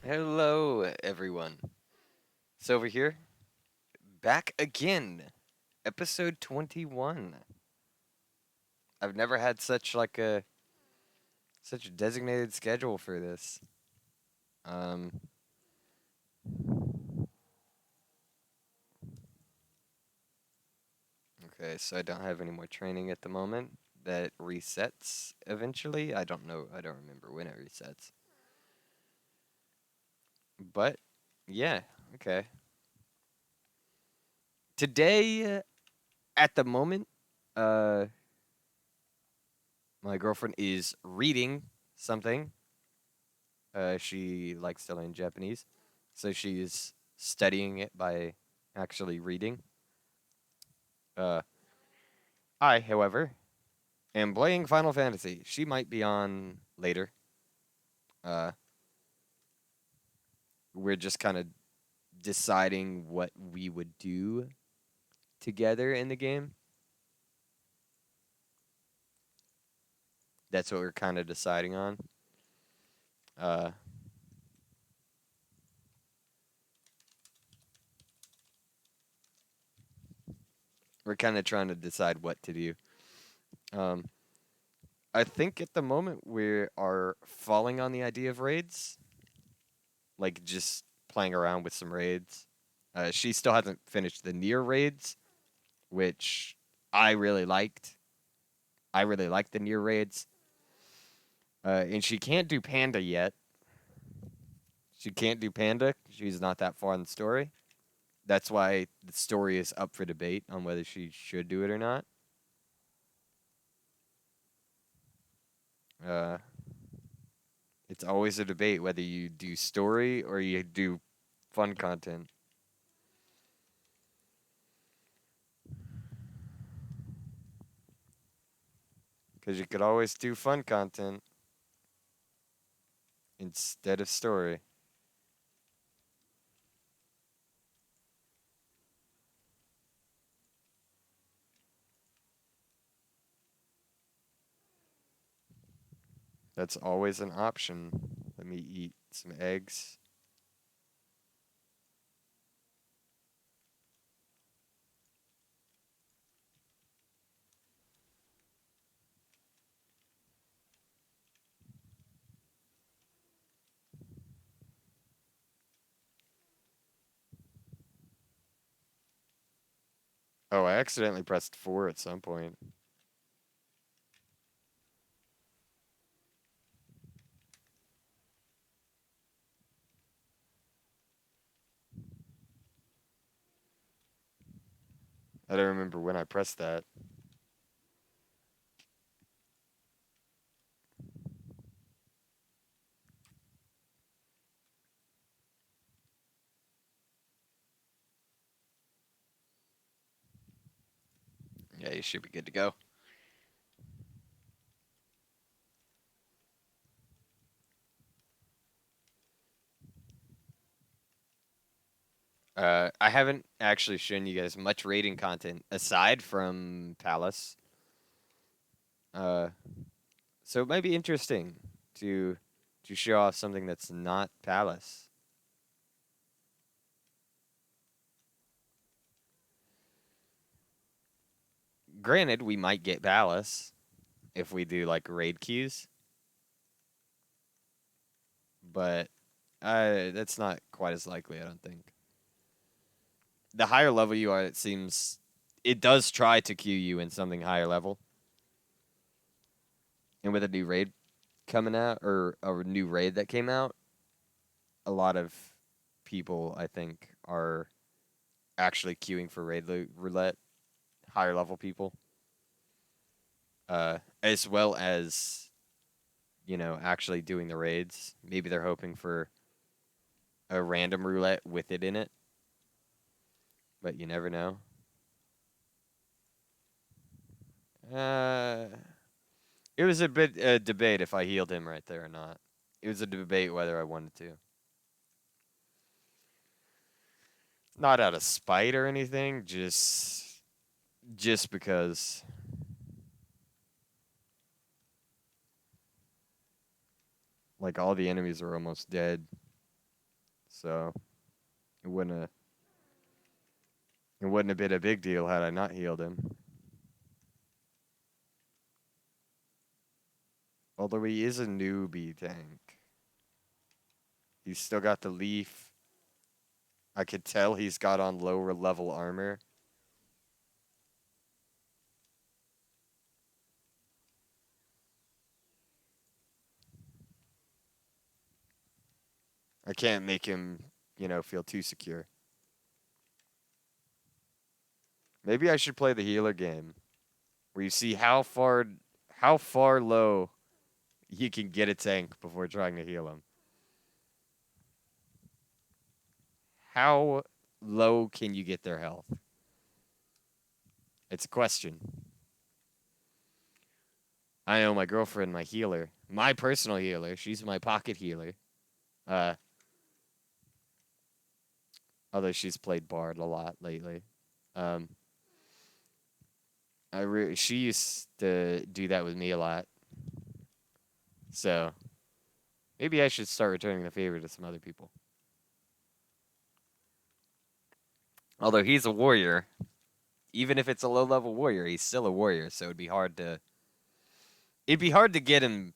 Hello, everyone. So over here, back again, episode 21. I've never had such a designated schedule for this. Um, okay, so I don't have any more training at the moment. That resets eventually. I don't know. I don't remember when it resets. But yeah, okay. Today, at the moment, uh, my girlfriend is reading something. She likes to learn Japanese, so she's studying it by actually reading. Uh, I, however, am playing Final Fantasy. She might be on later. Uh, we're just kind of deciding what we would do together in the game. That's what we're kind of deciding on. Uh, we're kind of trying to decide what to do. Um, I think at the moment we are falling on the idea of raids, like just playing around with some raids. She still hasn't finished the near raids, which I really liked. I really liked the near raids. And she can't do Panda yet. She can't do Panda. She's not that far in the story. That's why the story is up for debate on whether she should do it or not. Uh, it's always a debate whether you do story or you do fun content. Because you could always do fun content instead of story. That's always an option. Let me eat some eggs. Oh, I accidentally pressed 4 at some point. I don't remember when I pressed that. Yeah, you should be good to go. I haven't actually shown you guys much rating content aside from Palace. Uh, so it might be interesting to to show off something that's not Palace. Granted, we might get Palace if we do like raid queues, but that's not quite as likely, I don't think. The higher level you are, it does try to queue you in something higher level. And with a new raid coming out, or a new raid that came out, a lot of people, I think, are actually queuing for roulette, higher level people, as well as actually doing the raids. Maybe they're hoping for a random roulette with it in it, but you never know. Uh, it was a bit debate if I healed him right there or not. It was a debate whether I wanted to. Not out of spite or anything, just because. Like all the enemies are almost dead. So it wouldn't have it wouldn't have been a big deal had I not healed him. Although he is a newbie tank. He's still got the leaf. I could tell he's got on lower level armor. I can't make him, feel too secure. Maybe I should play the healer game where you see how far low you can get a tank before trying to heal him. How low can you get their health? It's a question. I know my girlfriend, my healer, my personal healer. She's my pocket healer. Uh, Although she's played Bard a lot lately. Um, she used to do that with me a lot. So maybe I should start returning the favor to some other people. Although he's a warrior, even if it's a low level warrior, he's still a warrior. So it'd be hard to get him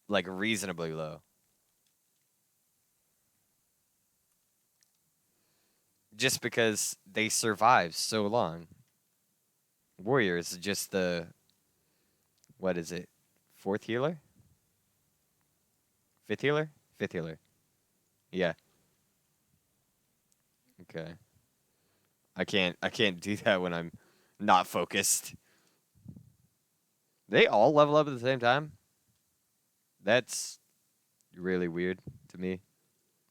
like reasonably low. Just because they survive so long. Warrior is just what is it? Fourth healer? Fifth healer? Fifth healer. Yeah. Okay. I can't do that when I'm not focused. They all level up at the same time? That's really weird to me.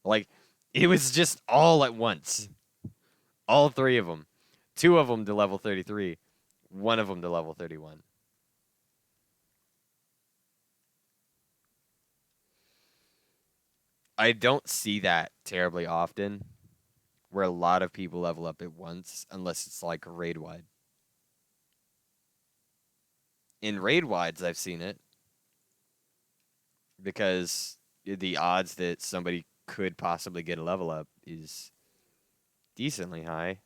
Like it was just all at once. All three of them. Two of them to level 33. One of them to level 31. I don't see that terribly often where a lot of people level up at once unless it's like raid wide. In raid wides I've seen it because the odds that somebody could possibly get a level up is decently high.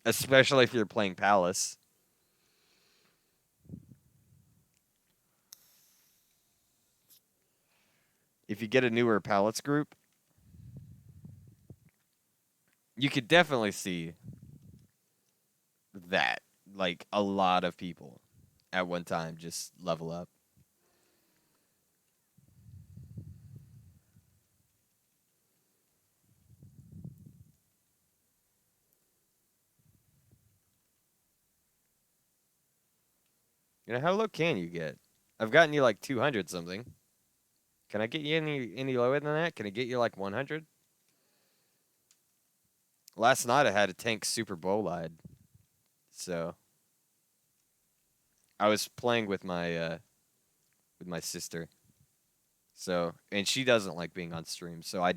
Especially if you're playing Palace. If you get a newer Palace group, you could definitely see that. Like a lot of people at one time just level up. How low can you get? I've gotten you like 200 something. Can I get you any lower than that? Can I get you like 100? Last night I had a tank Super Bolide. So I was playing with my sister. So and she doesn't like being on stream, so I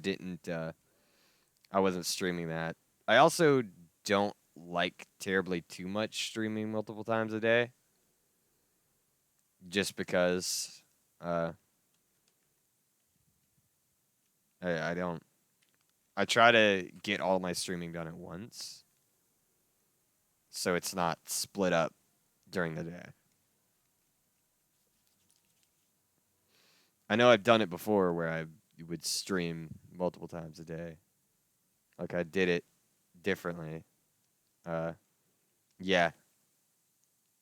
wasn't streaming that. I also don't like terribly too much streaming multiple times a day. Just because uh I don't I try to get all my streaming done at once. So it's not split up during the day. I know I've done it before where I would stream multiple times a day. Like I did it differently. Uh, yeah.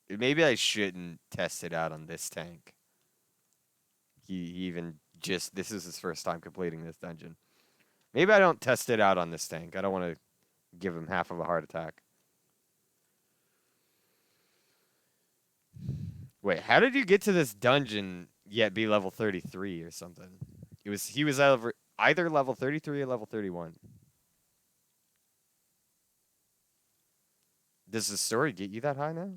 Maybe I shouldn't test it out on this tank. He even just this is his first time completing this dungeon. Maybe I don't test it out on this tank. I don't want to give him half of a heart attack. Wait, how did you get to this dungeon yet be level 33 or something? He was either level 33 or level 31. Does the story get you that high now?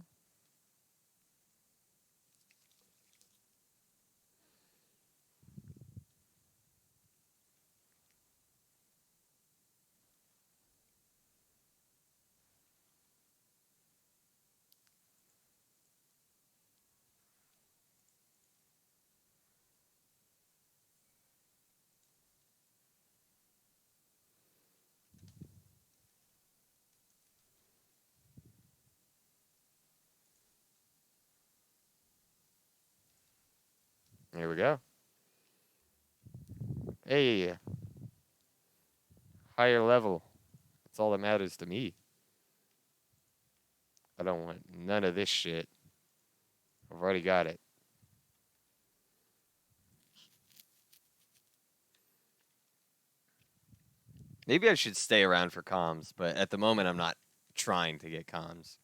Here we go. Hey, higher level. That's all that matters to me. I don't want none of this shit. I've already got it. Maybe I should stay around for comms, but at the moment I'm not trying to get comms.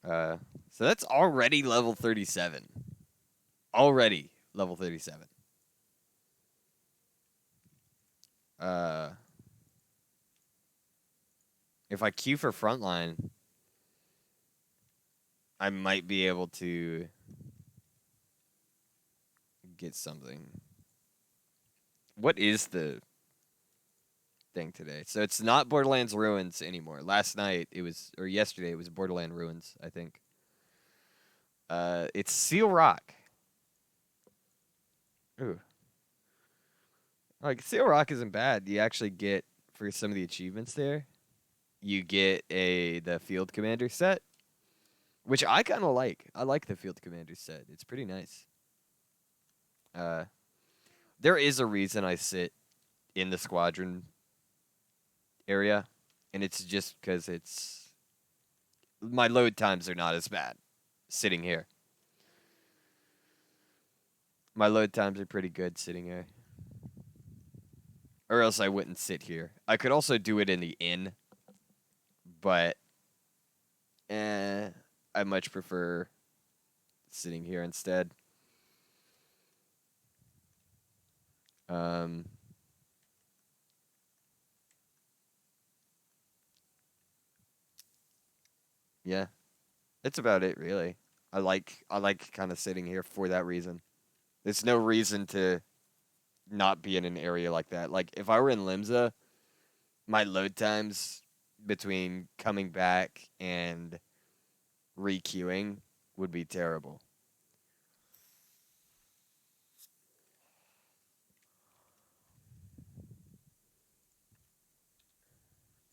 So that's already level 37. Already level 37. Uh, if I queue for frontline, I might be able to get something. What is the thing today? So it's not Borderlands Ruins anymore. Last night it was, or yesterday it was Borderland Ruins, I think. It's Seal Rock. Ooh. Like Seal Rock isn't bad. You actually get for some of the achievements there. You get the Field Commander set, which I kind of like. I like the Field Commander set. It's pretty nice. Uh, there is a reason I sit in the squadron area, and it's just because it's my load times are not as bad sitting here. My load times are pretty good sitting here. Or else I wouldn't sit here. I could also do it in the inn, but I much prefer sitting here instead. Um, yeah, that's about it, really. I like kind of sitting here for that reason. There's no reason to not be in an area like that. Like if I were in Limsa, my load times between coming back and requeuing would be terrible.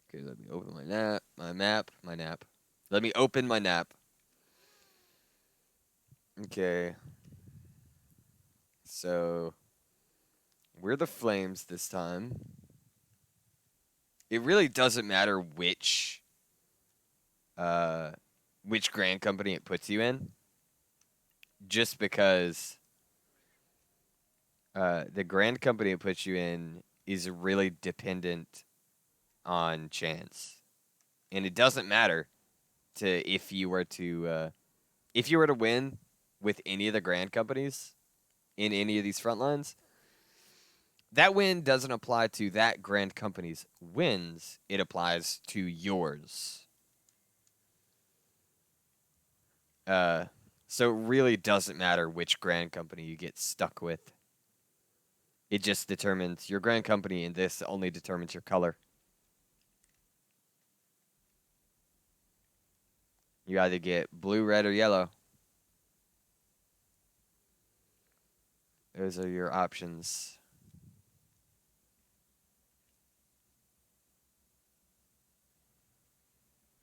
Okay, let me open my nap. Let me open my nap. Okay. So we're the Flames this time. It really doesn't matter uh which grand company it puts you in, just because the grand company it puts you in is really dependent on chance. And it doesn't matter to if you were to win with any of the grand companies in any of these front lines, that win doesn't apply to that grand company's wins. It applies to yours. Uh, so it really doesn't matter which grand company you get stuck with. It just determines your grand company, and this only determines your color. You either get blue, red, or yellow. Those are your options.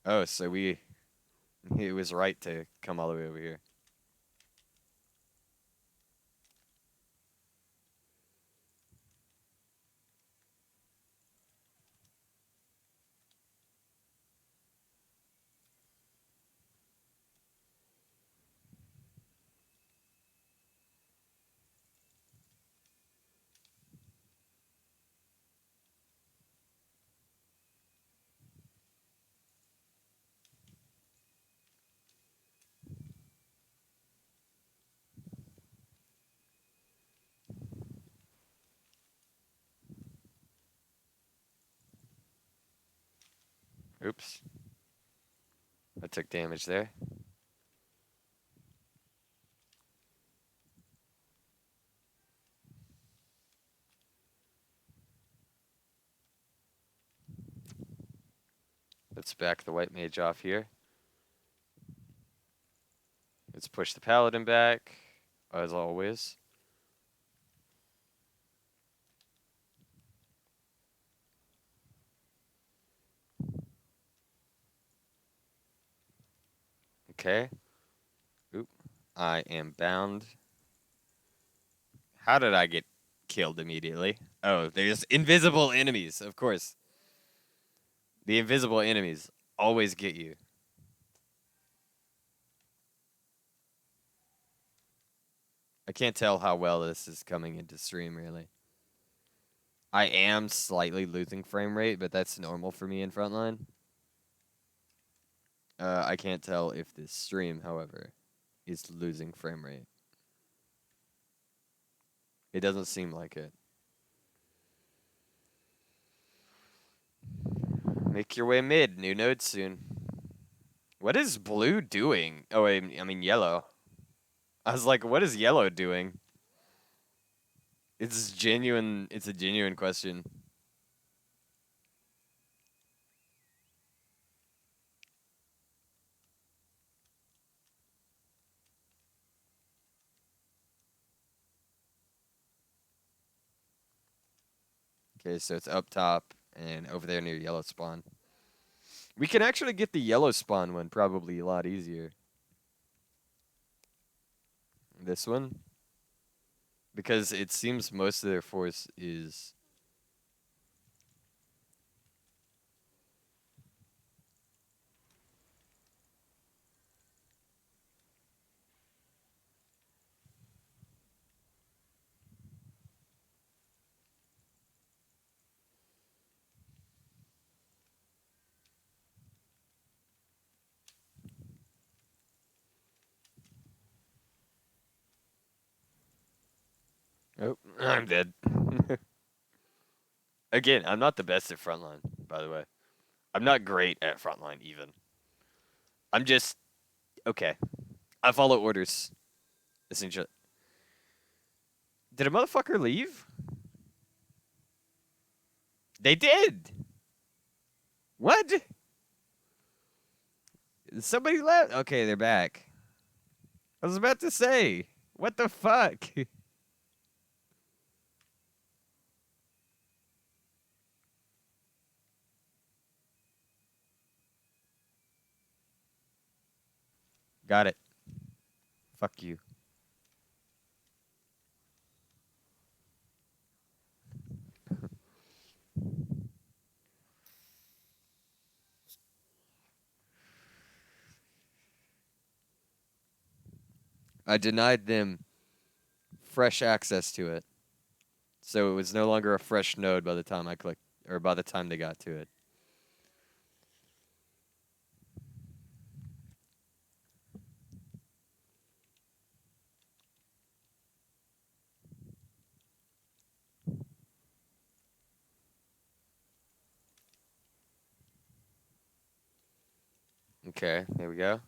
Oh, so it was right to come all the way over here. Oops. I took damage there. Let's back the white mage off here. Let's push the paladin back, as always. Okay. Oop. I am bound How did I get killed immediately? Oh, there's invisible enemies, of course. The invisible enemies always get you. I can't tell how well this is coming into stream, really. I am slightly losing frame rate, but that's normal for me in Frontline. I can't tell if this stream, however, is losing frame rate. It doesn't seem like it. Make your way mid. New node soon. What is blue doing? Oh, wait, I mean yellow. I was like, what is yellow doing? It's genuine. It's a genuine question. Okay, so it's up top and over there near yellow spawn. We can actually get the yellow spawn one probably a lot easier. This one? Because it seems most of their force is... Oh, I'm dead. Again, I'm not the best at frontline, by the way. I'm not great at frontline, even. I'm just... Okay. I follow orders, essentially. Did a motherfucker leave? They did! What? Somebody left? Okay, they're back. I was about to say, what the fuck? Got it. Fuck you. I denied them fresh access to it. So it was no longer a fresh node by the time I clicked, or by the time they got to it. Okay, there we go.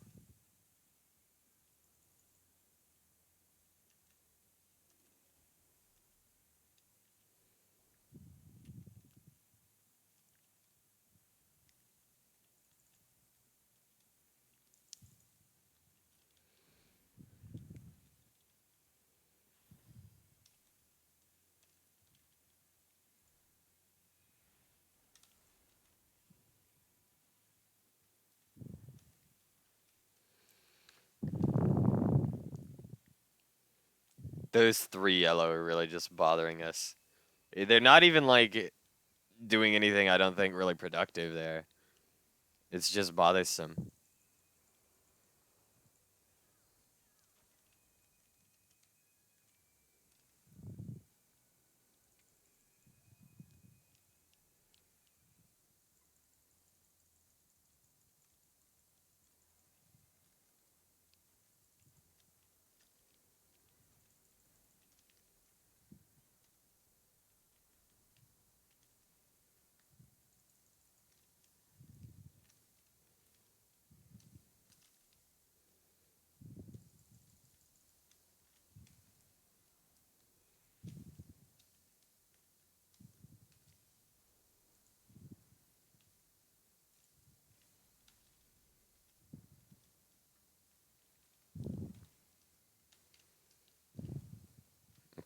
Those three yellow are really just bothering us. They're not even like doing anything I don't think really productive there. It's just bothersome.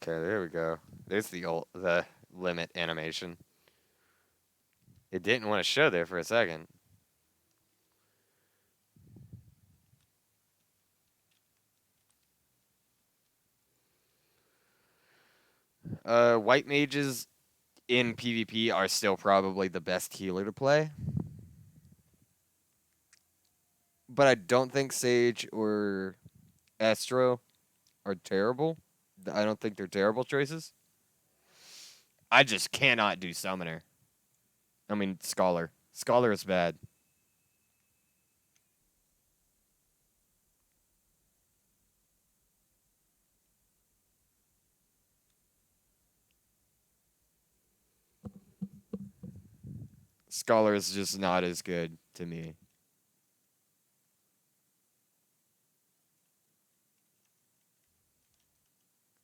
Okay, there we go. There's the limit animation. It didn't want to show there for a second. White mages in PvP are still probably the best healer to play. But I don't think Sage or Astro are terrible. I don't think they're terrible choices. I just cannot do Summoner. I mean, Scholar. Scholar is bad. Scholar is just not as good to me.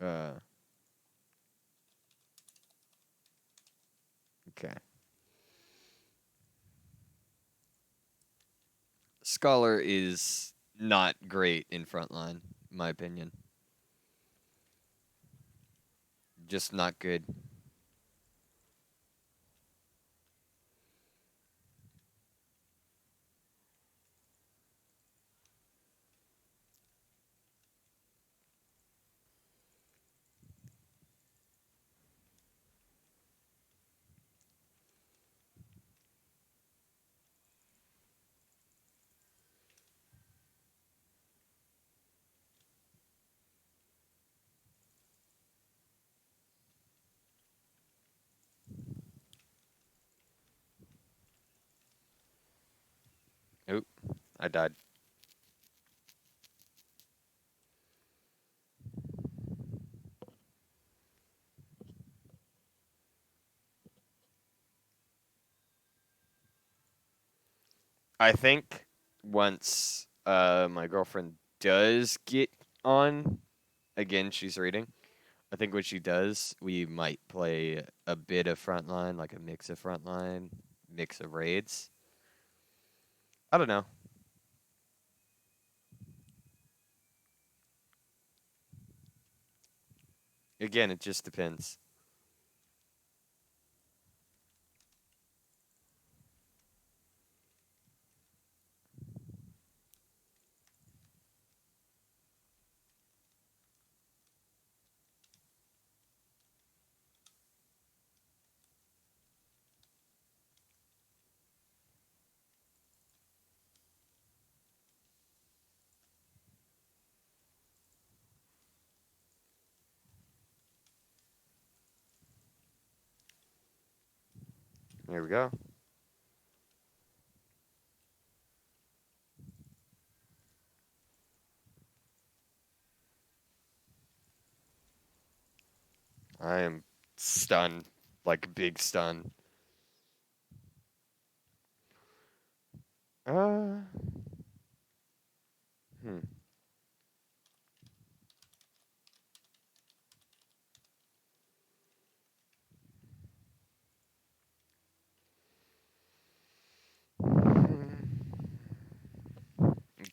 Okay. Scholar is not great in frontline, in my opinion. Just not good. Oop, I died. I think once my girlfriend does get on, again, she's reading. I think when she does, we might play a bit of frontline, like a mix of frontline, mix of raids. I don't know. Again, it just depends. There we go. I am stunned, like big stun. Uh, hmm.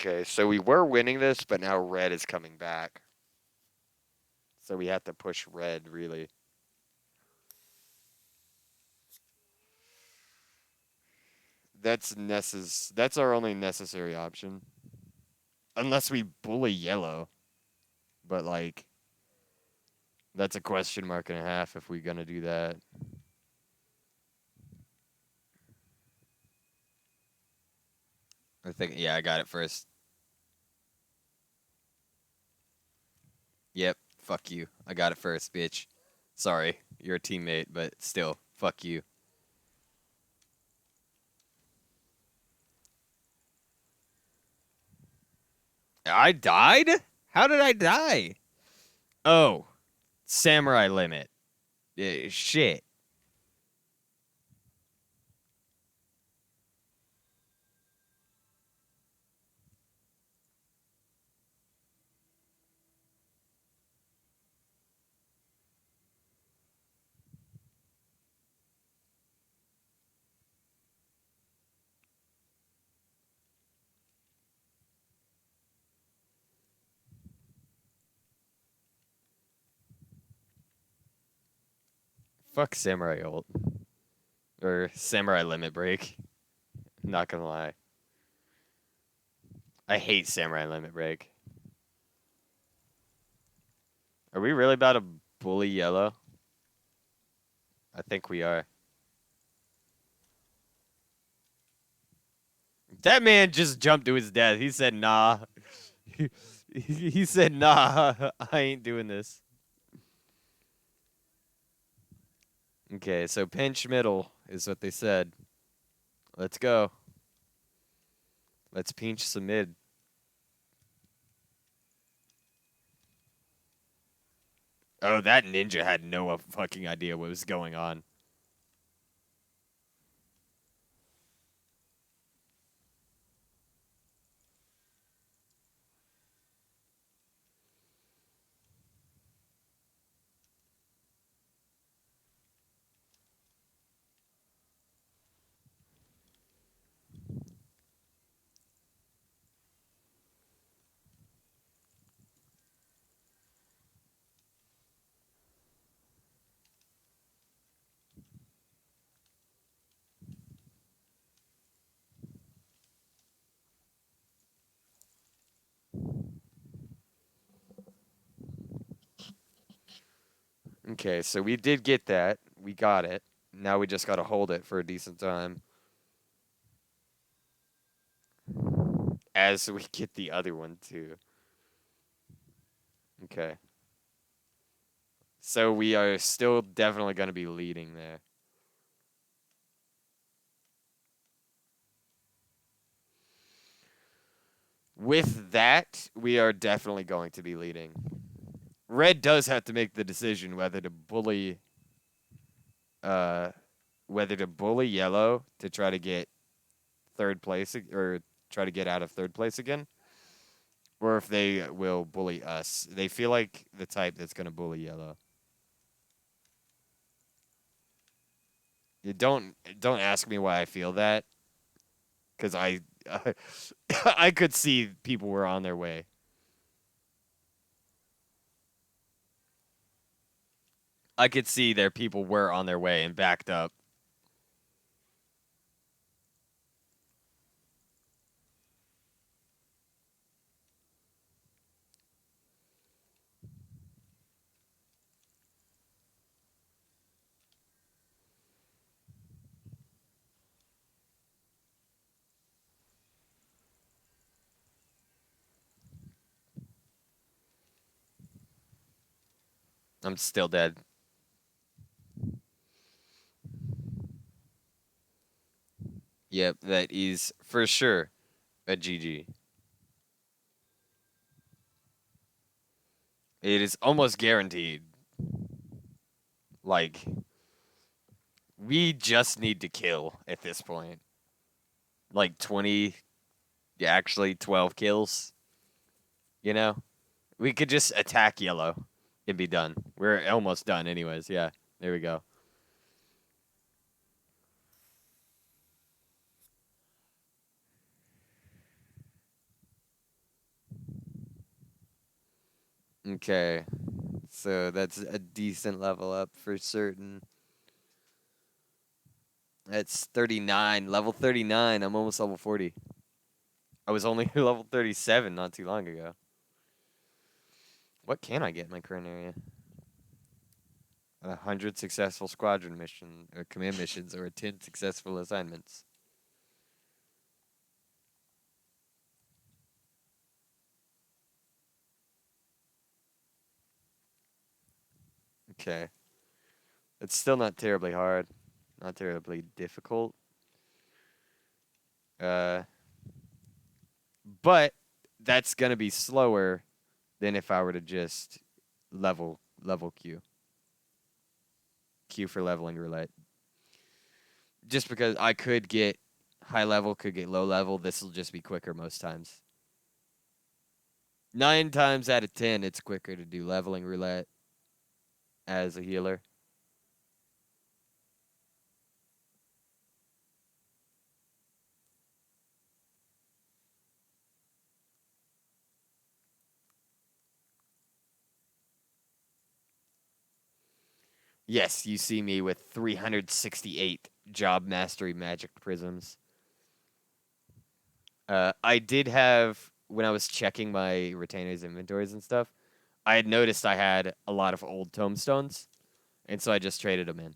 Okay, so we were winning this, but now red is coming back. So we have to push red, really. That's our only necessary option. Unless we bully yellow. But like that's a question mark and a half if we're gonna do that. I think yeah, I got it first. Yep, fuck you. I got it first, bitch. Sorry, you're a teammate, but still, fuck you. I died? How did I die? Oh, samurai limit. Shit. Fuck samurai ult. Or samurai limit break. Not gonna lie. I hate samurai limit break. Are we really about to bully yellow? I think we are. That man just jumped to his death. He said, nah. He said, nah, I ain't doing this. Okay, so pinch middle is what they said. Let's go. Let's pinch some mid. Oh, that ninja had no fucking idea what was going on. Okay, so we did get that. We got it. Now we just gotta hold it for a decent time. As we get the other one, too. Okay. So we are still definitely gonna be leading there. With that, we are definitely going to be leading. Red does have to make the decision uh, whether to bully yellow to try to get third place or try to get out of third place again, or if they will bully us. They feel like the type that's gonna bully yellow. You don't ask me why I feel that, because I could see people were on their way. I could see their people were on their way and backed up. I'm still dead. Yep, that is for sure a GG. It is almost guaranteed. Like, we just need to kill at this point. Like 20, yeah, actually 12 kills. You know? We could just attack yellow and be done. We're almost done, anyways. Yeah, there we go. Okay, so that's a decent level up for certain. That's 39, level 39. I'm almost level 40. I was only level 37 not too long ago. What can I get in my current area? 100 successful squadron mission or command missions or 10 successful assignments. Okay. It's still not terribly hard. Not terribly difficult. Uh, but that's gonna be slower than if I were to just level Q. Q for leveling roulette. Just because I could get high level, could get low level, this will just be quicker most times. 9 times out of 10, it's quicker to do leveling roulette as a healer. Yes, you see me with 368 job mastery magic prisms. I did have, when I was checking my retainers inventories and stuff, I had noticed I had a lot of old tombstones, and so I just traded them in.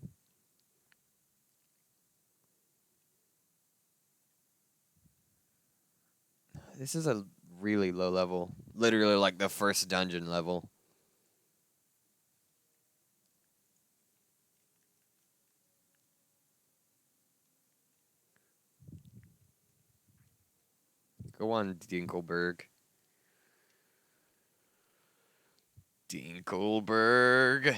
This is a really low level. Literally like the first dungeon level. Go on, Dinkelberg. Dinkelberg.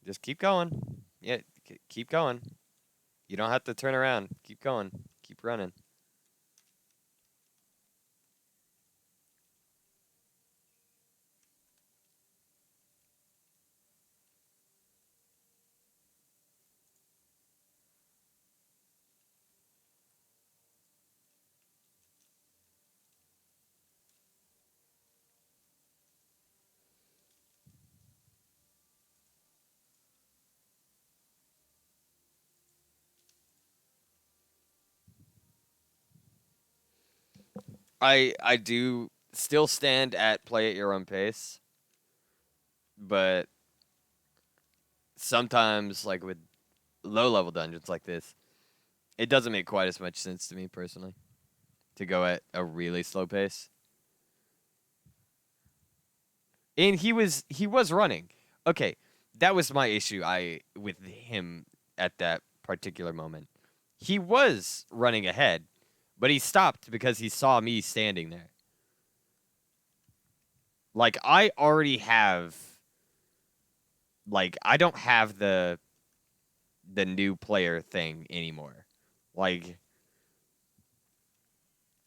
Just keep going. Yeah, keep going. You don't have to turn around. Keep going. Keep running. I do still stand at play at your own pace, but sometimes like with low level dungeons like this, it doesn't make quite as much sense to me personally to go at a really slow pace. And he was running. Okay, that was my issue I with him at that particular moment. He was running ahead, but he stopped because he saw me standing there. Like I already have like I don't have the new player thing anymore. Like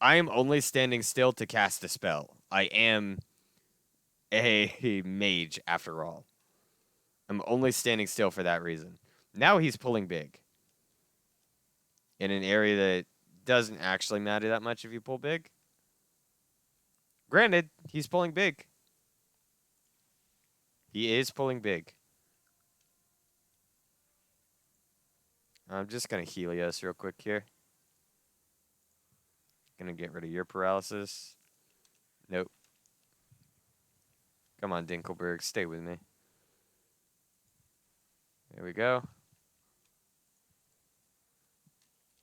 I am only standing still to cast a spell. I am a mage after all. I'm only standing still for that reason. Now he's pulling big in an area that doesn't actually matter that much if you pull big. Granted, he's pulling big. He is pulling big. I'm just going to Helios real quick here. Gonna get rid of your paralysis. Nope. Come on, Dinkelberg. Stay with me. There we go.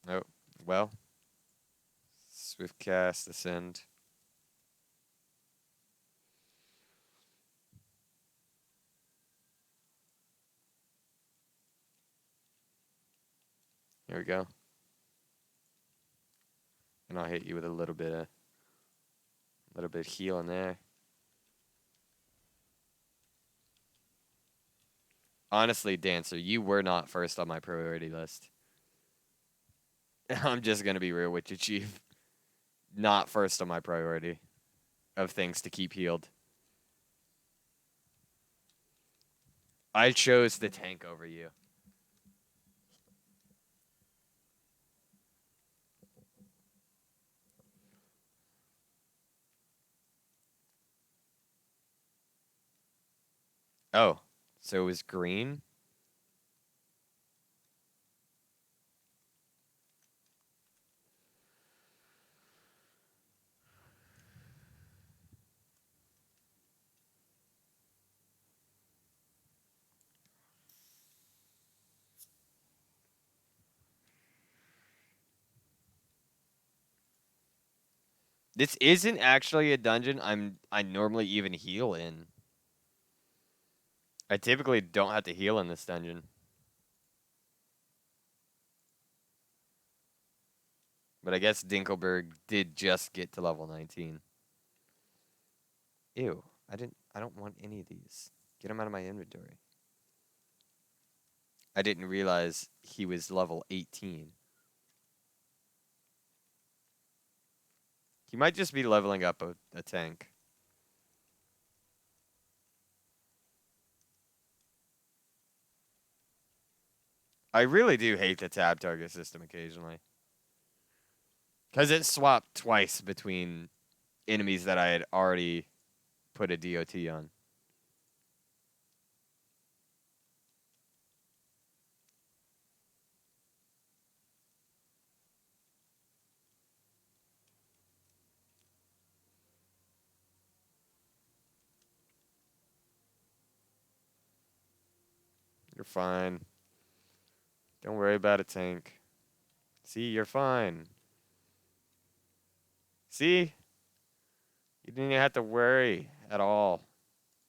Nope. Well. Swift cast, ascend. Here we go. And I'll hit you with a little bit of heal in there. Honestly, Dancer, you were not first on my priority list. I'm just gonna be real with you, Chief. Not first on my priority of things to keep healed. I chose the tank over you. Oh, so it was green? This isn't actually a dungeon I normally even heal in. I typically don't have to heal in this dungeon. But I guess Dinkelberg did just get to level 19. Ew, I don't want any of these. Get them out of my inventory. I didn't realize he was level 18. He might just be leveling up a tank. I really do hate the tab target system occasionally. Because it swapped twice between enemies that I had already put a DOT on. You're fine. Don't worry about a tank. See, you're fine. See? You didn't even have to worry at all.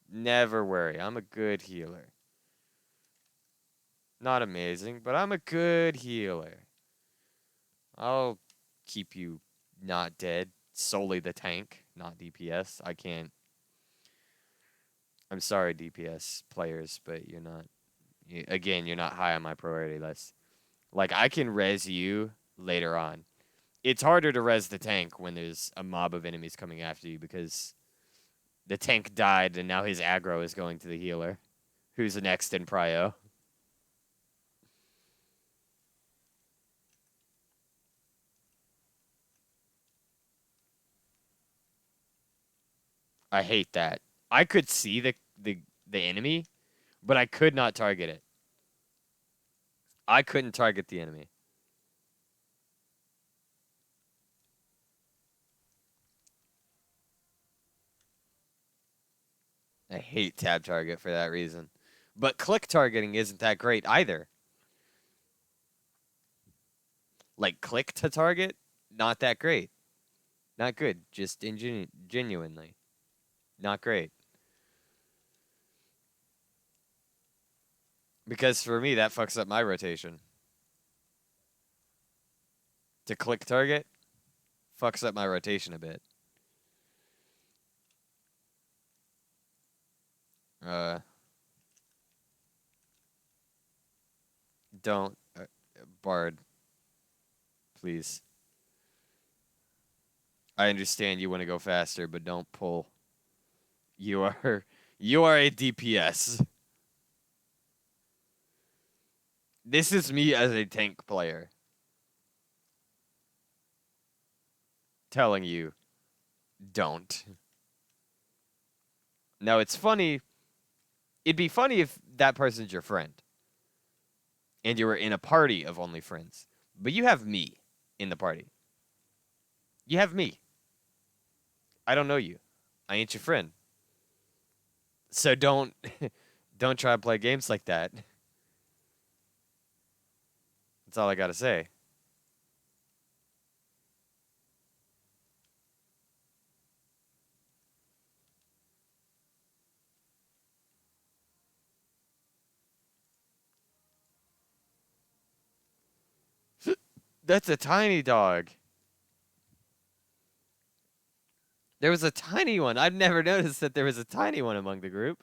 Never worry. I'm a good healer. Not amazing, but I'm a good healer. I'll keep you not dead. Solely the tank, not DPS. I can't. I'm sorry, DPS players, but you're not. Again, you're not high on my priority list. Like, I can res you later on. It's harder to res the tank when there's a mob of enemies coming after you because the tank died and now his aggro is going to the healer, who's the next in prio. I hate that. I could see the enemy, but I could not target it. I couldn't target the enemy. I hate tab target for that reason. But click targeting isn't that great either. Like click to target, not that great. Not good. Just genuinely. Not great. Because for me, that fucks up my rotation. To click target, fucks up my rotation a bit. Uh, don't. Bard, please. I understand you want to go faster, but don't pull. You are you are a DPS. This is me as a tank player telling you don't. Now it's funny. It'd be funny if that person's your friend and you were in a party of only friends. But you have me in the party. You have me. I don't know you. I ain't your friend. So don't don't try to play games like that. That's all I got to say. That's a tiny dog. There was a tiny one. I've never noticed that there was a tiny one among the group.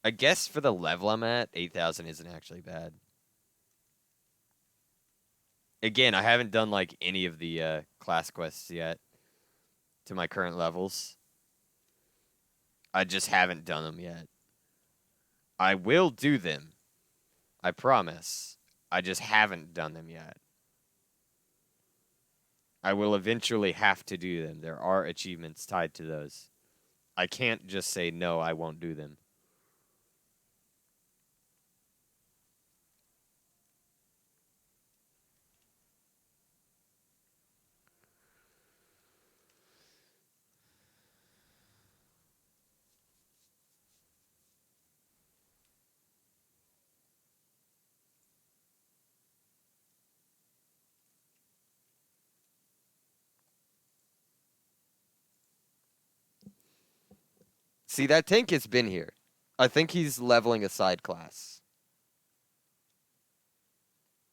I guess for the level I'm at, 8,000 isn't actually bad. Again, I haven't done like any of the class quests yet to my current levels. I just haven't done them yet. I will do them. I promise. I just haven't done them yet. I will eventually have to do them. There are achievements tied to those. I can't just say no, I won't do them. See, that tank has been here. I think he's leveling a side class.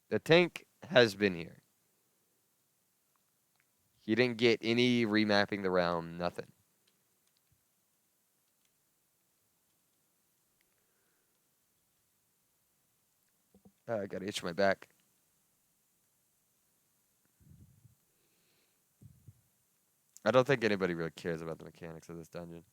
The tank has been here. He didn't get any remapping the realm, nothing. I gotta itch my back. I don't think anybody really cares about the mechanics of this dungeon.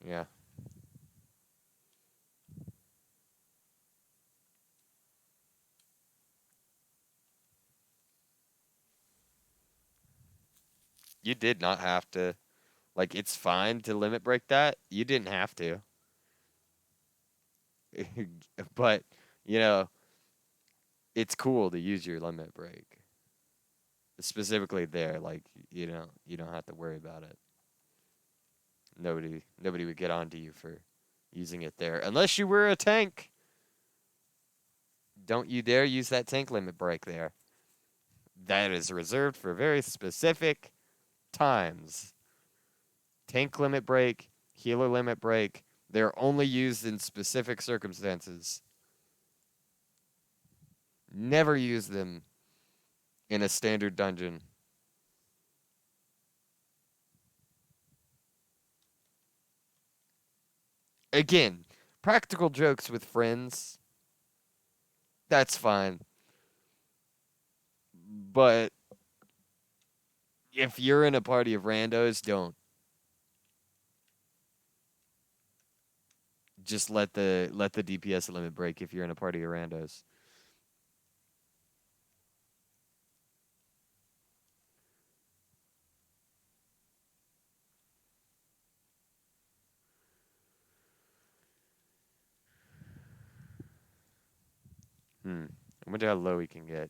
Yeah. You did not have to. Like, it's fine to limit break that. You didn't have to. But, you know, it's cool to use your limit break. Specifically there, like you don't have to worry about it. Nobody would get onto you for using it there unless you were a tank. Don't you dare use that tank limit break there. That is reserved for very specific times. Tank limit break, healer limit break, they're only used in specific circumstances. Never use them in a standard dungeon. Again, practical jokes with friends, that's fine. But if you're in a party of randos, don't. Just let the DPS limit break if you're in a party of randos. I wonder how low he can get.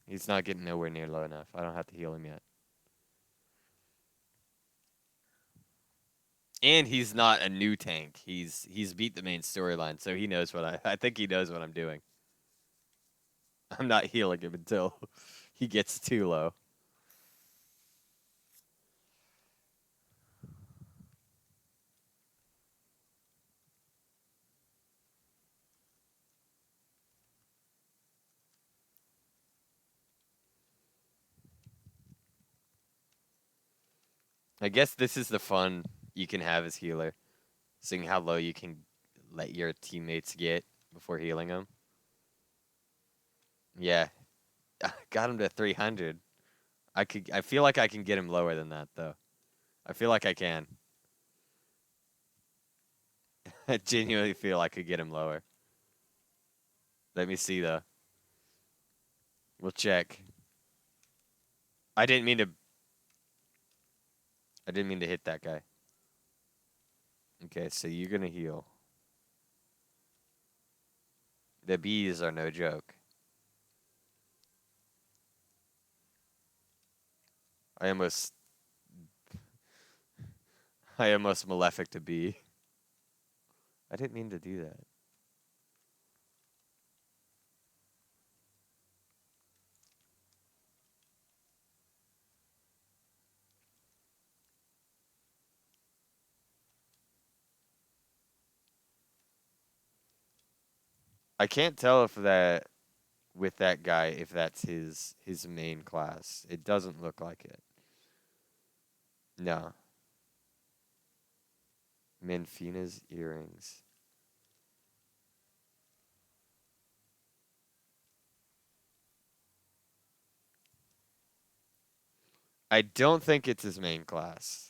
He's not getting nowhere near low enough. I don't have to heal him yet. And he's not a new tank. He's beat the main storyline, so he knows what I think he knows what I'm doing. I'm not healing him until he gets too low. I guess this is the fun you can have as healer, seeing how low you can let your teammates get before healing them. Yeah, got him to 300. I feel like I can get him lower than that though. I feel like I can. I genuinely feel I could get him lower. Let me see though. We'll check. I didn't mean to. I didn't mean to hit that guy. Okay, so you're gonna heal. The bees are no joke. I almost I almost malefic to bee. I didn't mean to do that. I can't tell if that with that guy if that's his main class. It doesn't look like it. No. Menfina's earrings. I don't think it's his main class.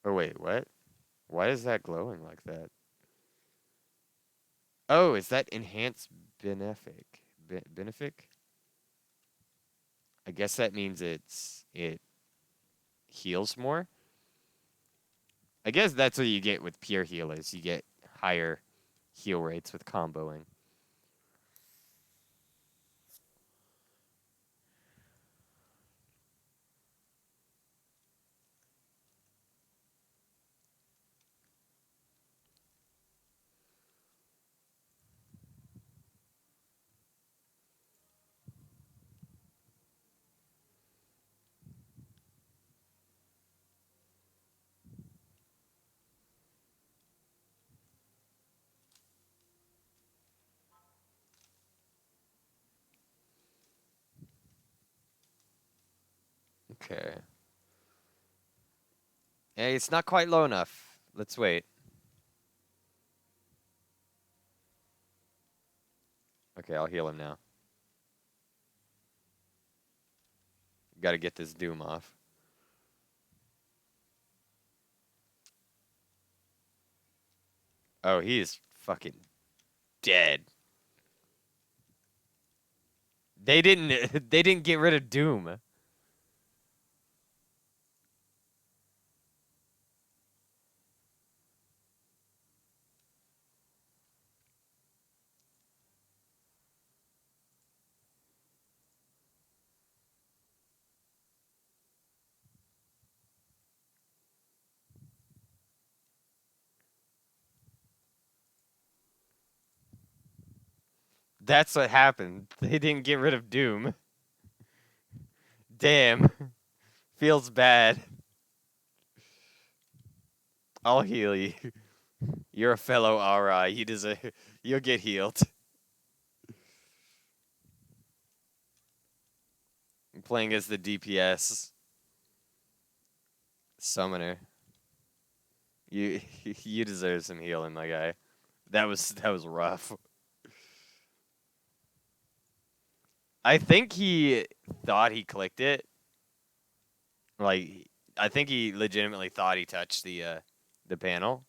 Oh wait, what? Why is that glowing like that? Oh, is that enhanced benefic? Benefic? I guess that means it heals more. I guess that's what you get with pure healers. You get higher heal rates with comboing. Okay. Hey, it's not quite low enough. Let's wait. Okay, I'll heal him now. Got to get this doom off. Oh, he is fucking dead. They didn't. They didn't get rid of Doom. That's what happened. They didn't get rid of Doom. Damn. Feels bad. I'll heal you. You're a fellow RI. You deserve. You'll get healed. I'm playing as the DPS summoner. You you deserve some healing, my guy. That was rough. I think he thought he clicked it. Like I think he legitimately thought he touched the panel.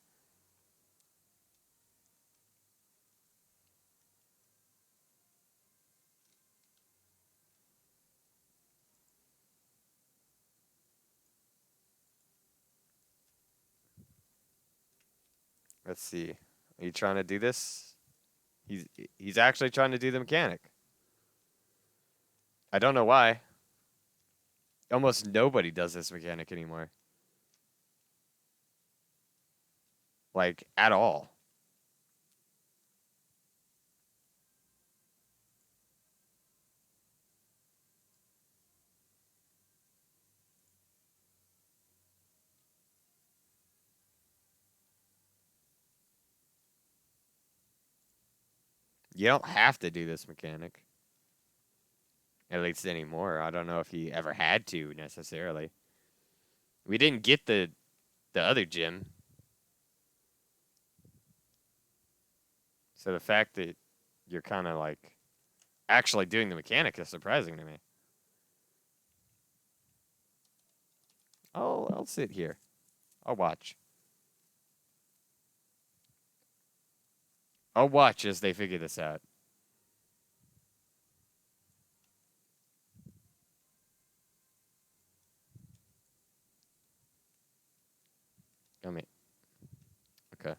Let's see. Are you trying to do this? He's he's actually trying to do the mechanic. I don't know why. Almost nobody does this mechanic anymore. Like at all. You don't have to do this mechanic. At least anymore. I don't know if he ever had to necessarily. We didn't get the other gym. So the fact that you're kind of like actually doing the mechanic is surprising to me. I'll sit here. I'll watch. I'll watch as they figure this out. I mean, okay.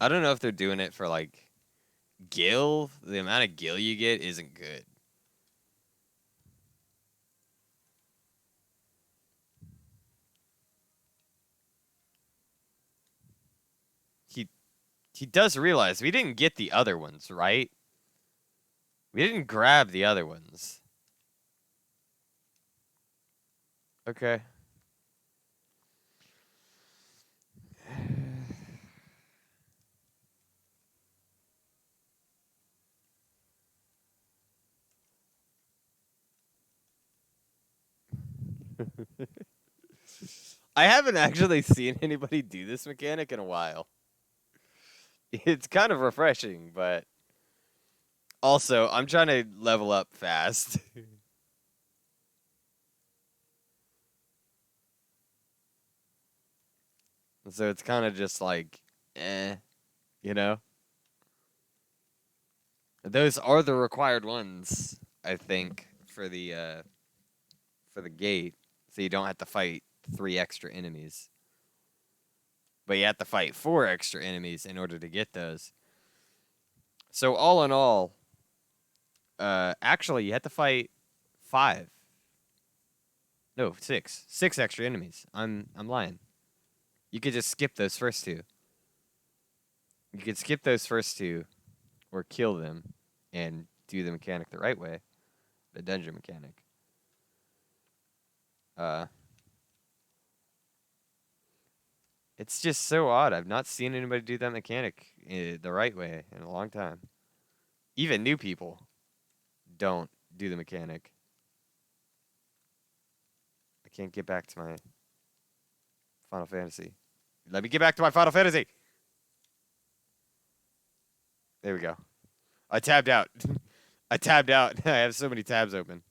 I don't know if they're doing it for like gil. The amount of gil you get isn't good. He he does realize we didn't get the other ones, right? We didn't grab the other ones. Okay. I haven't actually seen anybody do this mechanic in a while. It's kind of refreshing, but also I'm trying to level up fast. So it's kind of just like, you know? Those are the required ones, I think, for the gate. So you don't have to fight 3 extra enemies. But you have to fight 4 extra enemies in order to get those. So all in all, actually you have to fight 5. No, 6. 6 extra enemies. I'm lying. You could just skip those first 2. You could skip those first 2 or kill them and do the mechanic the right way, the dungeon mechanic. It's just so odd. I've not seen anybody do that mechanic the right way in a long time. Even new people don't do the mechanic. I can't get back to my Final Fantasy. Let me get back to my Final Fantasy. There we go. I tabbed out. I tabbed out. I have so many tabs open.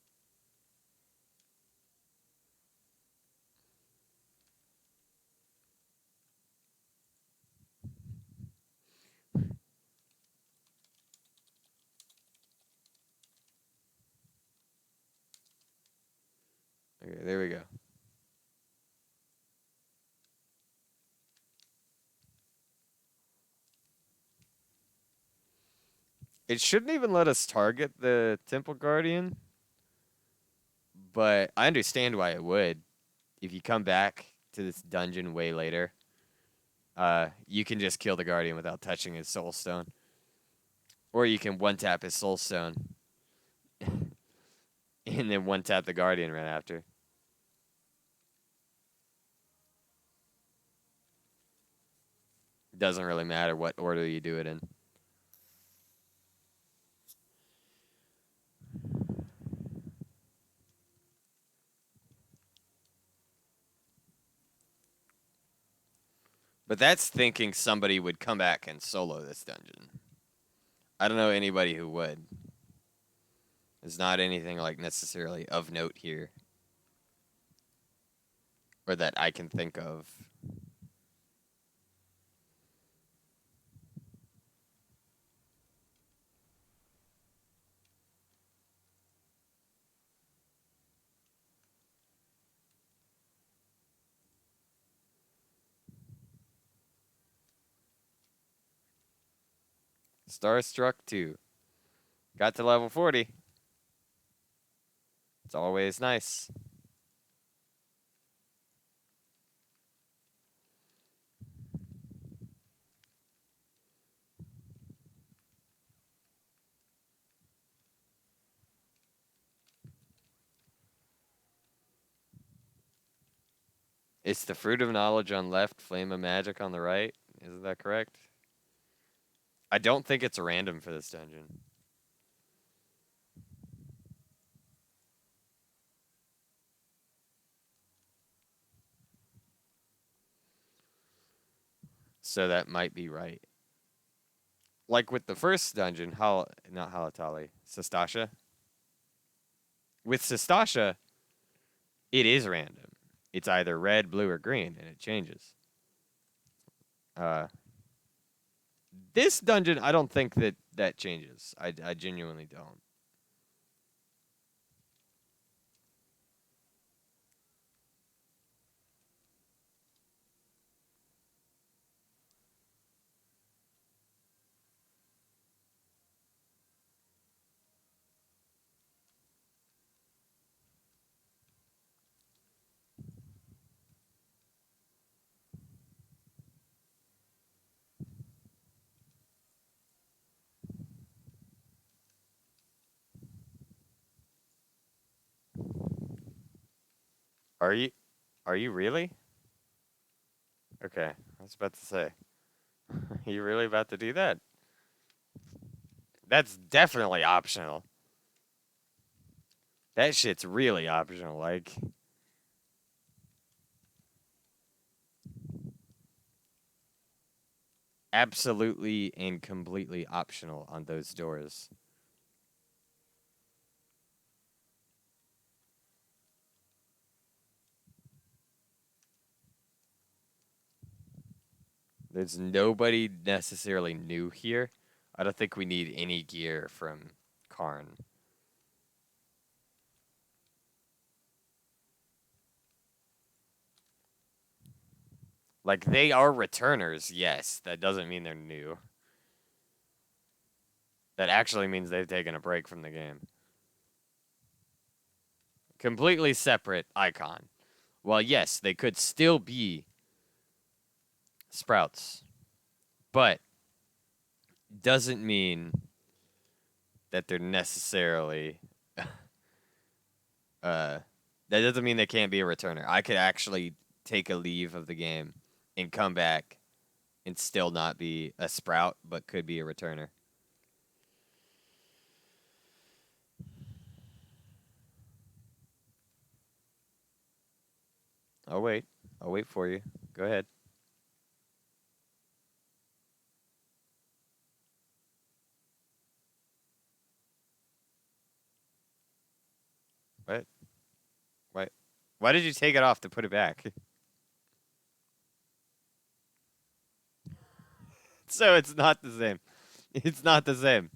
It shouldn't even let us target the Temple Guardian, but I understand why it would. If you come back to this dungeon way later, you can just kill the Guardian without touching his Soul Stone. Or you can one-tap his Soul Stone, and then one-tap the Guardian right after. Doesn't really matter what order you do it in. But that's thinking somebody would come back and solo this dungeon. I don't know anybody who would. There's not anything like necessarily of note here. Or that I can think of. Starstruck 2. Got to level 40. It's always nice. It's the Fruit of Knowledge on left, Flame of Magic on the right. Isn't that correct? I don't think it's random for this dungeon. So that might be right. Like with the first dungeon, not Halatali, Sestasha. With Sestasha, it is random. It's either red, blue, or green, and it changes. This dungeon, I don't think that changes. I genuinely don't. Are you? Are you really? Okay, I was about to say. Are you really about to do that? That's definitely optional. That shit's really optional. Like, absolutely and completely optional on those doors. There's nobody necessarily new here. I don't think we need any gear from Karn. Like, they are returners, yes. That doesn't mean they're new. That actually means they've taken a break from the game. Completely separate icon. Well, yes, they could still be sprouts, but doesn't mean that they're necessarily that doesn't mean they can't be a returner. I could actually take a leave of the game and come back and still not be a sprout, but could be a returner. I'll wait. I'll wait for you. Go ahead. What? Why? Why did you take it off to put it back? So it's not the same. It's not the same.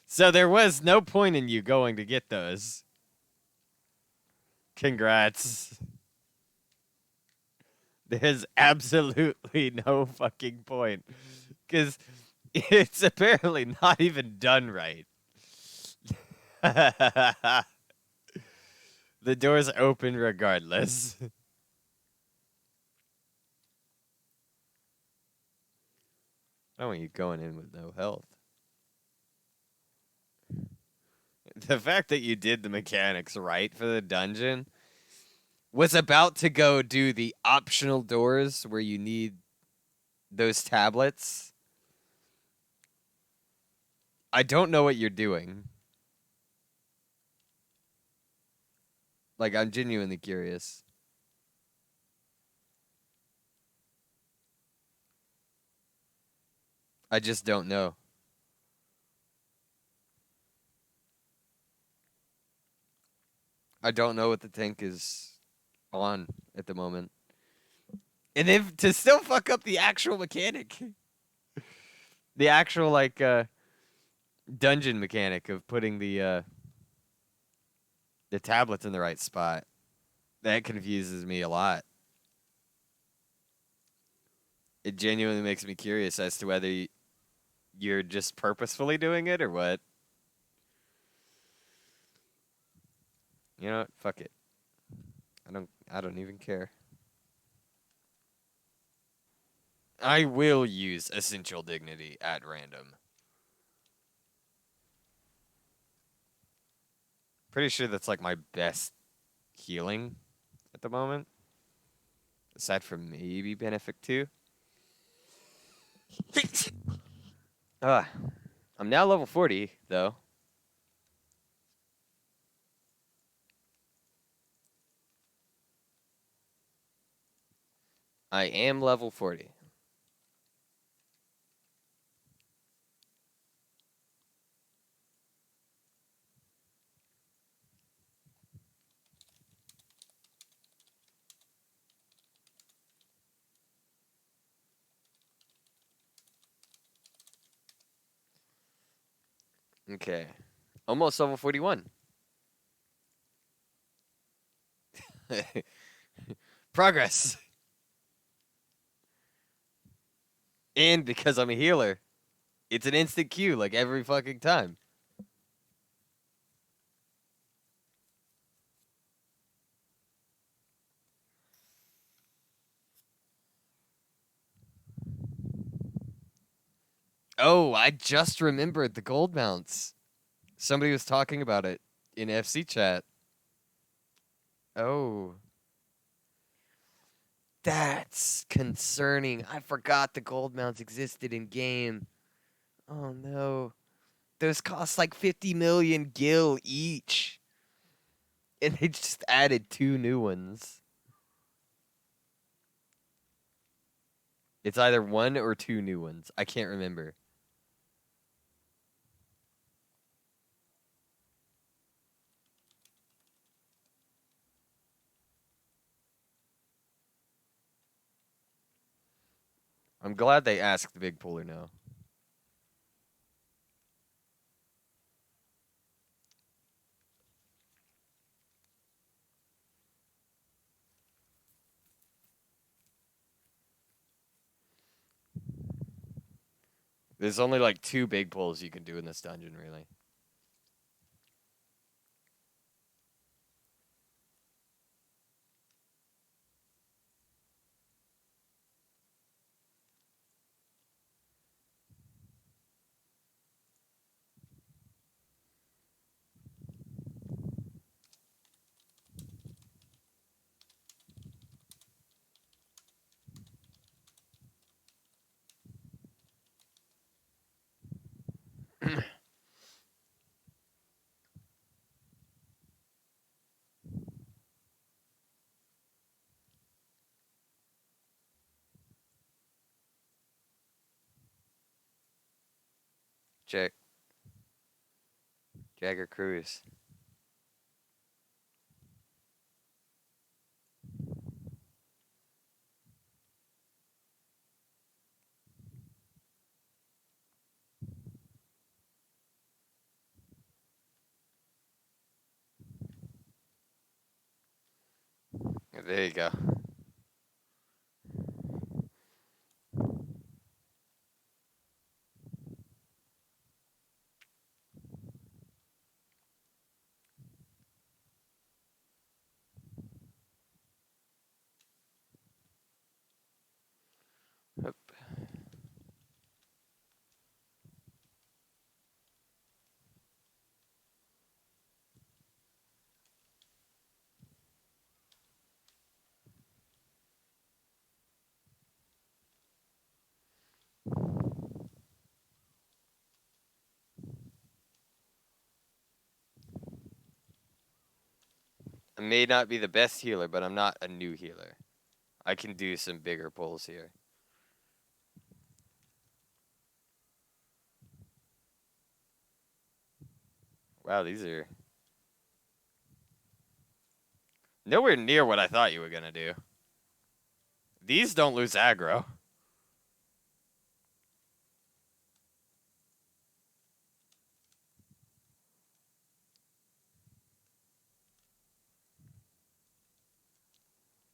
So there was no point in you going to get those. Congrats. There's absolutely no fucking point. Because It's apparently not even done right. The door's open regardless. I don't want you going in with no health. The fact that you did the mechanics right for the dungeon was about to go do the optional doors where you need those tablets. I don't know what you're doing. Like, I'm genuinely curious. I just don't know. I don't know what the tank is on at the moment. And then to still fuck up the actual mechanic. The actual, like, dungeon mechanic of putting the tablets in the right spot. That confuses me a lot. It genuinely makes me curious as to whether you're just purposefully doing it or what. You know what? Fuck it. I don't even care. I will use essential dignity at random. Pretty sure that's like my best healing at the moment. Aside from maybe Benefic 2. Ah, I'm now level 40, though. I am level 40. Okay. Almost level 41. Progress. And because I'm a healer, it's an instant Q like every fucking time. Oh, I just remembered the gold mounts. Somebody was talking about it in FC chat. Oh, that's concerning. I forgot the gold mounts existed in game. Oh no. Those cost like 50 million gil each. And they just added 2 new ones. It's either 1 or 2 new ones. I can't remember. I'm glad they asked the big puller now. There's only like 2 big pulls you can do in this dungeon, really. Check. Jagger Cruise. There you go. I may not be the best healer, but I'm not a new healer. I can do some bigger pulls here. Wow, these are nowhere near what I thought you were gonna do. These don't lose aggro.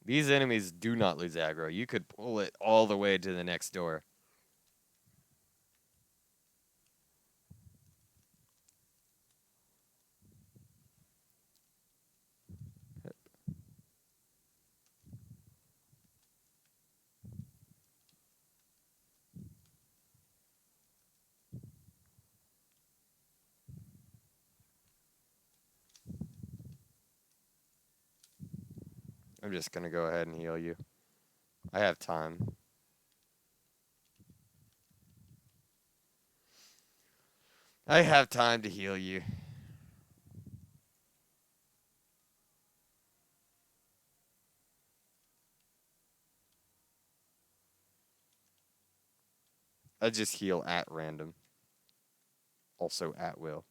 These enemies do not lose aggro. You could pull it all the way to the next door. I'm just gonna go ahead and heal you. I have time. I have time to heal you. I just heal at random. Also at will.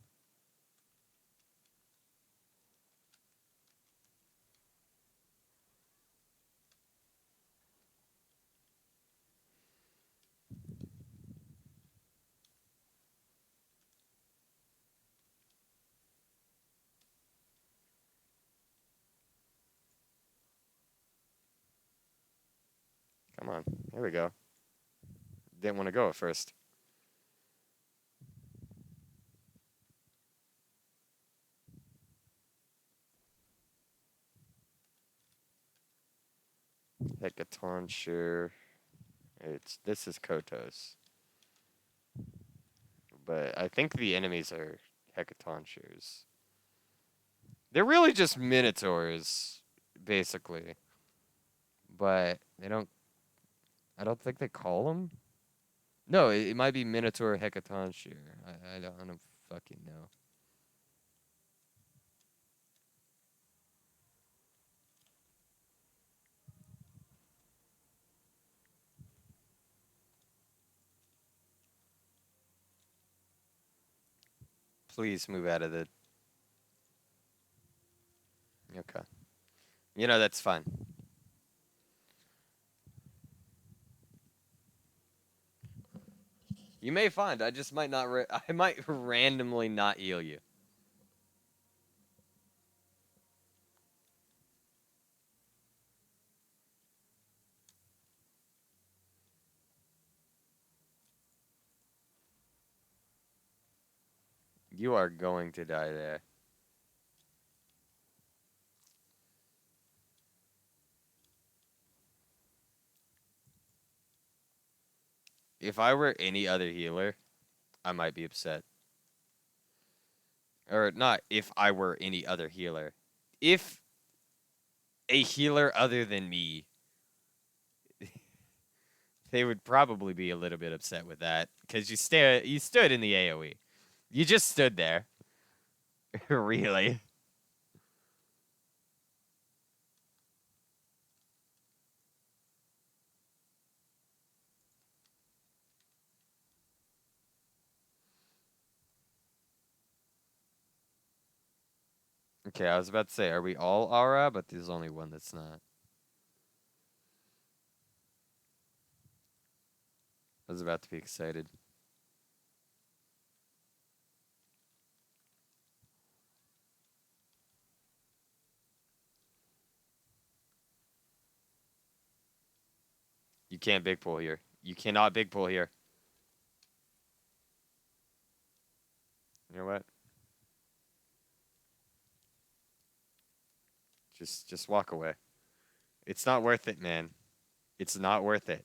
Come on. Here we go. Didn't want to go at first. Hecaton, sure. This is Kotos. But I think the enemies are Hecatonsures. They're really just Minotaurs, basically. But they don't. I don't think they call them. No, it might be Minotaur Hecatonsure. I don't fucking know. Please move out of the. Okay. You know, that's fine. You may find I just might not. I might randomly not heal you. You are going to die there. If I were any other healer, I might be upset. Or not if I were any other healer. If a healer other than me, they would probably be a little bit upset with that because you stood in the AoE. You just stood there. Really? Okay, I was about to say, are we all aura? But there's only one that's not. I was about to be excited. You can't big pull here. You cannot big pull here. You know what? Just walk away. It's not worth it, man. It's not worth it.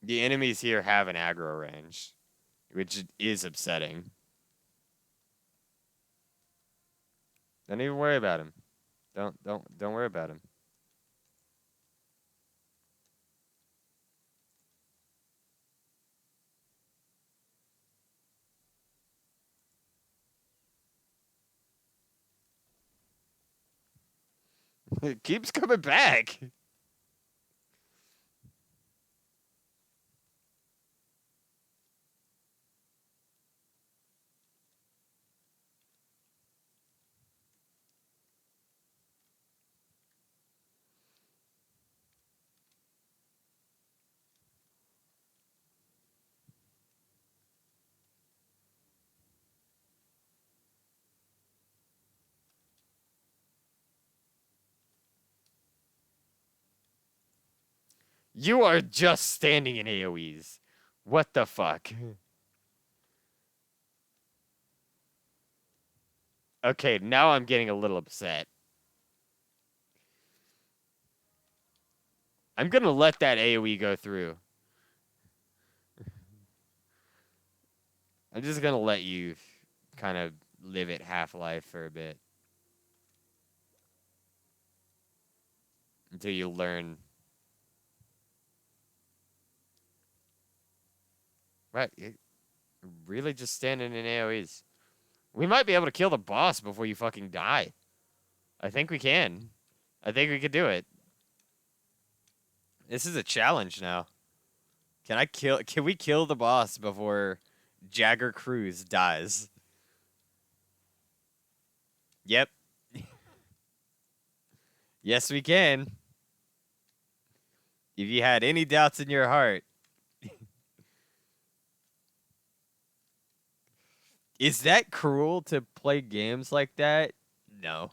The enemies here have an aggro range, which is upsetting. Don't even worry about him. Don't worry about him. It keeps coming back. You are just standing in AoEs. What the fuck? Okay, now I'm getting a little upset. I'm gonna let that AoE go through. I'm just gonna let you kind of live it Half-Life for a bit. Until you learn. Right, you're really just standing in AoEs. We might be able to kill the boss before you fucking die. I think we can. I think we could do it. This is a challenge now. Can we kill the boss before Jagger Cruz dies? Yep. Yes, we can. If you had any doubts in your heart. Is that cruel to play games like that? No.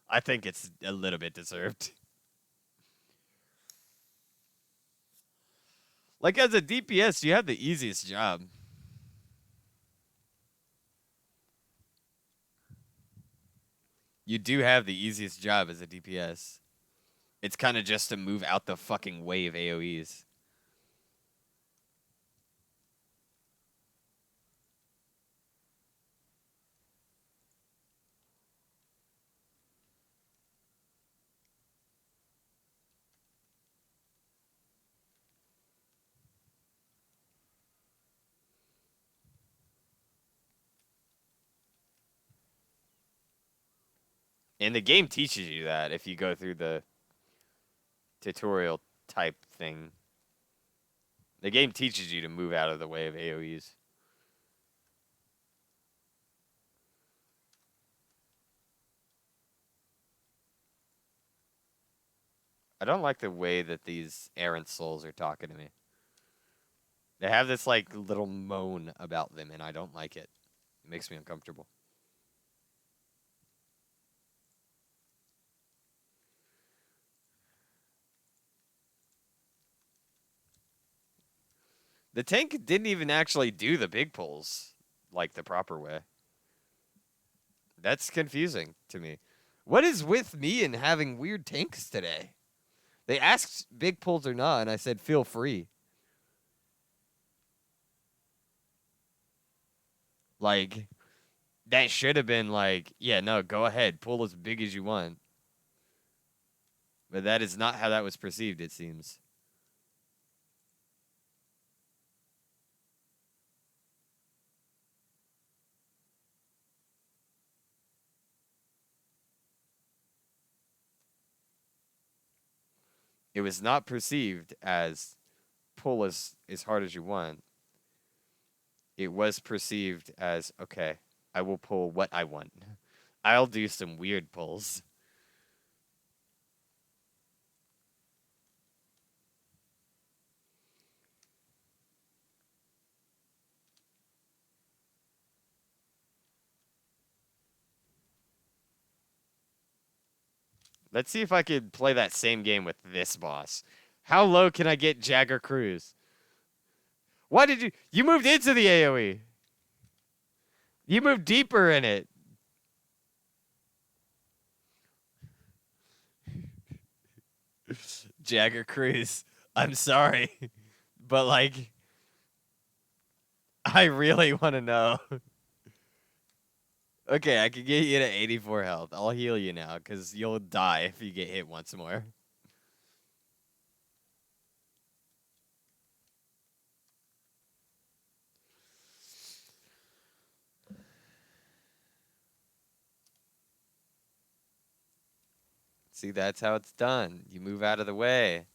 I think it's a little bit deserved. Like, as a DPS, you have the easiest job. You do have the easiest job as a DPS. It's kind of just to move out the fucking way of AoEs. And the game teaches you that if you go through the tutorial type thing. The game teaches you to move out of the way of AoEs. I don't like the way that these errant souls are talking to me. They have this like little moan about them, and I don't like it. It makes me uncomfortable. The tank didn't even actually do the big pulls like the proper way. That's confusing to me. What is with me and having weird tanks today? They asked big pulls or not, and I said feel free. Like, that should have been like, yeah, no, go ahead, pull as big as you want. But that is not how that was perceived, it seems. It was not perceived as pull as hard as you want. It was perceived as, okay, I will pull what I want. I'll do some weird pulls. Let's see if I could play that same game with this boss. How low can I get Jagger Cruz? Why did you... You moved into the AoE. You moved deeper in it. Jagger Cruz, I'm sorry. But, like... I really want to know. Okay, I can get you to 84 health. I'll heal you now, because you'll die if you get hit once more. See, that's how it's done. You move out of the way.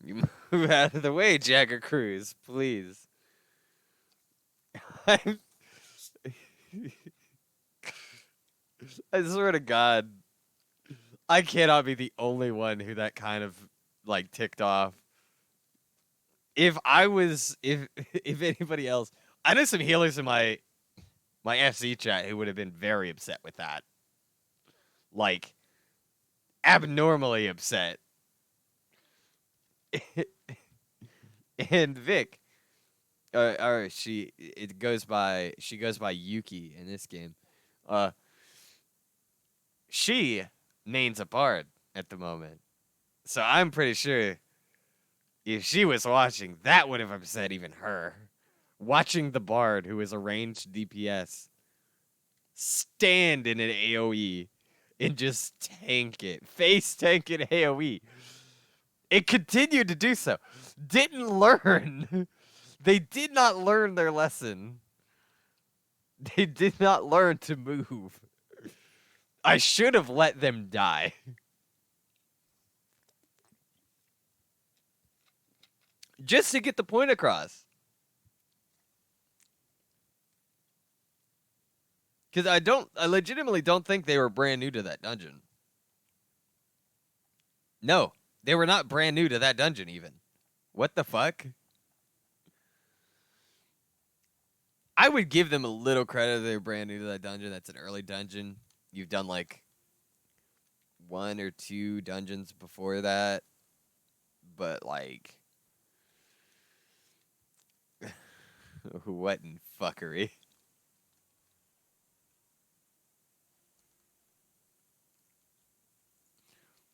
You move out of the way, Jagger Cruz, please. I swear to God, I cannot be the only one who that kind of like ticked off. If anybody else, I know some healers in my FC chat who would have been very upset with that, like abnormally upset. And Vic, or she goes by Yuki in this game. Uh, she mains a bard at the moment, so I'm pretty sure if she was watching, that would have upset even her. Watching the bard, who is a ranged DPS, stand in an AoE and just tank it, face tank it AoE. It continued to do so. Didn't learn. They did not learn their lesson. They did not learn to move. I should have let them die. Just to get the point across. Because I legitimately don't think they were brand new to that dungeon. No, they were not brand new to that dungeon even. What the fuck? I would give them a little credit if they're brand new to that dungeon. That's an early dungeon. You've done like 1 or 2 dungeons before that. But like what in fuckery?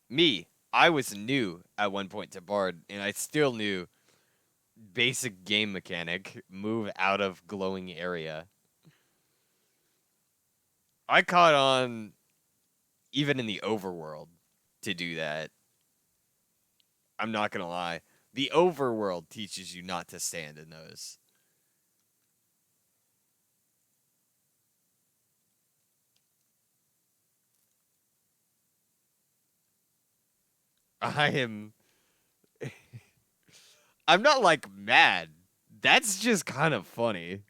Me, I was new at one point to Bard, and I still knew basic game mechanic, move out of glowing area. I caught on even in the overworld to do that. I'm not gonna lie. The overworld teaches you not to stand in those. I am I'm not like mad. That's just kind of funny.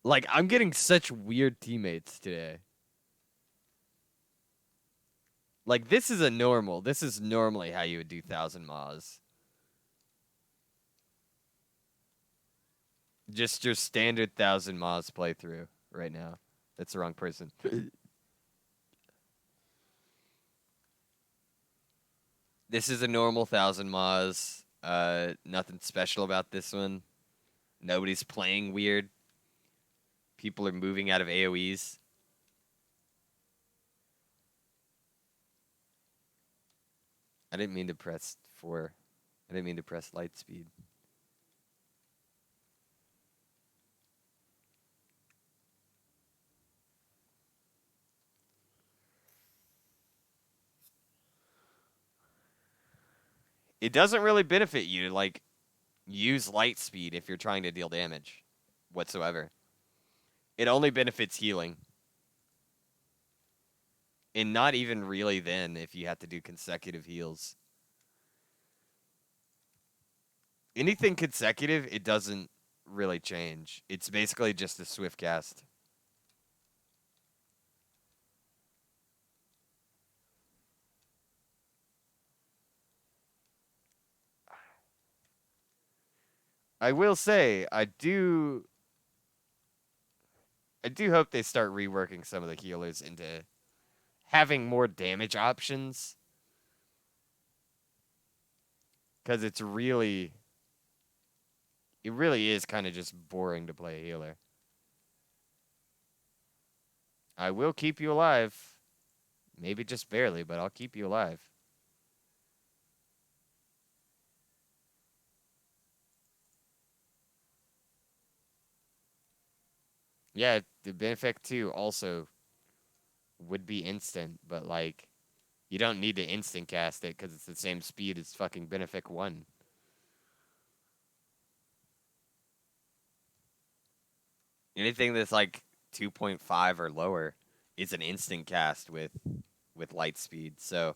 Like I'm getting such weird teammates today. Like this is a normal. This is normally how you would do 1000 Maws. Just your standard 1000 Maws playthrough right now. That's the wrong person. This is a normal 1000 Maws. Nothing special about this one. Nobody's playing weird. People are moving out of AoEs. I didn't mean to press 4. I didn't mean to press light speed. It doesn't really benefit you to like use light speed if you're trying to deal damage whatsoever. It only benefits healing. And not even really then if you have to do consecutive heals. Anything consecutive, it doesn't really change. It's basically just a swift cast. I will say, I do hope they start reworking some of the healers into having more damage options. Because it really is kind of just boring to play a healer. I will keep you alive. Maybe just barely, but I'll keep you alive. Yeah, the Benefic 2 also would be instant, but like you don't need to instant cast it because it's the same speed as fucking Benefic 1. Anything that's like 2.5 or lower is an instant cast with light speed. So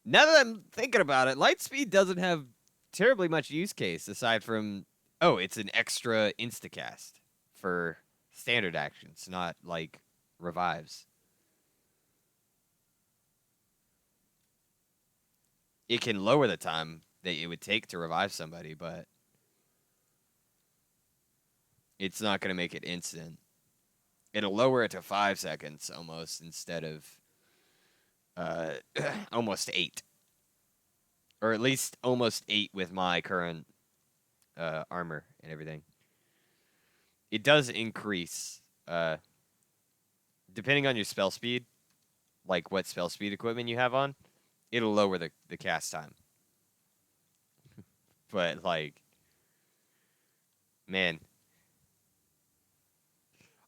now that I'm thinking about it, light speed doesn't have terribly much use case aside from it's an extra instacast for standard actions, not like revives. It can lower the time that it would take to revive somebody, but it's not going to make it instant. It'll lower it to 5 seconds almost instead of uh, almost 8, or at least almost 8 with my current armor and everything. It does increase depending on your spell speed, like what spell speed equipment you have on. It'll lower the cast time. But like, man,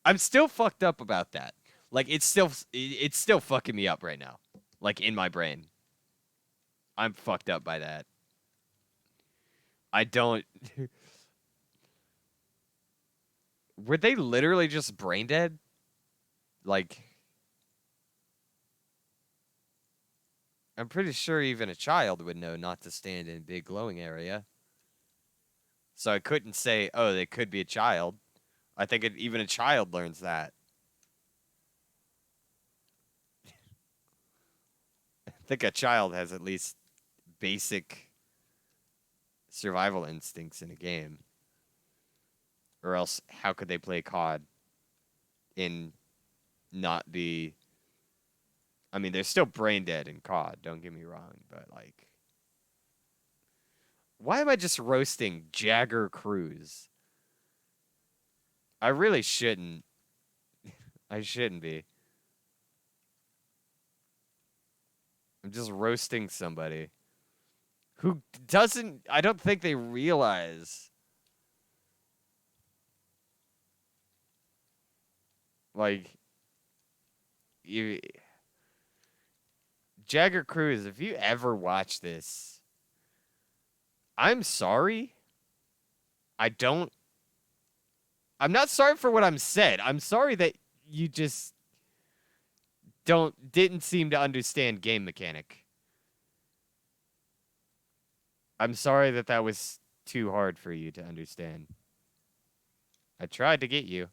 I'm still fucked up about that. Like it's still fucking me up right now. Like in my brain. I'm fucked up by that. I don't Were they literally just brain dead? Like I'm pretty sure even a child would know not to stand in a big glowing area. So I couldn't say, "Oh, they could be a child." I think even a child learns that. I think a child has at least basic survival instincts in a game. Or else, how could they play COD and not be? I mean, they're still brain dead in COD. Don't get me wrong, but like, why am I just roasting Jagger Cruz? I really shouldn't. I shouldn't be. I'm just roasting somebody who doesn't. I don't think they realize. Like, you. Jagger Cruz, if you ever watch this, I'm sorry. I don't. I'm not sorry for what I'm said. I'm sorry that you just didn't seem to understand game mechanic. I'm sorry that that was too hard for you to understand. I tried to get you.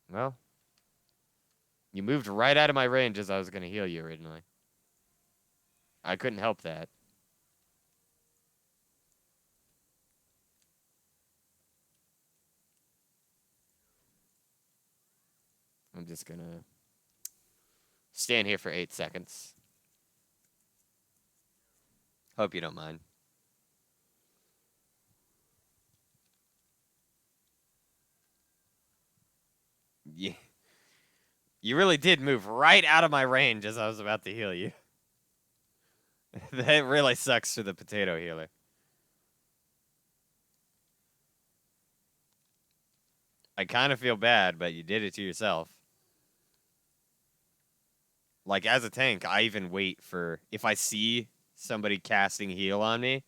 Well, you moved right out of my range as I was going to heal you originally. I couldn't help that. I'm just going to stand here for 8 seconds. Hope you don't mind. Yeah. You really did move right out of my range as I was about to heal you. That really sucks for the potato healer. I kind of feel bad, but you did it to yourself. Like, as a tank, I even wait for... If I see somebody casting heal on me,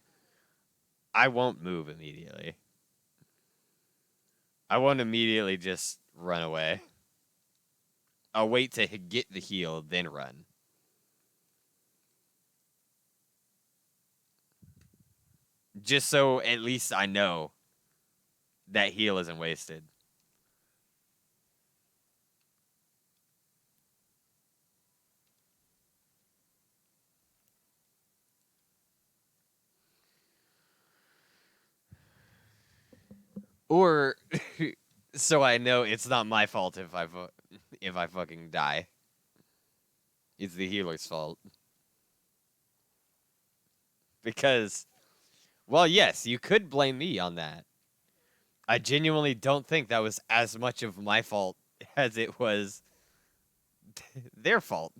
I won't move immediately. I won't immediately just run away. I'll wait to get the heal, then run. Just so at least I know that heal isn't wasted. Or so I know it's not my fault if I fucking die. It's the healer's fault. Because, well, yes, you could blame me on that. I genuinely don't think that was as much of my fault as it was their fault.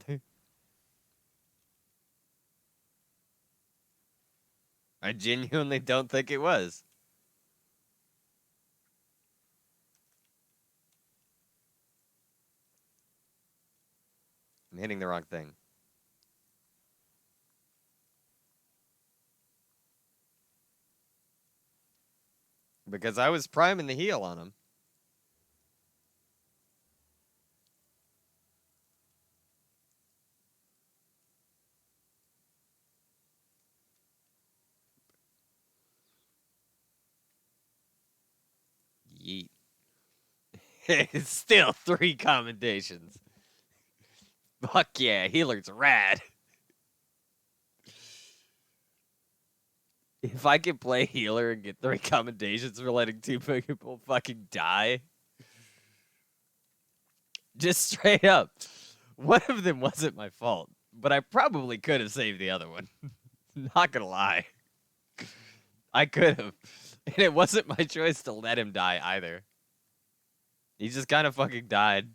I genuinely don't think it was. I'm hitting the wrong thing. Because I was priming the heal on him. Yeet. It's still 3 commendations. Fuck yeah, healer's rad. If I could play healer and get 3 commendations for letting 2 people fucking die. Just straight up. One of them wasn't my fault, but I probably could have saved the other one. Not gonna lie. I could have. And it wasn't my choice to let him die either. He just kind of fucking died.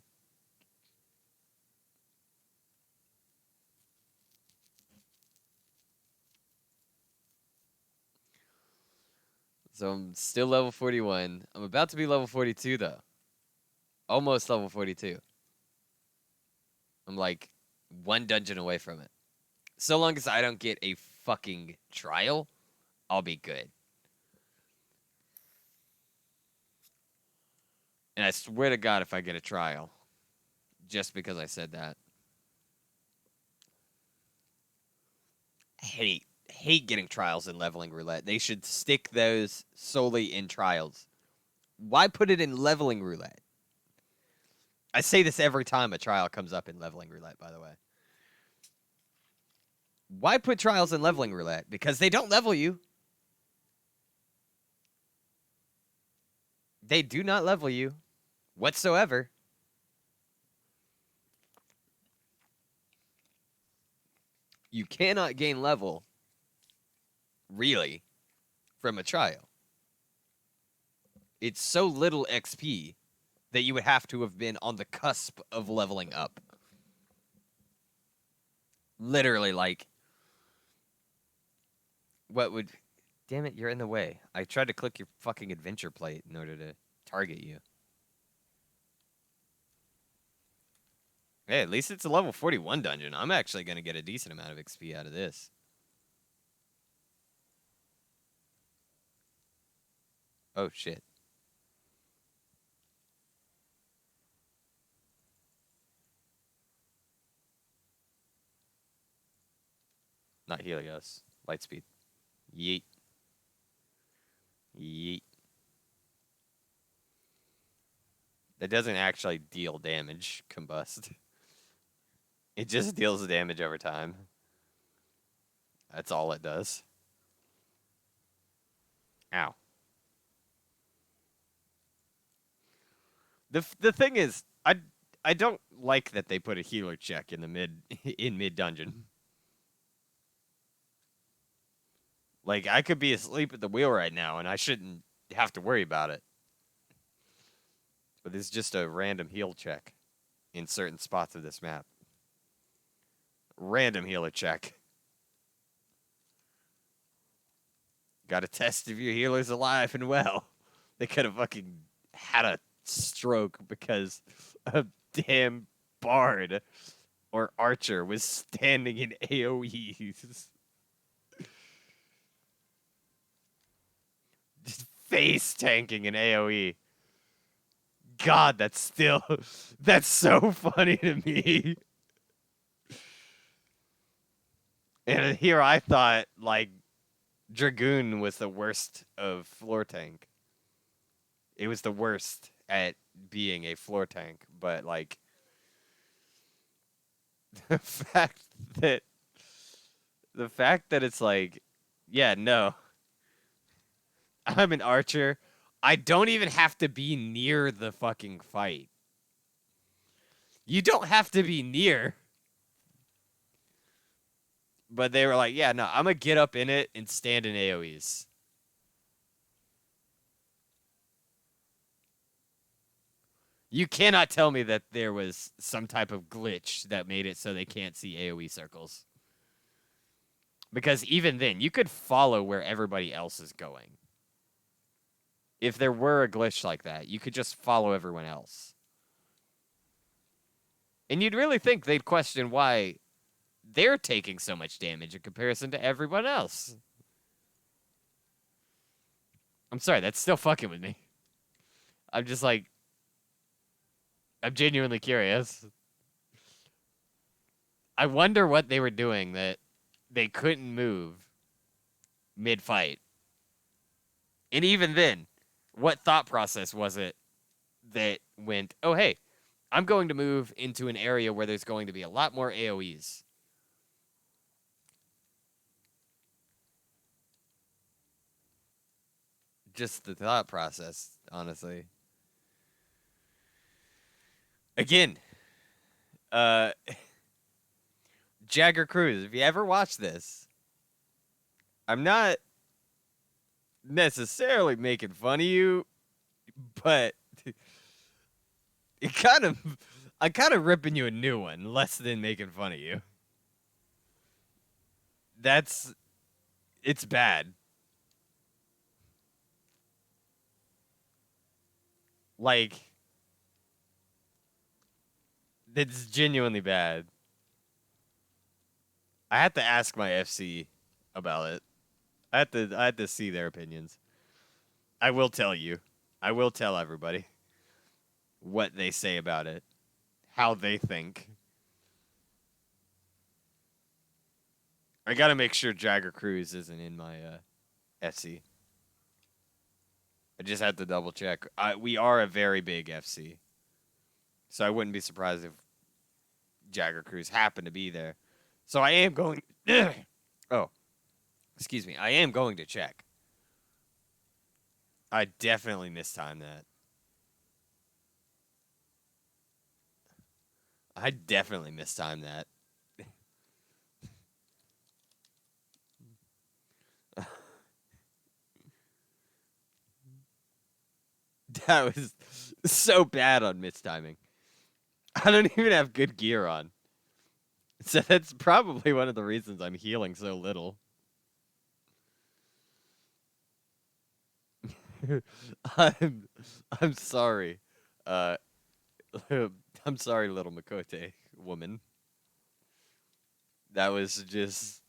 So I'm still level 41. I'm about to be level 42, though. Almost level 42. I'm like 1 dungeon away from it. So long as I don't get a fucking trial, I'll be good. And I swear to God if I get a trial. Just because I said that. I hate getting trials in leveling roulette. They should stick those solely in trials. Why put it in leveling roulette? I say this every time a trial comes up in leveling roulette, by the way. Why put trials in leveling roulette? Because they don't level you. They do not level you whatsoever. You cannot gain level, really, from a trial. It's so little XP that you would have to have been on the cusp of leveling up. Literally, like, what would... Damn it, you're in the way. I tried to click your fucking adventure plate in order to target you. Hey, at least it's a level 41 dungeon. I'm actually going to get a decent amount of XP out of this. Oh, shit. Not Helios. Lightspeed. Yeet. Yeet. That doesn't actually deal damage, combust. It just deals damage over time. That's all it does. Ow. The thing is, I don't like that they put a healer check in the mid dungeon. Like, I could be asleep at the wheel right now and I shouldn't have to worry about it. But it's just a random heal check in certain spots of this map. Random healer check. Gotta test if your healer's alive and well. They could have fucking had a stroke because a damn bard or archer was standing in AoEs. Just face tanking an AoE. God, that's so funny to me. And here I thought, like, Dragoon was the worst of floor tank. It was the worst at being a floor tank, but, like, the fact that it's like, yeah, no, I'm an archer. I don't even have to be near the fucking fight. You don't have to be near. But they were like, yeah, no, I'm going to get up in it and stand in AoEs. You cannot tell me that there was some type of glitch that made it so they can't see AoE circles. Because even then, you could follow where everybody else is going. If there were a glitch like that, you could just follow everyone else. And you'd really think they'd question why they're taking so much damage in comparison to everyone else. I'm sorry, that's still fucking with me. I'm just like, I'm genuinely curious. I wonder what they were doing that they couldn't move mid-fight. And even then, what thought process was it that went, oh, hey, I'm going to move into an area where there's going to be a lot more AoEs. Just the thought process, honestly. Again, Jagger Cruise, if you ever watch this, I'm not necessarily making fun of you, but I'm kind of ripping you a new one, less than making fun of you. It's bad. Like, it's genuinely bad. I had to ask my FC about it. I had to see their opinions. I will tell you. I will tell everybody what they say about it, how they think. I gotta make sure Jagger Cruise isn't in my FC. I just had to double check. We are a very big FC, so I wouldn't be surprised if Jagger Cruise happened to be there. So I am going. Oh, excuse me. I am going to check. I definitely mistimed that. I definitely mistimed that. That was so bad on mistiming. I don't even have good gear on. So that's probably one of the reasons I'm healing so little. I'm I'm sorry. Uh I'm sorry, little Makote woman. That was just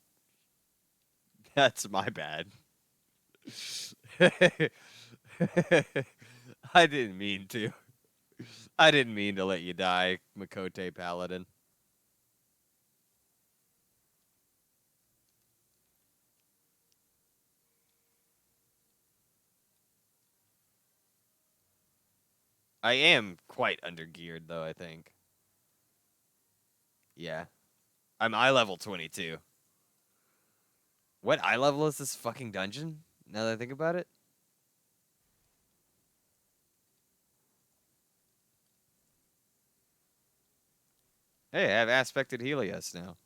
that's my bad. I didn't mean to. I didn't mean to let you die, Makote Paladin. I am quite undergeared, though, I think. Yeah. I'm eye level 22. What eye level is this fucking dungeon? Now that I think about it? Hey, I have aspected Helios now.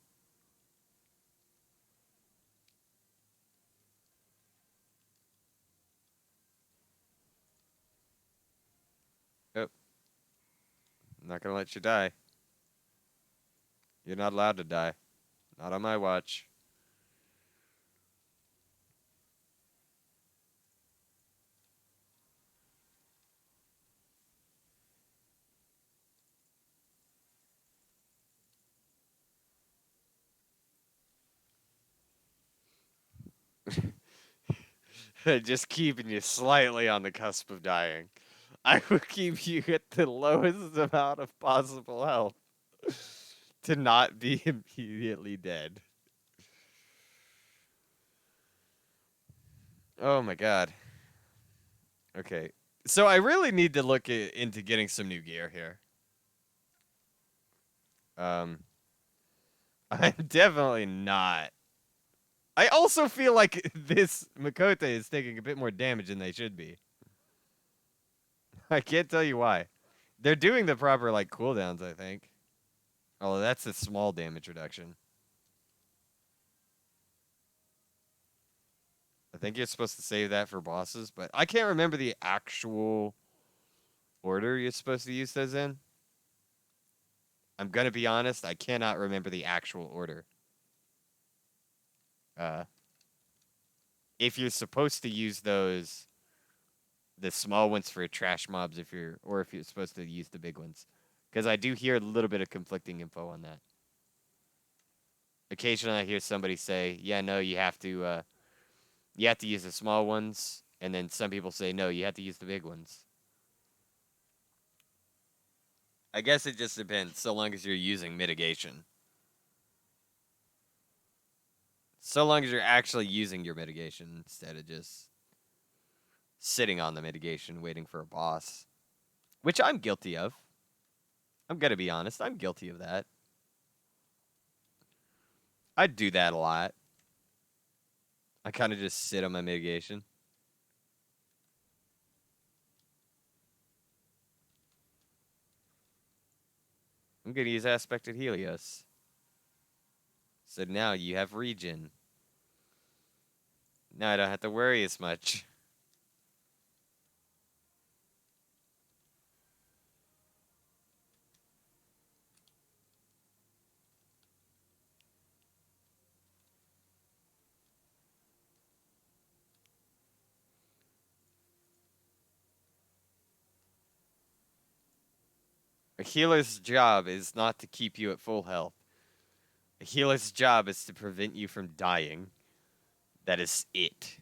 Oh, I'm not gonna let you die. You're not allowed to die. Not on my watch. Just keeping you slightly on the cusp of dying. I will keep you at the lowest amount of possible health to not be immediately dead. Oh my god. Okay. So I really need to look into getting some new gear here. Um, I'm definitely not. I also feel like this Makote is taking a bit more damage than they should be. I can't tell you why. They're doing the proper like cooldowns, I think. Oh, that's a small damage reduction. I think you're supposed to save that for bosses, but I can't remember the actual order you're supposed to use those in. I'm gonna be honest, I cannot remember the actual order. Uh, if you're supposed to use those, the small ones for trash mobs, if you're supposed to use the big ones, because I do hear a little bit of conflicting info on that. Occasionally, I hear somebody say, "Yeah, no, you have to use the small ones," and then some people say, "No, you have to use the big ones." I guess it just depends, so long as you're using mitigation. So long as you're actually using your mitigation instead of just sitting on the mitigation waiting for a boss. Which I'm guilty of. I'm gonna be honest, I'm guilty of that. I do that a lot. I kind of just sit on my mitigation. I'm gonna use Aspected Helios. So now you have regen. Now I don't have to worry as much. A healer's job is not to keep you at full health. A healer's job is to prevent you from dying. That is it.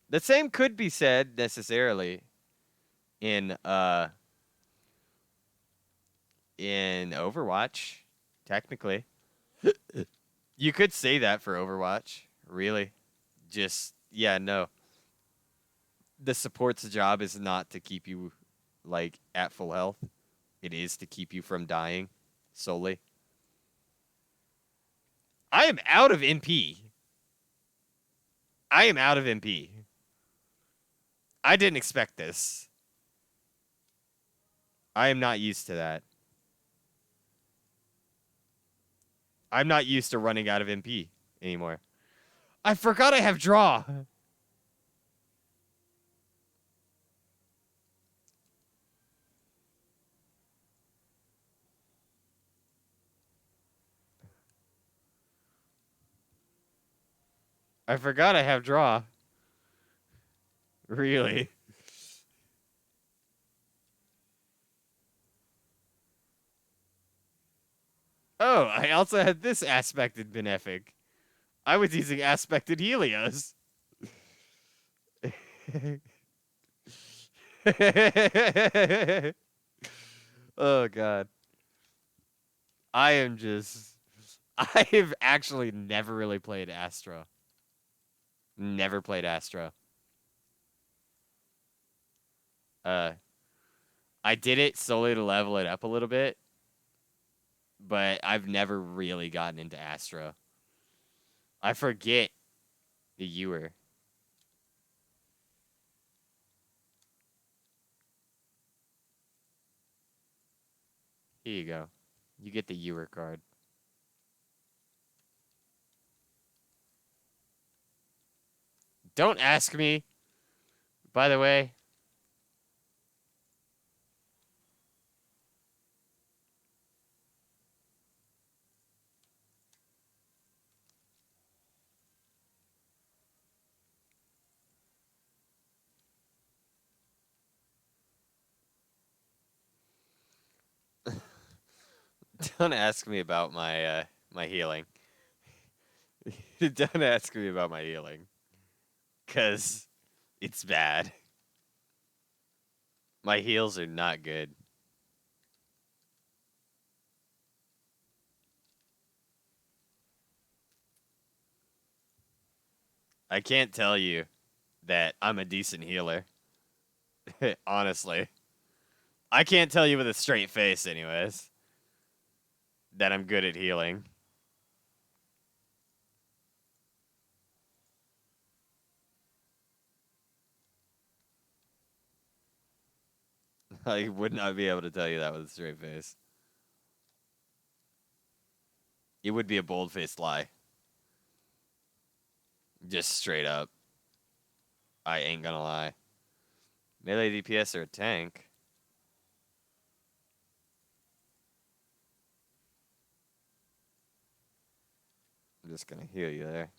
The same could be said necessarily in Overwatch, technically. You could say that for Overwatch, really. Just yeah, no. The support's job is not to keep you like at full health. It is to keep you from dying solely. I am out of MP. I am out of MP. I didn't expect this. I am not used to that. I'm not used to running out of MP anymore. I forgot I have draw. I forgot I have draw. Really? Oh, I also had this aspected benefic. I was using aspected Helios. Oh god. I am just I have actually never really played Astra. Never played Astra. Uh I did it solely to level it up a little bit, but I've never really gotten into Astra. I forget the Ewer. Here you go. You get the Ewer card. Don't ask me, by the way. Don't ask me about my healing. Don't ask me about my healing. 'Cause it's bad. My heals are not good. I can't tell you that I'm a decent healer. Honestly. I can't tell you with a straight face, anyways, that I'm good at healing. I would not be able to tell you that with a straight face. It would be a bold-faced lie. Just straight up. I ain't gonna lie. Melee DPS or a tank? I'm just gonna heal you there.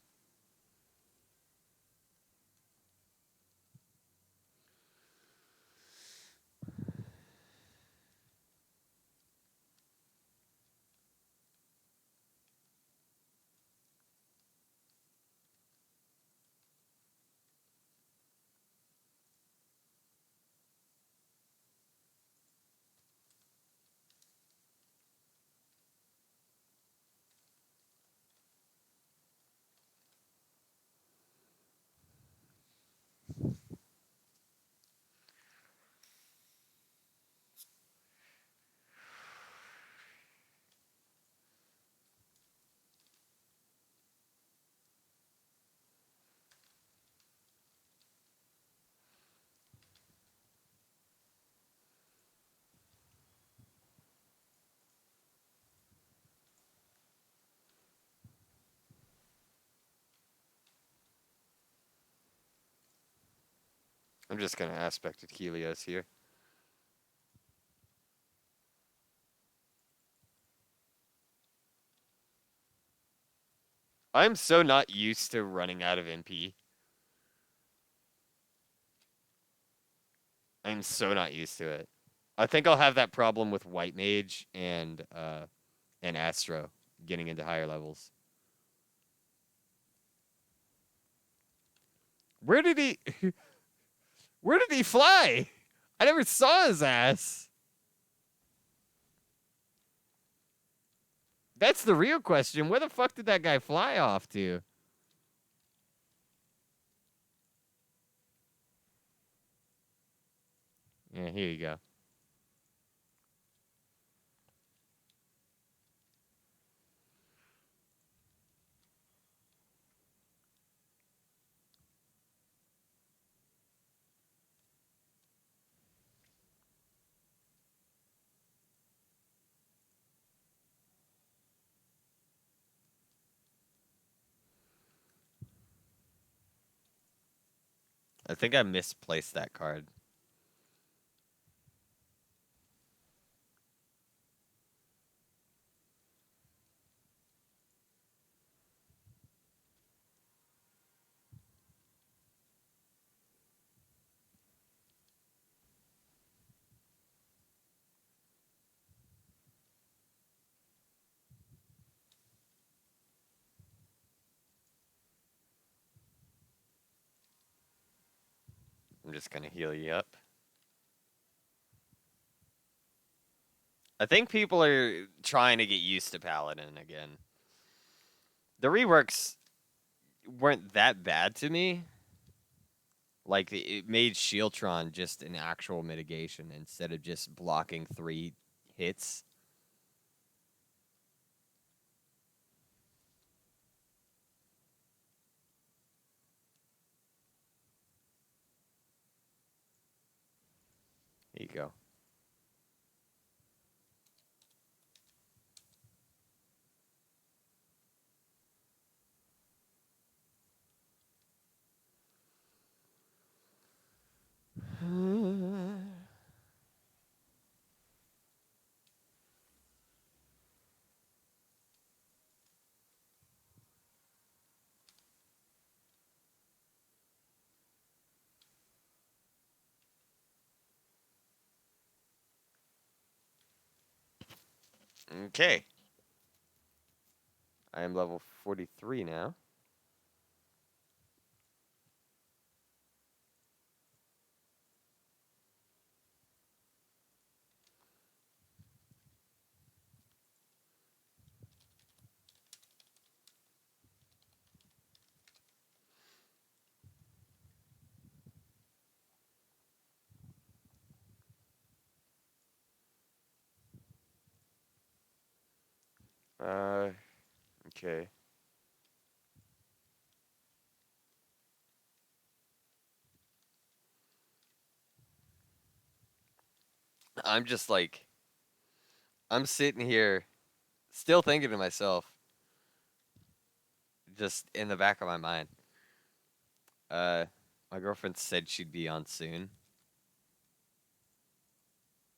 I'm just gonna aspected Helios here. I'm so not used to running out of MP. I'm so not used to it. I think I'll have that problem with White Mage and Astro getting into higher levels. Where did he Where did he fly? I never saw his ass. That's the real question. Where the fuck did that guy fly off to? Yeah, here you go. I think I misplaced that card. I'm just gonna heal you up. I think people are trying to get used to Paladin again. The reworks weren't that bad to me. Like, it made Shieldtron just an actual mitigation instead of just blocking 3 hits. There you go. Okay. I am level 43 now. Okay. I'm just like, I'm sitting here still thinking to myself, just in the back of my mind. Uh, my girlfriend said she'd be on soon.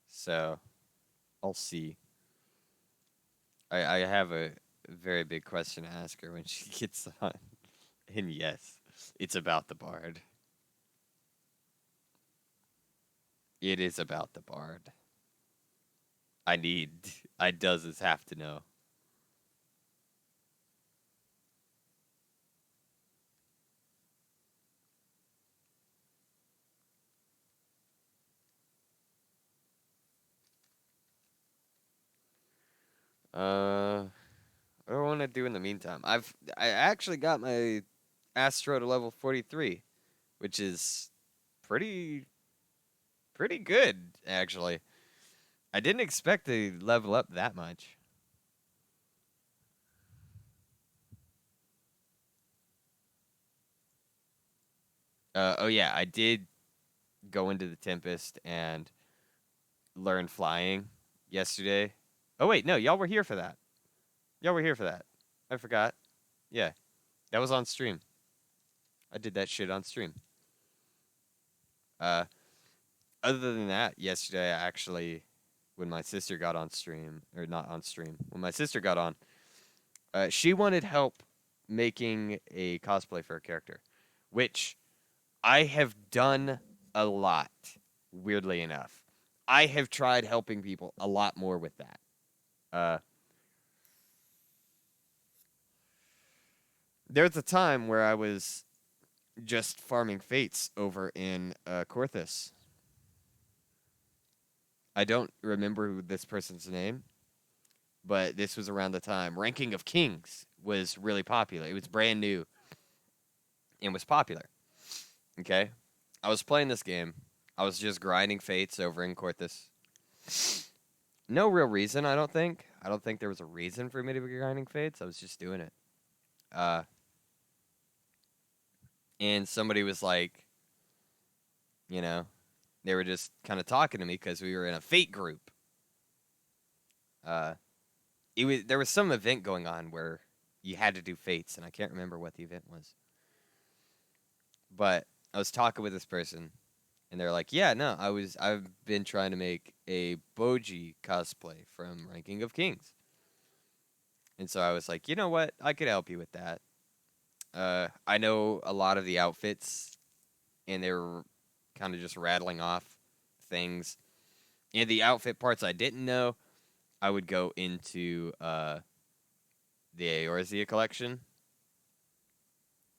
So, I'll see. I have a very big question to ask her when she gets on. And yes, it's about the bard. It is about the bard. I does have to know. Uh, what do I want to do in the meantime? I actually got my Astro to level 43, which is pretty pretty good actually. I didn't expect to level up that much. Oh yeah, I did go into the Tempest and learn flying yesterday. Oh wait, no, y'all were here for that. Y'all were here for that. I forgot. Yeah, that was on stream. I did that shit on stream. Uh, Other than that, yesterday I actually, when my sister got on stream, or not on stream, when my sister got on, she wanted help making a cosplay for a character, which I have done a lot, weirdly enough. I have tried helping people a lot more with that. Uh, there's a time where I was just farming fates over in Corthus. I don't remember who this person's name, but this was around the time Ranking of Kings was really popular. It was brand new and was popular. Okay? I was playing this game. I was just grinding fates over in Corthus. No real reason, I don't think. I don't think there was a reason for me to be grinding fates. I was just doing it. Uh, and somebody was like, you know, they were just kind of talking to me because we were in a fate group. Uh, there was some event going on where you had to do fates, and I can't remember what the event was. But I was talking with this person, and they're like, "Yeah, no, I've been trying to make a Boji cosplay from Ranking of Kings." And so I was like, "You know what? I could help you with that." I know a lot of the outfits, and they were kind of just rattling off things. And the outfit parts I didn't know, I would go into the Eorzea collection.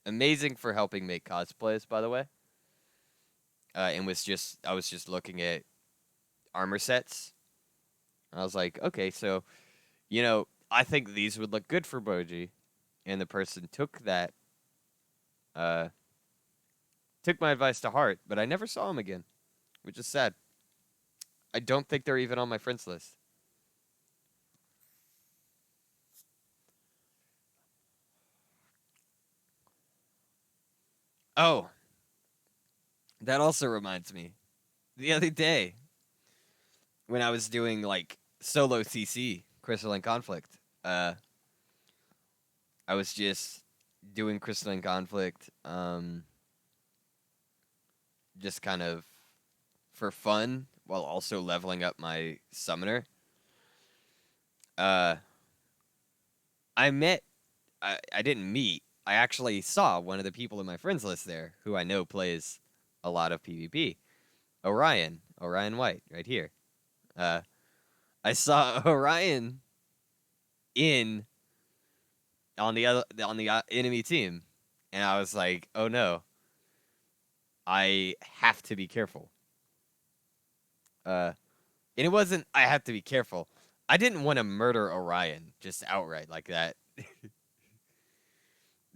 Amazing for helping make cosplays, by the way. And I was just looking at armor sets. I was like, okay, so I think these would look good for Boji, and the person uh, took my advice to heart, but I never saw him again, which is sad. I don't think they're even on my friends list. Oh, that also reminds me. The other day, when I was doing like solo CC, Crystalline Conflict, I was just doing Crystalline Conflict, just kind of for fun while also leveling up my summoner. Uh, I met, I didn't meet, I actually saw one of the people in my friends list there who I know plays a lot of PvP. Orion White, right here. Uh, I saw Orion in on the enemy team, and I was like, oh no, I have to be careful. And it wasn't I have to be careful. I didn't want to murder Orion just outright like that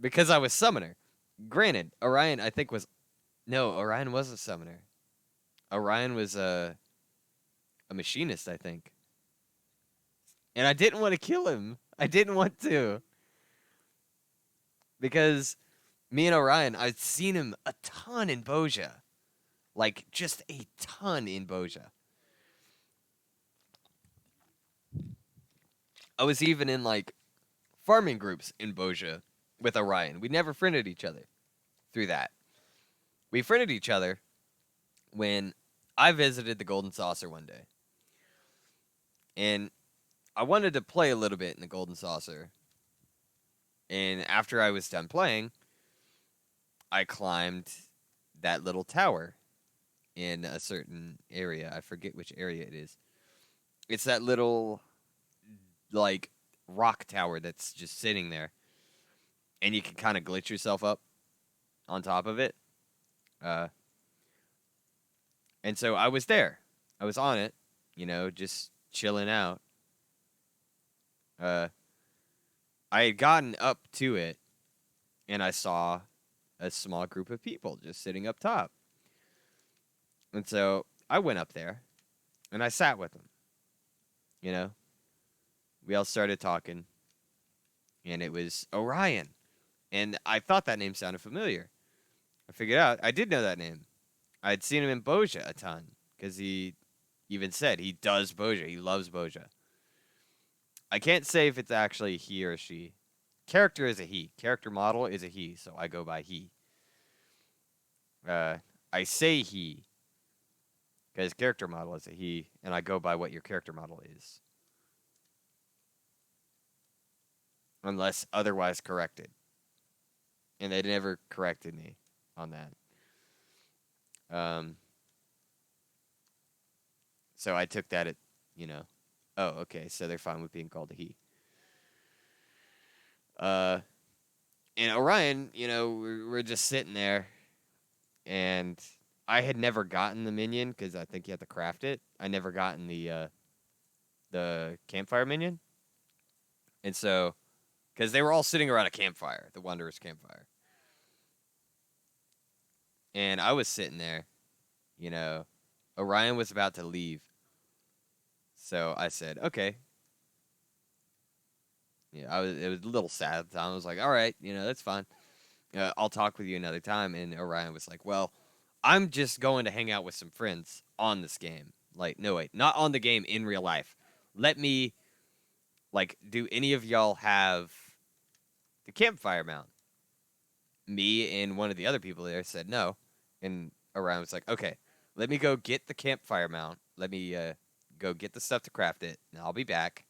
because I was summoner. Granted, Orion I think was no Orion was a summoner. Orion was a machinist, I think, and I didn't want to kill him. I didn't want to because me and Orion, I'd seen him a ton in Boja, like just a ton in Boja. I was even in like farming groups in Boja with Orion. We never friended each other through that. We friended each other when I visited the Golden Saucer one day. And I wanted to play a little bit in the Golden Saucer. And after I was done playing, I climbed that little tower in a certain area. I forget which area it is. It's that little like rock tower that's just sitting there, and you can kind of glitch yourself up on top of it. Uh, and so I was there. I was on it, just chilling out. Uh, I had gotten up to it, and I saw a small group of people just sitting up top. And so I went up there, and I sat with them. You know, we all started talking, and it was Orion. And I thought that name sounded familiar. I figured out I did know that name. I'd seen him in Boja a ton because he even said he does Boja. He loves Boja. I can't say if it's actually he or she. Character is a he. Character model is a he, so I go by he. I say he because character model is a he, and I go by what your character model is, unless otherwise corrected. And they never corrected me on that. So I took that at, oh, okay, so they're fine with being called a he. And Orion, we're just sitting there, and I had never gotten the minion because I think you have to craft it. I never gotten the campfire minion, and so because they were all sitting around a campfire, the Wanderer's campfire, and I was sitting there, Orion was about to leave, so I said, okay. Yeah, it was a little sad. I was like, all right, that's fine. I'll talk with you another time. And Orion was like, well, I'm just going to hang out with some friends on this game. Like, no, wait, not on the game in real life. Let me, do any of y'all have the campfire mount? Me and one of the other people there said no. And Orion was like, okay, let me go get the campfire mount. Let me go get the stuff to craft it, and I'll be back.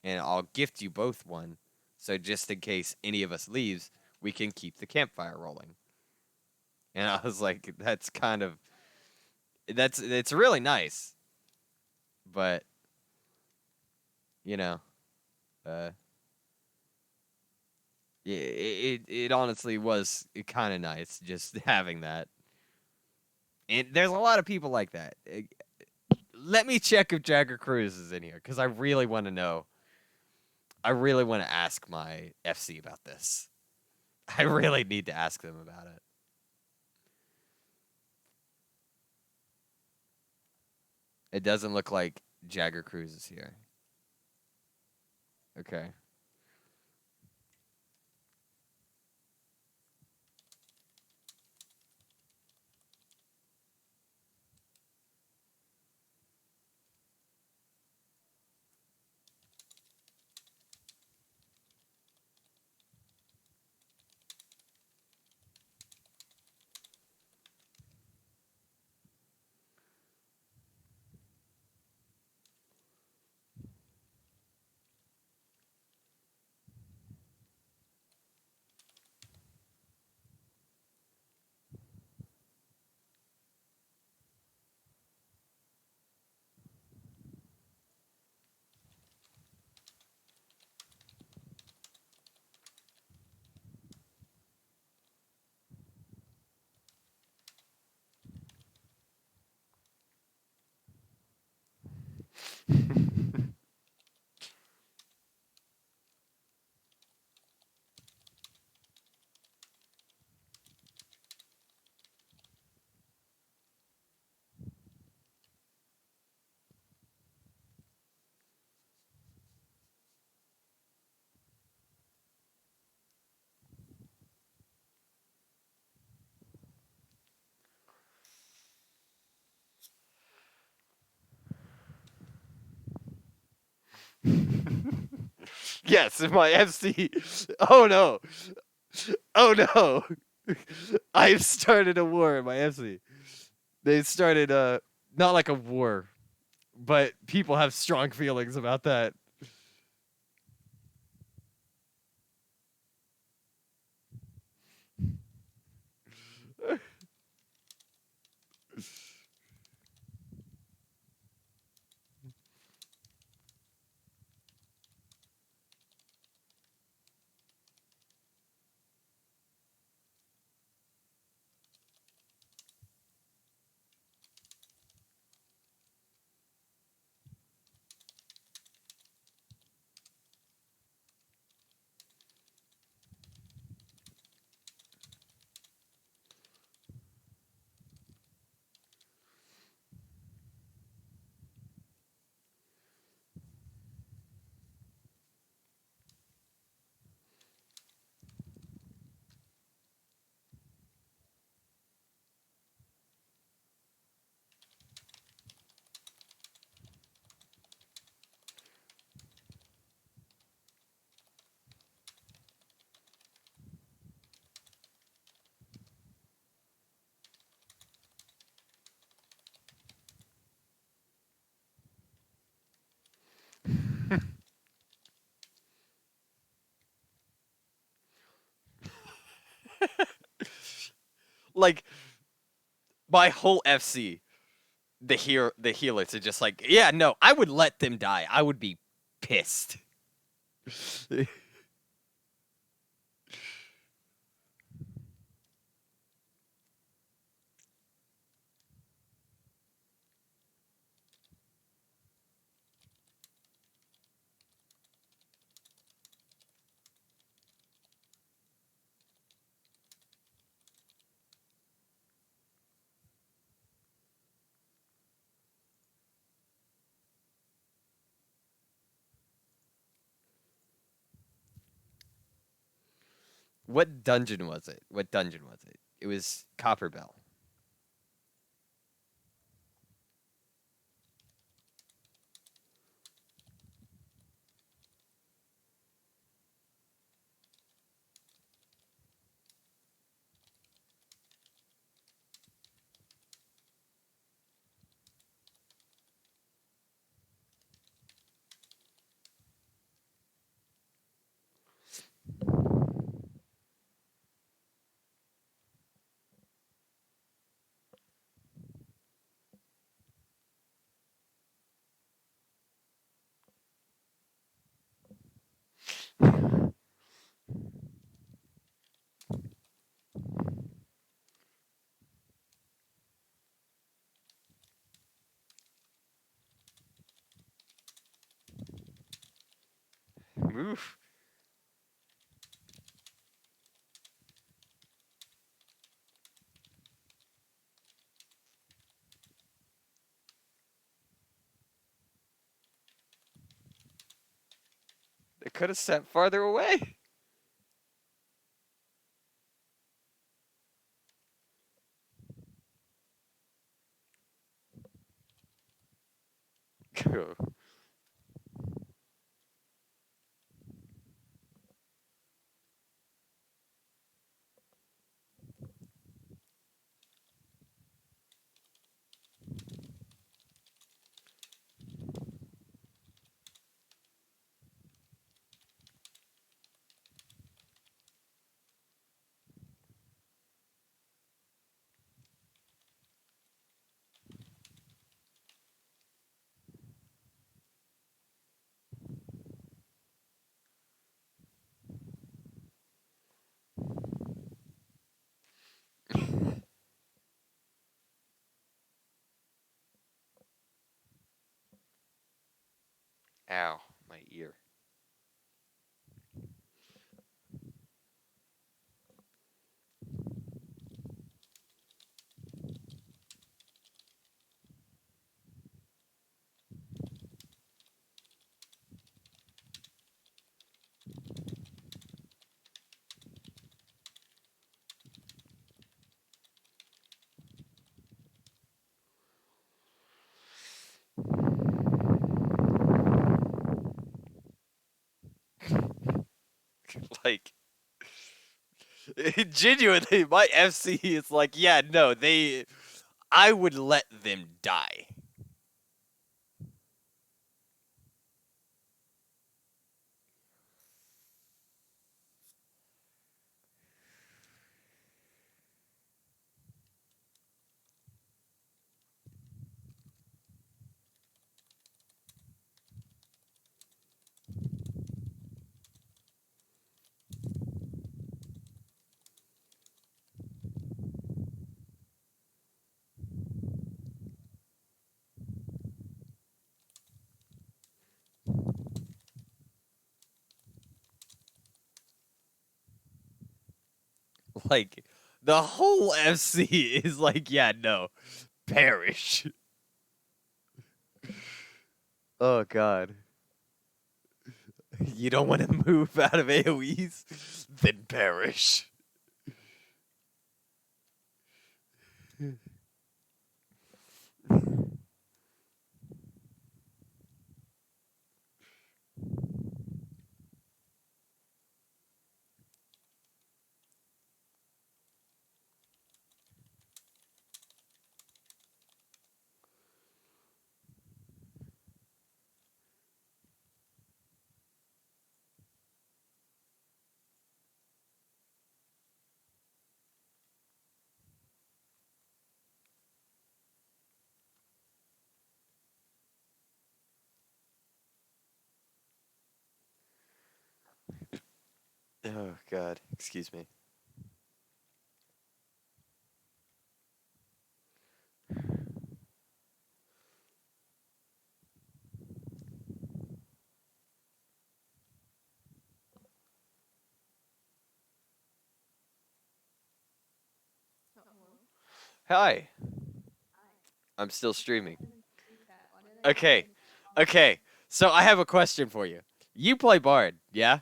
And I'll gift you both one. So just in case any of us leaves, we can keep the campfire rolling. And I was like, it's really nice. But, uh, it honestly was kind of nice just having that. And there's a lot of people like that. Let me check if Jagger Cruz is in here, because I really want to know. I really want to ask my FC about this. I really need to ask them about it. It doesn't look like Jagger Cruz is here. Okay. Yes, my FC. Oh no. Oh no. I've started a war in my FC. They started not like a war, but people have strong feelings about that. Like my whole FC, the healers are just like, yeah, no, I would let them die. I would be pissed. What dungeon was it? What dungeon was it? It was Copper Bell. Oof. They could have sat farther away. Ow, my ear. Like, genuinely, my FC is like, yeah, no, I would let them die. Like, the whole FC is like, yeah, no, perish. Oh, God. You don't want to move out of AoEs? Then perish. Oh God, excuse me. Oh, hello. Hi, Hi. I'm still What streaming. happened to the group chat? Why did I get Okay, like okay. So I have a question for you. You play Bard, yeah?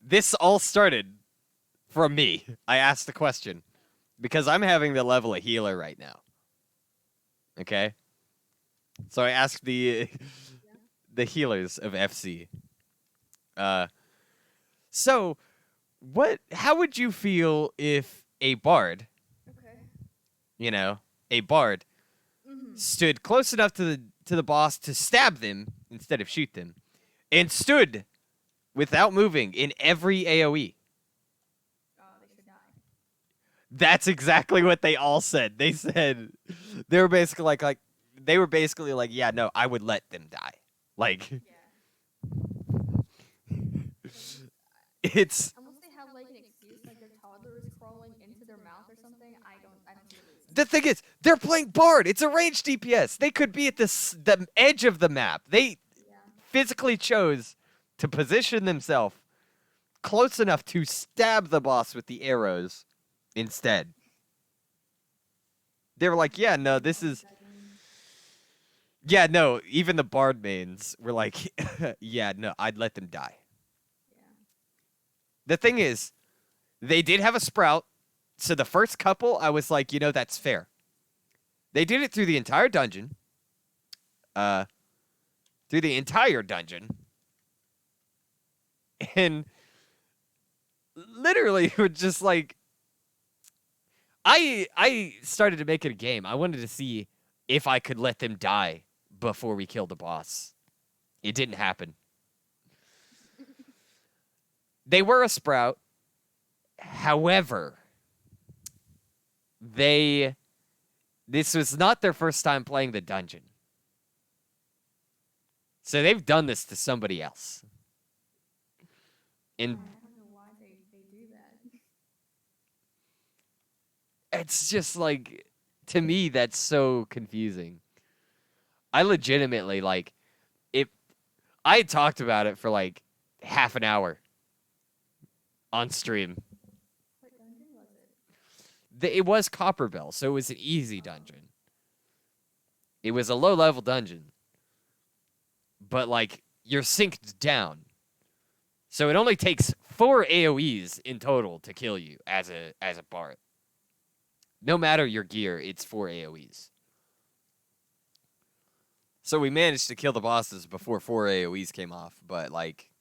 This all started from me. I asked the question because I'm having the level of healer right now. Okay, so I asked the yeah? the healers of FC. Uh, so what? How would you feel if a bard, Okay. you know, a bard, Mm-hmm. stood close enough to the boss to stab them instead of shoot them, and stood without moving in every AOE? They should die. That's exactly what they all said. They said they were basically like they were basically like, yeah, no, I would let them die. Like Yeah. Because it's unless they have like an excuse, like their toddler is crawling into their mouth or something, I don't see the reason. the thing is they're playing Bard. It's a range DPS. They could be at the edge of the map. They Yeah. physically chose to position themselves close enough to stab the boss with the arrows instead. They were like, yeah, no, Even this though is that game. yeah, no, even the Bard mains were like, yeah, no, I'd let them die. Yeah. The thing is, they did have a sprout, so the first couple, I was like, that's fair. They did it through the entire dungeon. Uh, through the entire dungeon, and literally were just like, I started to make it a game. I wanted to see if I could let them die before we killed the boss. It didn't happen. They were a sprout. However, they this was not their first time playing the dungeon. So they've done this to somebody else. And I don't know why they do that. it's just like, to me, that's so confusing. I legitimately, like, if I had talked about it for like half an hour on stream. What dungeon was it? It was Copperbell, so it was an easy Oh. dungeon. It was a low level dungeon, but like you're synced down. So it only takes 4 AoEs in total to kill you as a bard. No matter your gear, it's 4 AoEs. So we managed to kill the bosses before 4 AoEs came off, but like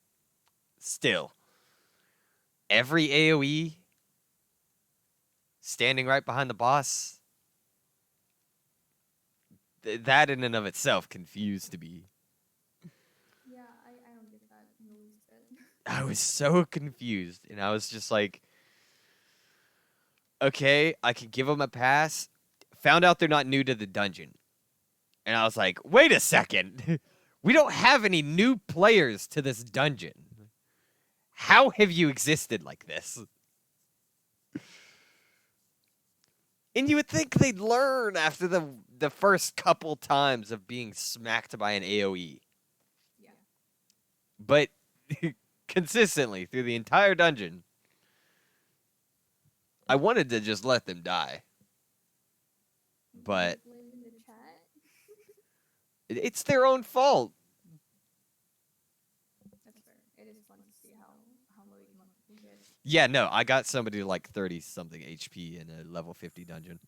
still, every AoE standing right behind the boss, that in and of itself confused me. Yeah, I don't get that in the least bit. I was so confused, and I was just like, okay, I could give them a pass. Found out they're not new to the dungeon. And I was like, wait a second. We don't have any new players to this dungeon. How have you existed like this? And you would think they'd learn after the first couple times of being smacked by an AoE. Yeah. But consistently through the entire dungeon, I wanted to just let them die. No But blame in the chat. it's their own fault. That's fair. It is fun to see how low you can let people get. Yeah, no, I got somebody like 30 something HP in a level 50 dungeon.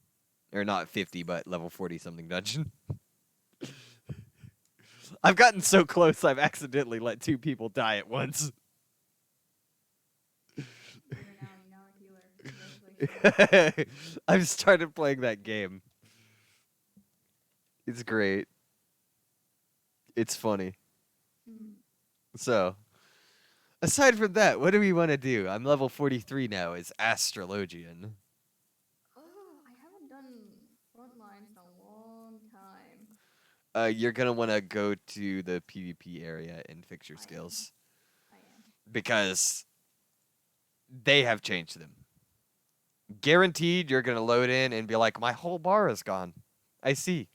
Or not 50, but level 40 something dungeon. I've gotten so close, I've accidentally let 2 people die at once. You're now a healer. Congratulations. I've started playing that game. It's great. It's funny. Mm. So, aside from that, what do we want to do? I'm level 43 now as Astrologian. Oh, I haven't done front lines in a long time. You're going to want to go to the PvP area and fix your I am. skills. I am. Because They have changed them. Guaranteed you're going to load in and be like, my whole bar is gone. I see.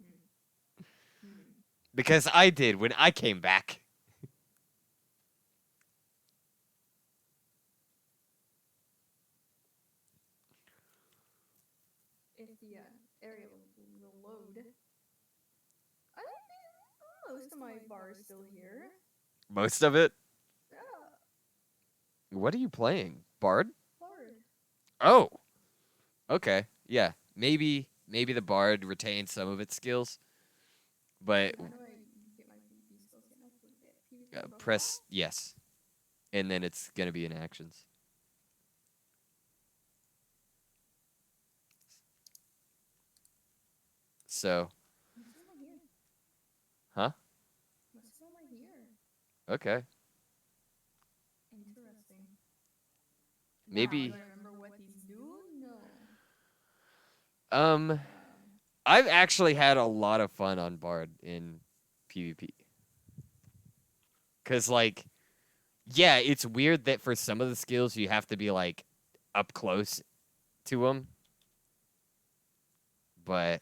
Hmm. Hmm. Because I did when I came back. If the area will load. I think most of my bar is still here. Most of it. Yeah, What are you playing? Bard? bard. Oh, okay. Yeah. Maybe the bard retains some of its skills, but Wait, how do I get my PvP skills again? I forget. PvP press profile? yes, and then it's going to be in actions. So, Most of them are here. huh? Most of them are here. Okay. Interesting. Now, do Maybe I remember what these do? No. um Um, I've actually had a lot of fun on Bard in PvP. Cuz like yeah, it's weird that for some of the skills you have to be like up close to them, but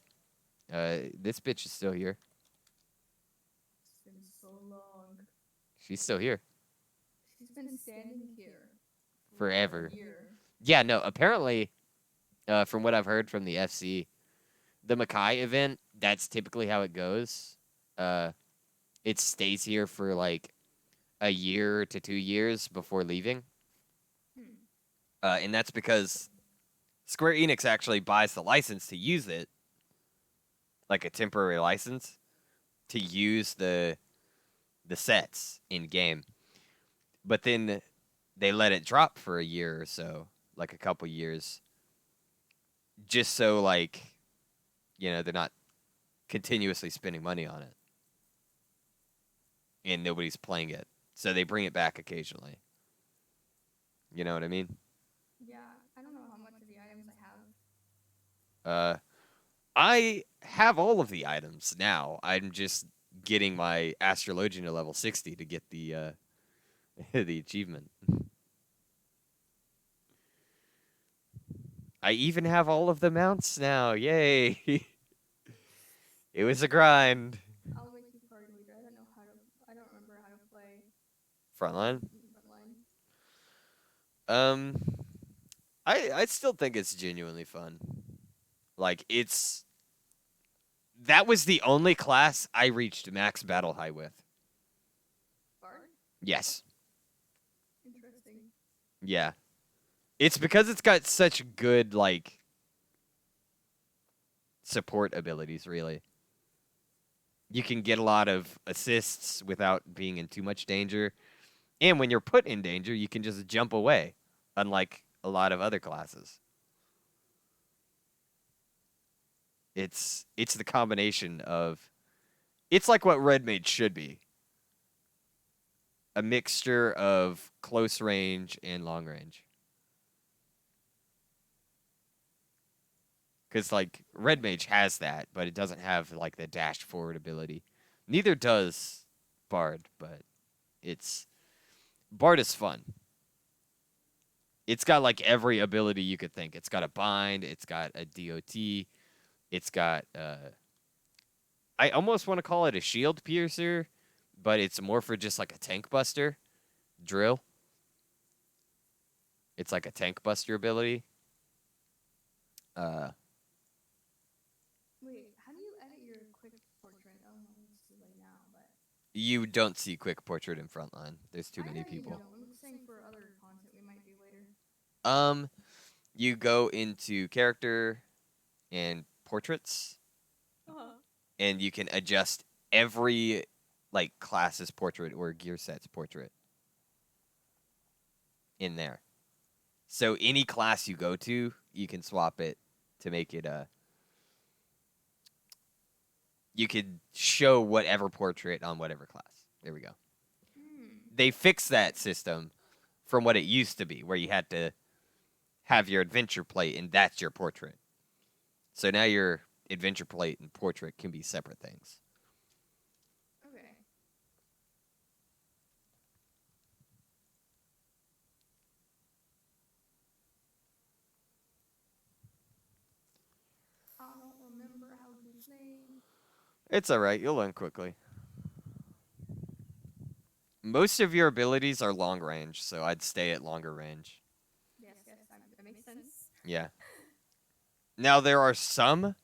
this bitch is still here. it's been so long. She's still here She's been standing here for a forever. year. Yeah, no, apparently from what I've heard from the FC, the Makai event, that's typically how it goes. Uh it stays here for like a year to 2 years before leaving. Hmm. And that's because Square Enix actually buys the license to use it, like a temporary license to use the sets in game. But then they let it drop for a year or so, like a couple years, just so like they're not continuously spending money on it and nobody's playing it. So they bring it back occasionally. You know what I mean? Yeah, I don't know how much of the items I have. Uh, I have all of the items now. I'm just getting my astrologian to level 60 to get the the achievement. I even have all of the mounts now. Yay! It was a grind. I'll make you party leader. I don't know how to. I don't remember how to play Frontline. frontline. Um, I still think it's genuinely fun. Like that was the only class I reached max battle high with. Bard? Yes. Interesting. Yeah. It's because it's got such good like support abilities, really. You can get a lot of assists without being in too much danger. And when you're put in danger, you can just jump away, unlike a lot of other classes. It's the combination of it's like what red mage should be. A mixture of close range and long range. Cuz like red mage has that, but it doesn't have like the dash forward ability. Neither does bard, but it's bard is fun. It's got like every ability you could think. It's got a bind, it's got a DOT, it's got I almost want to call it a shield piercer, but it's more for just like a tank buster drill. It's like a tank buster ability. Uh Wait, how do you edit your quick portrait? Oh, it's too late now, but you don't see quick portrait in frontline. There's too I many know you people. don't. I'm just saying for other content we might do later. Um you go into character and portraits Uh-huh. and you can adjust every like class's portrait or gear set's portrait in there. So any class you go to, you can swap it to make it you could show whatever portrait on whatever class. There we go. Hmm. They fixed that system from what it used to be, where you had to have your adventure plate and that's your portrait. So now your adventure plate and portrait can be separate things. Okay. his name? It's alright, you'll learn quickly. Most of your abilities are long range, so I'd stay at longer range. Yes, that makes sense. Yeah. Now, there are some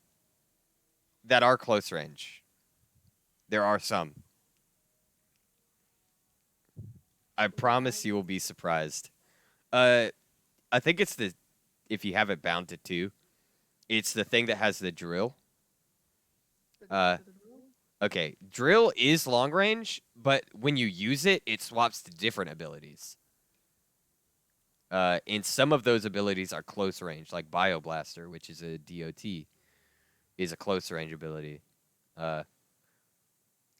that are close range. There are some. I promise you will be surprised. I think it's the, if you have it bound to 2, it's the thing that has the drill. Uh, The drill? okay, drill is long range, but when you use it, it swaps to different abilities. And some of those abilities are close range, like Bioblaster, which is a DOT, is a close range ability. Uh,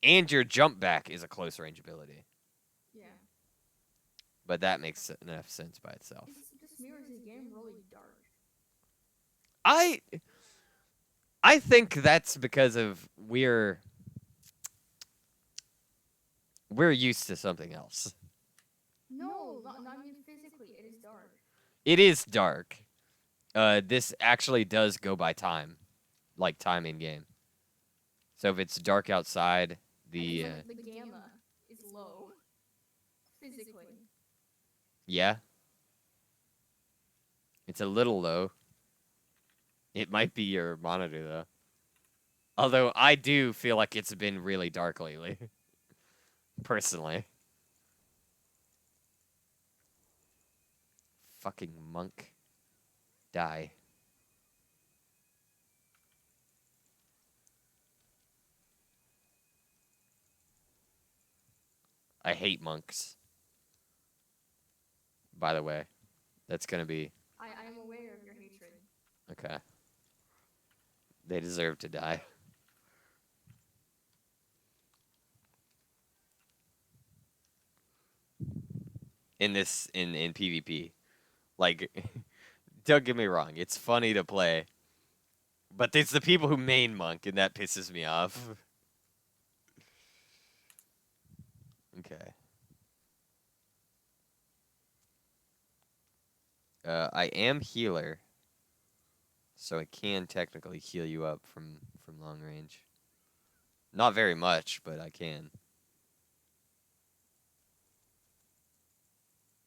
and your jump back is a close range ability. Yeah. But that makes enough sense by itself. It just mirrors his game really dark. I I think that's because of we're used to something else. No, not I mean physically. It is dark. It is dark. This actually does go by time, like time in game. So if it's dark outside, It's the like the gamma is low. Physically. yeah, it's a little low. It might be your monitor though. Although I do feel like it's been really dark lately, personally. Fucking monk, die. I hate monks. By the way, that's gonna be I am aware of your hatred. okay. They deserve to die. In PvP. Like don't get me wrong, it's funny to play. But it's the people who main monk and that pisses me off. Okay. I am healer. So I can technically heal you up from long range. Not very much, but I can.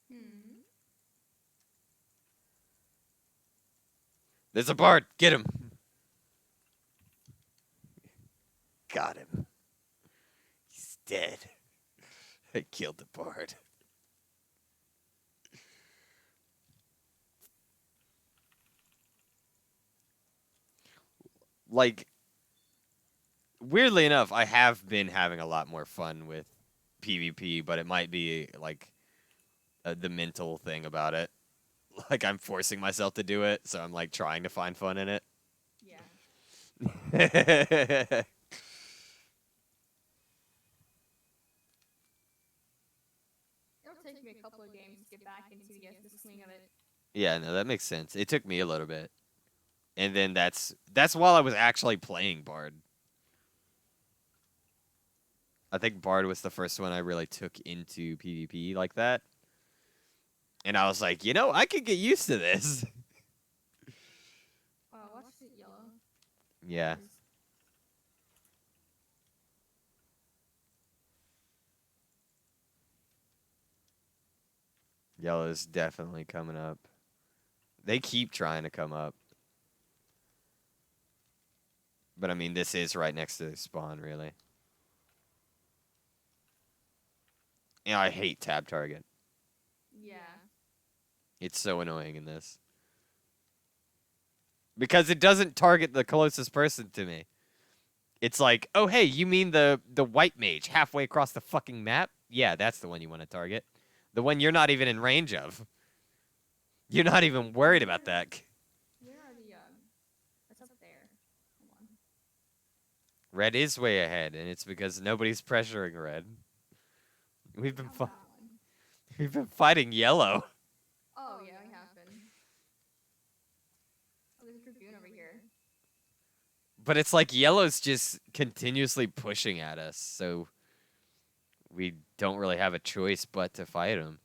Hmm. There's a bard. Get him. Got him. He's dead. I killed the bard. Like, weirdly enough, I have been having a lot more fun with PvP, but it might be like the mental thing about it. Like I'm forcing myself to do it, so I'm like trying to find fun in it. Yeah. It'll take me a couple of games to get back into the swing of it. Yeah, no, that makes sense. It took me a little bit. And then that's while I was actually playing Bard. I think Bard was the first one I really took into PvP like that. And I was like, you know, I could get used to this. Watch the yellow. Yeah. Yellow's definitely coming up. They keep trying to come up. But I mean, this is right next to the spawn, really. Yeah, I hate tab target. Yeah. It's so annoying in this. Because it doesn't target the closest person to me. It's like, oh hey, you mean the white mage halfway across the fucking map? Yeah, that's the one you want to target. The one you're not even in range of. You're not even worried about that. Where are the That's up there. Hold on. Red is way ahead, and it's because nobody's pressuring red. We've been How's that one? we've been fighting yellow. Oh yeah, we have been. Oh, there's a Dragoon over here. But it's like yellow's just continuously pushing at us, so we don't really have a choice but to fight him.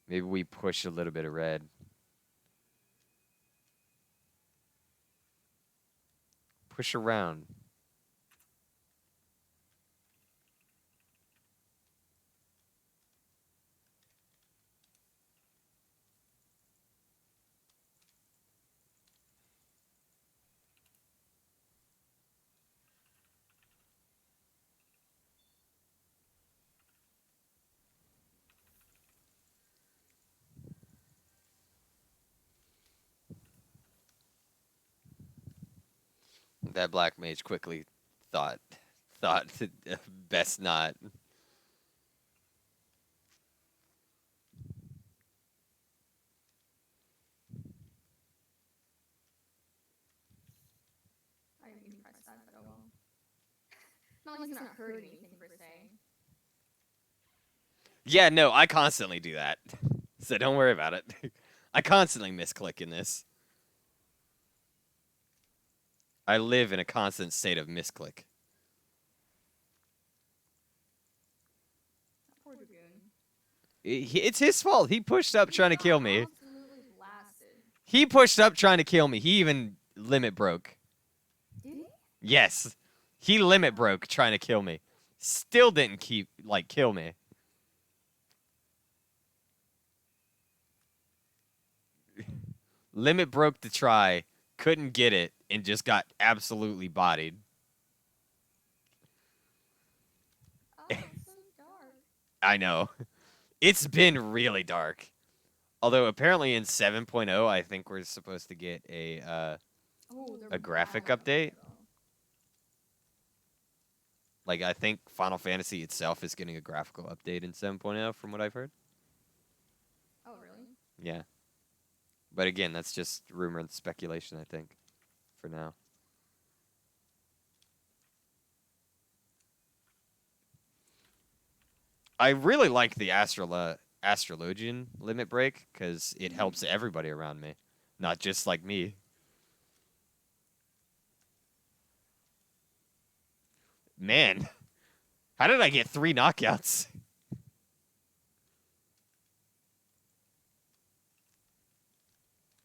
Maybe we push a little bit of red. Push around. That black mage quickly thought thought best not. I didn't mean to press that, but oh well. Not like he's gonna hurt anything per se. Yeah, no, I constantly do that. So don't worry about it. I constantly misclick in this. I live in a constant state of misclick. That poor dragoon. It's his fault. He pushed up trying to kill me. Absolutely blasted. He pushed up trying to kill me. He even limit broke. Did he? Yes. He limit broke trying to kill me. Still didn't kill me. Limit broke to try, couldn't get it, and just got absolutely bodied. Oh, it's so dark. I know. It's been really dark. Although apparently in 7.0, I think we're supposed to get a graphic update. Like, I think Final Fantasy itself is getting a graphical update in 7.0 from what I've heard. Oh, really? Yeah. But again, that's just rumor and speculation, I think, for now. I really like the Astrologian limit break because it helps everybody around me, not just like me. Man, how did I get 3 knockouts?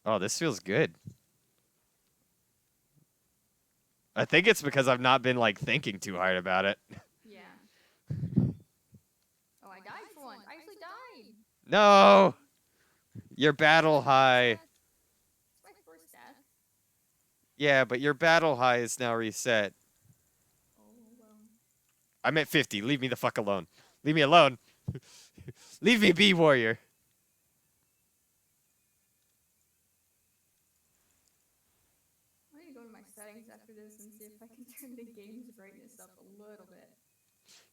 Oh, this feels good. I think it's because I've not been like thinking too hard about it. Yeah. Oh, I died for once. I actually died. No, your battle high. It's my first death. Yeah, but your battle high is now reset. Oh, well. I'm at 50. Leave me the fuck alone. Leave me alone. Leave me be, warrior. I need to go to my settings after this and see if I can turn the game's brightness up a little bit.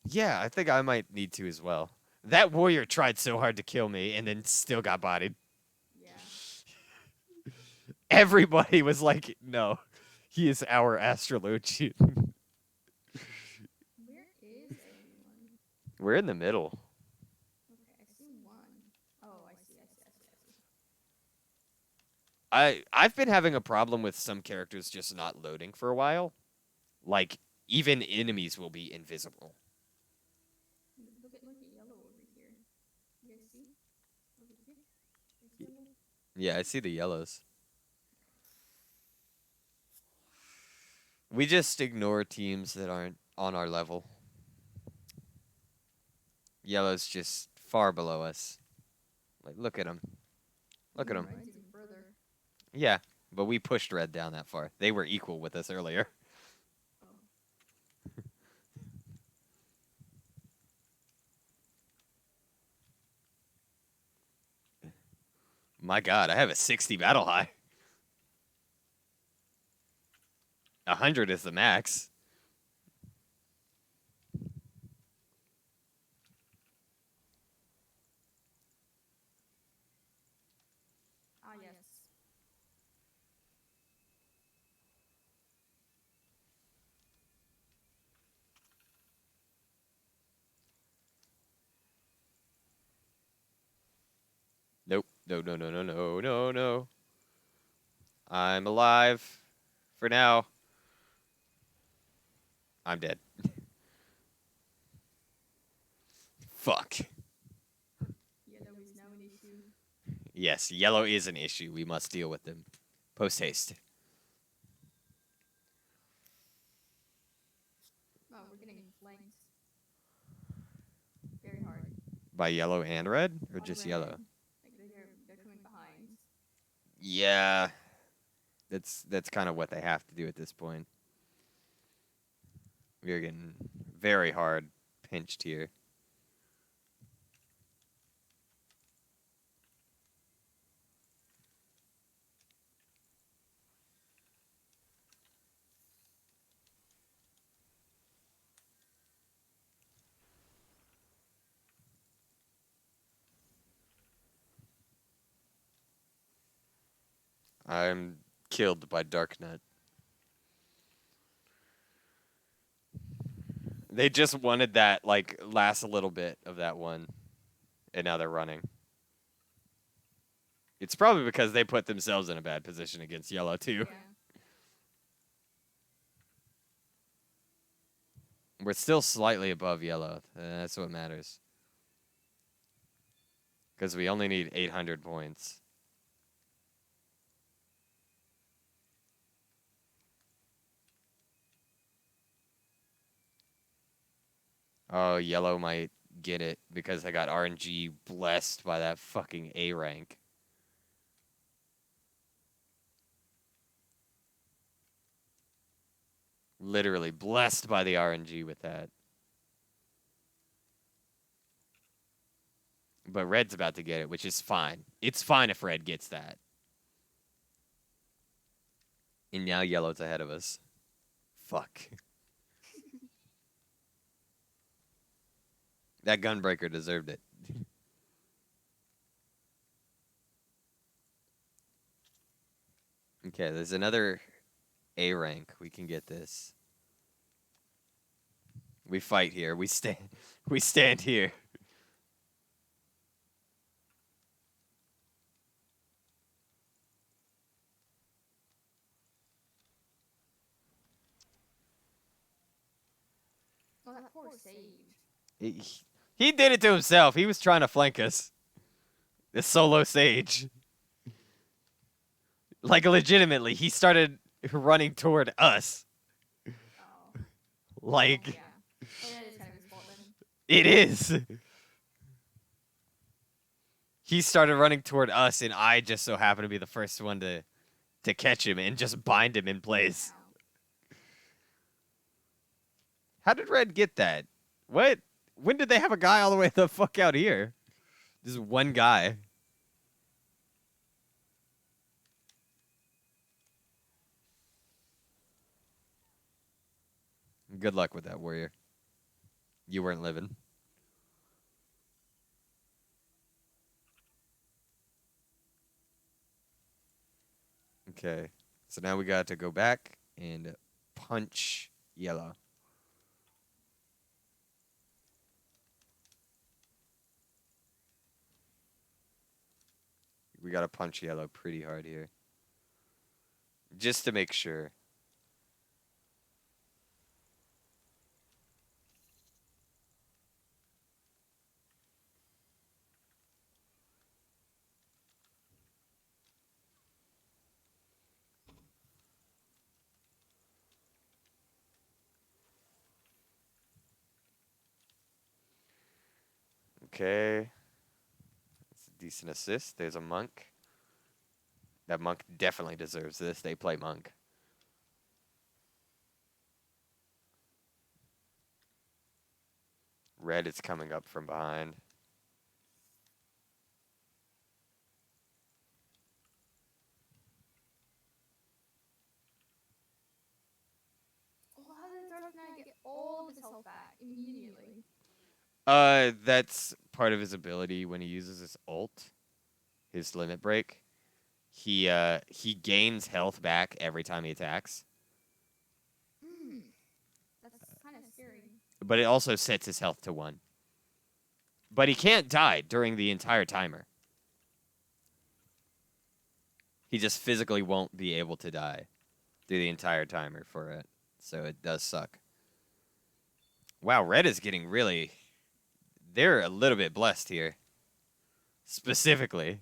Yeah, I think I might need to as well. That warrior tried so hard to kill me and then still got bodied. Yeah. Everybody was like, no, he is our astrologian. Where is everyone? We're in the middle. Okay, I see one. Oh, I see. I've been having a problem with some characters just not loading for a while. Like, even enemies will be invisible. Look at yellow over here. You guys see? Over here. There's yellow. Yeah, I see the yellows. We just ignore teams that aren't on our level. Yellow's just far below us. Like, look at them. Look at them. Red's even further. Yeah, but we pushed red down that far. They were equal with us earlier. Oh. My god, I have a 60 battle high. 100 is the max. Ah, yes. Nope. No. I'm alive. For now. I'm dead. Fuck. Yellow is now an issue. Yes, yellow is an issue. We must deal with them. Post haste. getting flanked very hard. By yellow and red, or On just red. yellow? Like they're coming behind. Yeah, that's kind of what they have to do at this point. We are getting very hard pinched here. I'm killed by Darknet. They just wanted that, like, last little bit of that one, and now they're running. It's probably because they put themselves in a bad position against yellow, too. Yeah. We're still slightly above yellow. That's what matters. Because we only need 800 points. Oh, yellow might get it because I got RNG blessed by that fucking A rank. Literally blessed by the RNG with that. But red's about to get it, which is fine. It's fine if red gets that. And now yellow's ahead of us. Fuck. That gunbreaker deserved it. Okay, there's another A rank. We can get this. We fight here. We stand here. Oh, that poor Sage. He did it to himself. He was trying to flank us. This solo Sage. Like, legitimately, he started running toward us. Oh. Like, Oh, yeah. Oh, that is kind of his fault then. it is. He started running toward us, and I just so happened to be the first one to catch him and just bind him in place. Ow. How did Red get that? What? When did they have a guy all the way the fuck out here? Just one guy. Good luck with that, warrior. You weren't living. Okay. So now we got to go back and punch yellow. We got to punch yellow pretty hard here. Just to make sure. Okay. That's a decent assist. There's a monk. That monk definitely deserves this. They play monk. Red is coming up from behind. Oh, how did Dark Knight get all of his health back immediately? That's part of his ability when he uses his ult, his limit break. He gains health back every time he attacks, That's kind of scary. but it also sets his health to 1. But he can't die during the entire timer. He just physically won't be able to die through the entire timer for it. So it does suck. Wow, red is getting really... They're a little bit blessed here. Specifically.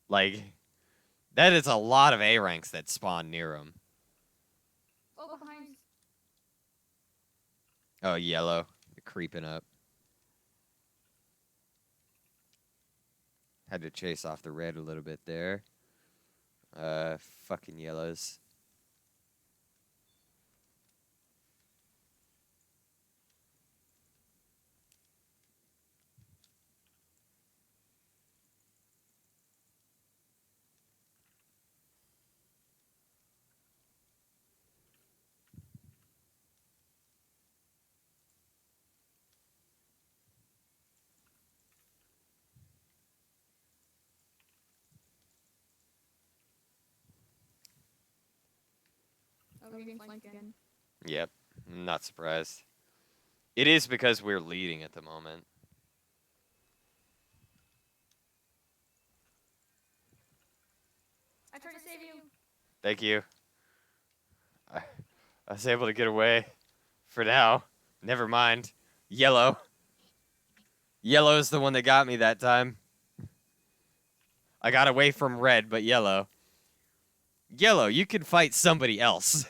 Like, that is a lot of A ranks that spawn near him. Oh, behind. Oh, yellow. You're creeping up. Had to chase off the red a little bit there. Fucking yellows. Oh, we're getting flanked again. Yep. I'm not surprised. It is because we're leading at the moment. I tried to save you. Thank you. I, I was able to get away. For now. Never mind. Yellow. Yellow's the one that got me that time. I got away from red, but yellow. Yellow, you can fight somebody else.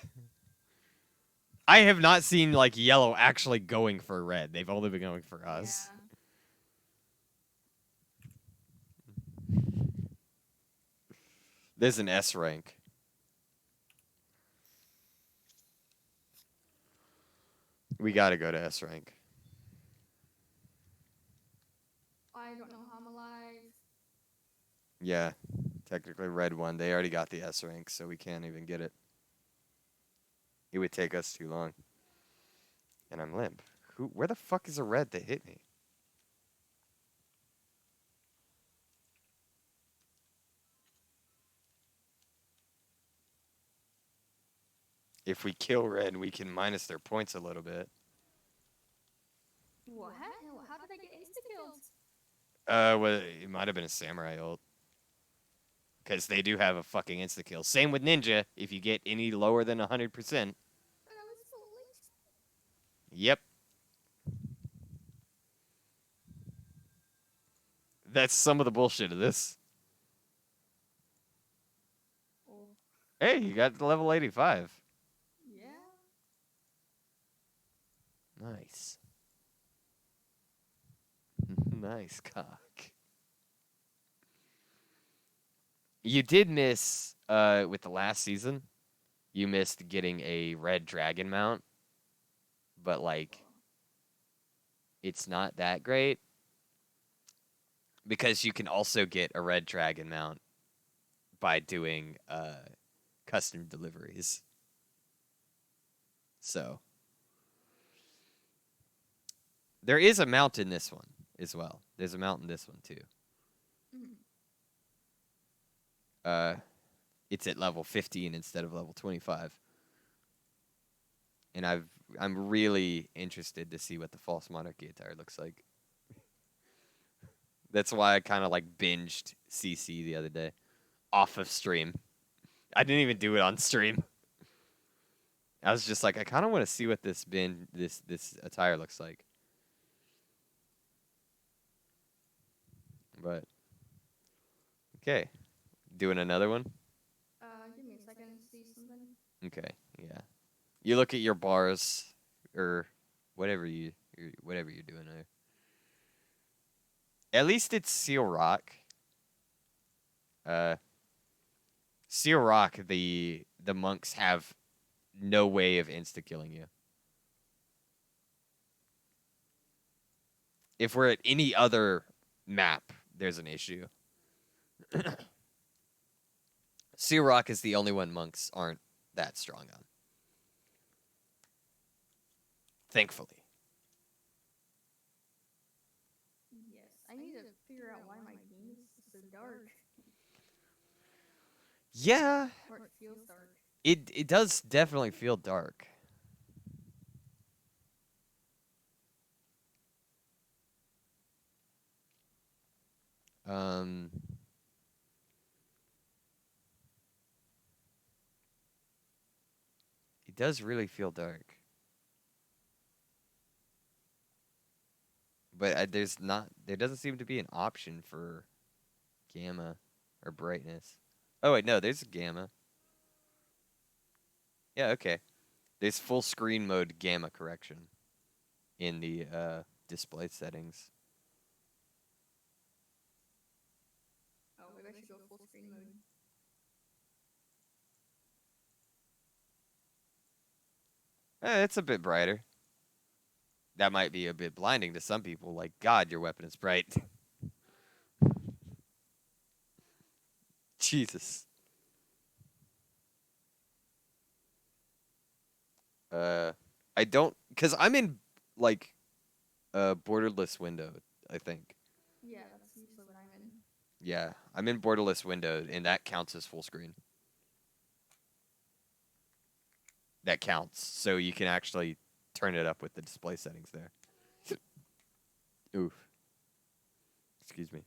I have not seen, like, yellow actually going for red. They've only been going for us. Yeah. There's an S rank. We gotta go to S rank. I don't know how I'm alive. Yeah. Technically red one. They already got the S rank, so we can't even get it. It would take us too long. And I'm limp. Where the fuck is a red that hit me? If we kill red, we can minus their points a little bit. What? How did I get insta-killed? Well, it might have been a samurai ult. Because they do have a fucking insta-kill. Same with ninja, if you get any lower than 100%. But I was so late. Yep. That's some of the bullshit of this. Oh. Hey, you got to level 85. Yeah. Nice. Nice cock. You did miss, with the last season, you missed getting a red dragon mount. But, like, it's not that great. Because you can also get a red dragon mount by doing, custom deliveries. So. There is a mount in this one as well. There's a mount in this one, too. Mm. It's at level 15 instead of level 25. And I'm really interested to see what the false monarchy attire looks like. That's why I kind of like binged CC the other day off of stream. I didn't even do it on stream. I was just like, I kind of want to see what this attire looks like. But okay, doing another one. Give me a second to see something. Okay, yeah. You look at your bars or whatever you're doing there. At least it's Seal Rock. Seal Rock, the monks have no way of insta killing you. If we're at any other map, there's an issue. Seal Rock is the only one monks aren't that strong on. Thankfully. Yes, I need to figure out why my game is so dark. Yeah. Or it feels dark. It does definitely feel dark. It does really feel dark. But there doesn't seem to be an option for gamma or brightness. Oh wait, no, there's gamma. Yeah, okay. There's full screen mode gamma correction. in the display settings. Oh, maybe I should go full screen mode. It's a bit brighter. That might be a bit blinding to some people. Like, God, your weapon is bright. Jesus. Uh, I don't, cause I'm in like borderless window. I think. Yeah, that's usually what I'm in. Yeah, I'm in borderless window, and that counts as full screen. That counts, so you can actually turn it up with the display settings there. Oof. Excuse me.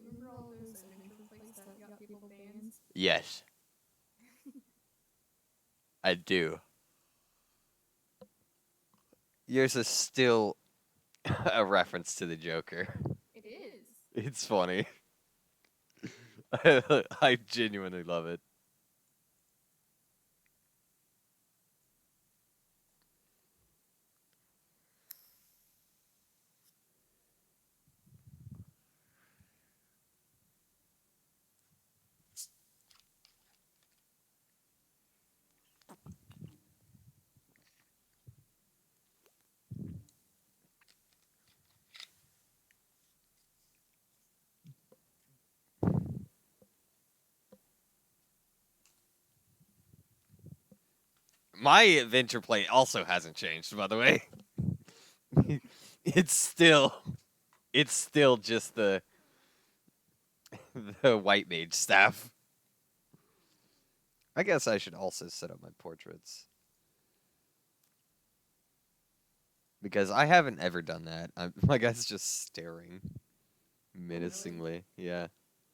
You remember all those adventure plays that got people banned? Yes, I do. Yours is still a reference to the Joker. It is. It's funny. I genuinely love it. My adventure play also hasn't changed, by the way. it's still it's still just the white mage staff. I guess I should also set up my portraits. Because I haven't ever done that. My guy's just staring menacingly. Yeah.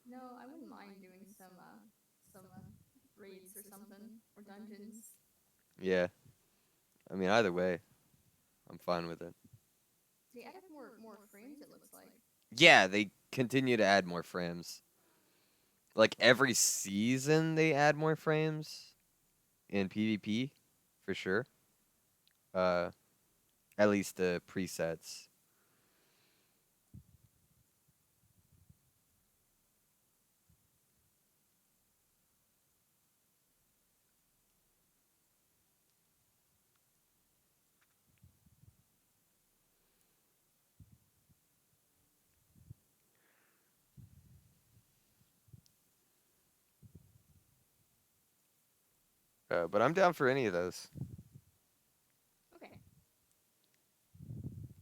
No, I wouldn't mind doing some raids or something or dungeons. Yeah. I mean, either way, I'm fine with it. They added more frames. It looks like. Yeah, they continue to add more frames. Like every season, they add more frames in PvP, for sure. Uh, at least the presets. But I'm down for any of those. Okay.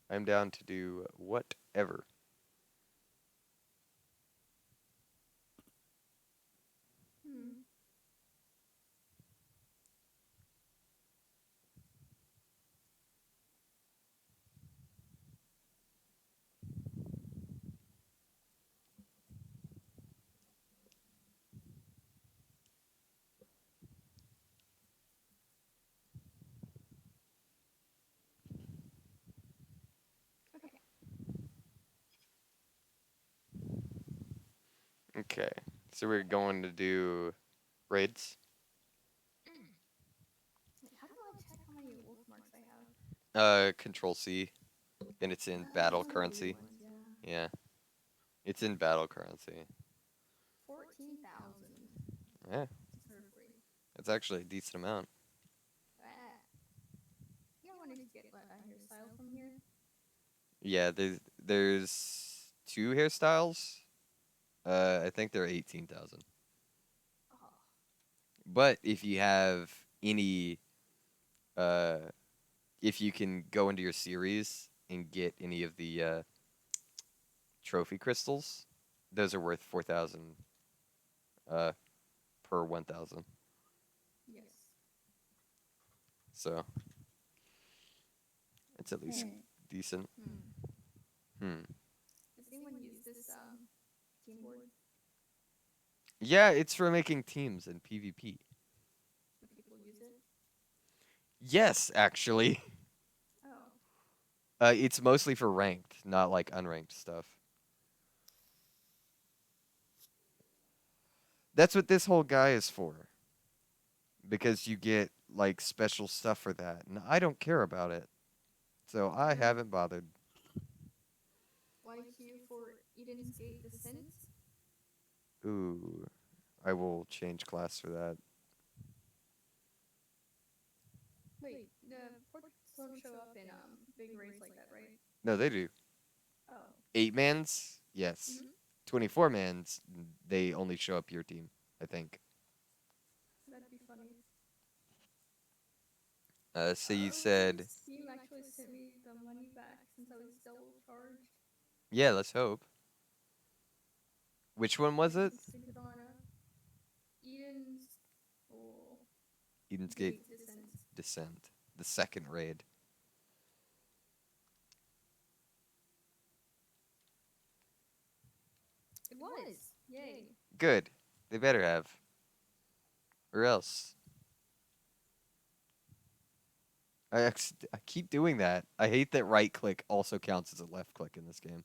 I'm down to do whatever. Hmm. Okay. Okay, so we're going to do raids. Wait, how do I check how many wolf marks I have? Control C, and it's in Oh, battle it's on the blue currency. ones, yeah. Yeah, it's in battle currency. 14,000. Yeah, 640. it's actually a decent amount. Ah. You know, I wanted to get a hairstyle from here. Yeah, there's two hairstyles. I think they're 18,000. Oh, But if you have any, uh, if you can go into your series and get any of the trophy crystals, those are worth 4,000 uh, per 1,000. yes. So it's at least decent. Hmm. Does anyone use this team board? Yeah, it's for making teams in PvP. Yes, actually. Oh. It's mostly for ranked, not like unranked stuff. That's what this whole guy is for. Because you get like special stuff for that, and I don't care about it. So I True. haven't bothered. Wanna queue for Eden's Gate Descent? Ooh, I will change class for that. Wait, the portraits don't show up in big raids like that, right? No, they do. Oh. 8 mans, yes. Mhm. 24 mans, they only show up your team, I think. That'd be funny. So you Hopefully said, Steam actually sent me the money back since I was double charged. yeah, let's hope. Which one was I it? can stick it on Eden's oh, Eden's Gate Gate Descent. Descent, the second raid. It was! Yay. Good. They better have. Or else. I keep doing that. I hate that right click also counts as a left click in this game.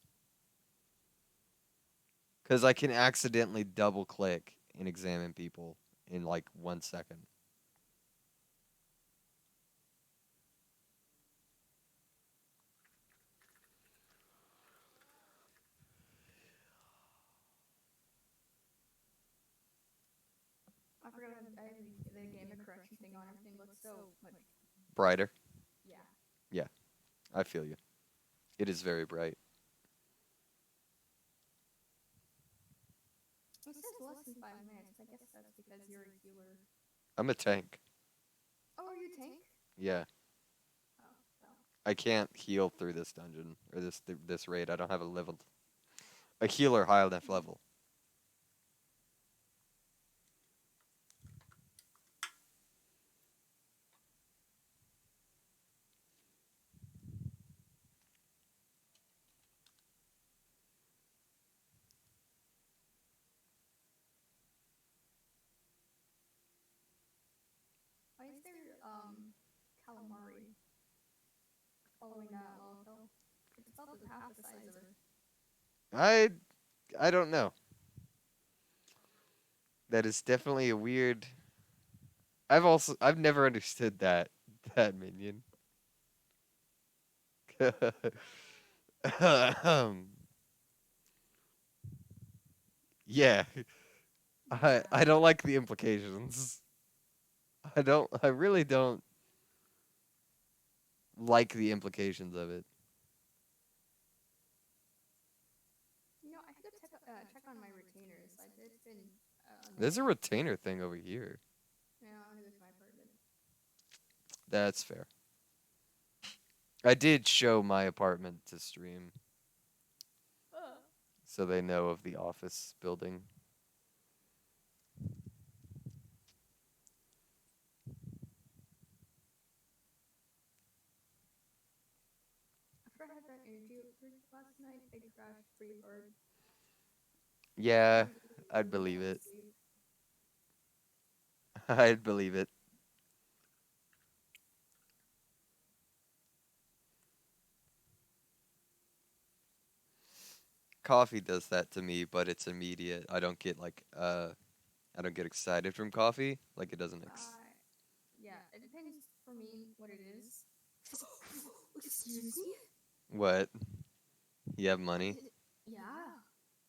Because I can accidentally double click and examine people in like 1 second. I forgot I have the gamer correction thing on. Everything looks so much. Brighter. Yeah. Yeah, I feel you. It is very bright. It says less than 5 minutes. I guess that's because you're a healer. I'm a tank. Oh, are you a tank? Yeah, Oh, well. I can't heal through this dungeon or this raid. I don't have a healer high enough level. Why is there calamari following that lolco? It's about half the size of her. I I don't know. That is definitely a weird. I've never understood that minion. um, yeah, Yeah. I don't like the implications. I really don't like the implications of it. You know, I could go check on my retainers. It's been There's a annoying. retainer thing over here. Yeah, I'm gonna go to my apartment. That's fair. I did show my apartment to stream, so they know of the office building. After I had that energy upsurge last night, I crashed pretty hard. Yeah, Couldn't I'd really believe fall it. asleep. I'd believe it. Coffee does that to me, but it's immediate. I don't get excited from coffee like it doesn't Yeah, it depends for me what it is. Excuse me? what? You have money? Yeah.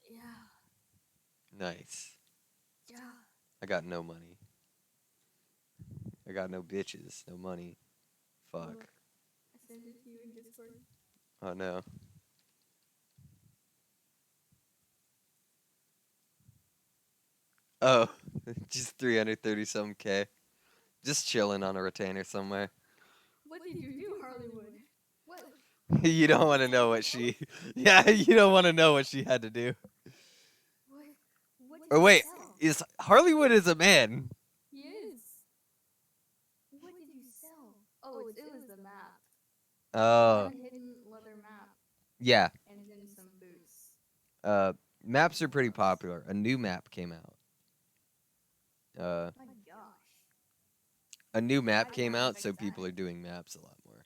Yeah. Nice. Yeah. I got no money. I got no bitches, no money. Fuck. Look, I sent it to you in Discord. Oh no. Oh, just 330 some K. Just chilling on a retainer somewhere. What did you do, Harleywood? What? You don't want to know what she. Yeah, you don't want to know what she had to do. What? What did Or you wait, sell? is Harleywood is a man? He is. What did you sell? Oh, it was the map. Oh, One hidden leather map yeah. and then some boots. Uh, Maps are pretty Gloves. popular. A new map came out. Uh, My gosh. A new I map did not came out, expect so that. people are doing maps a lot more.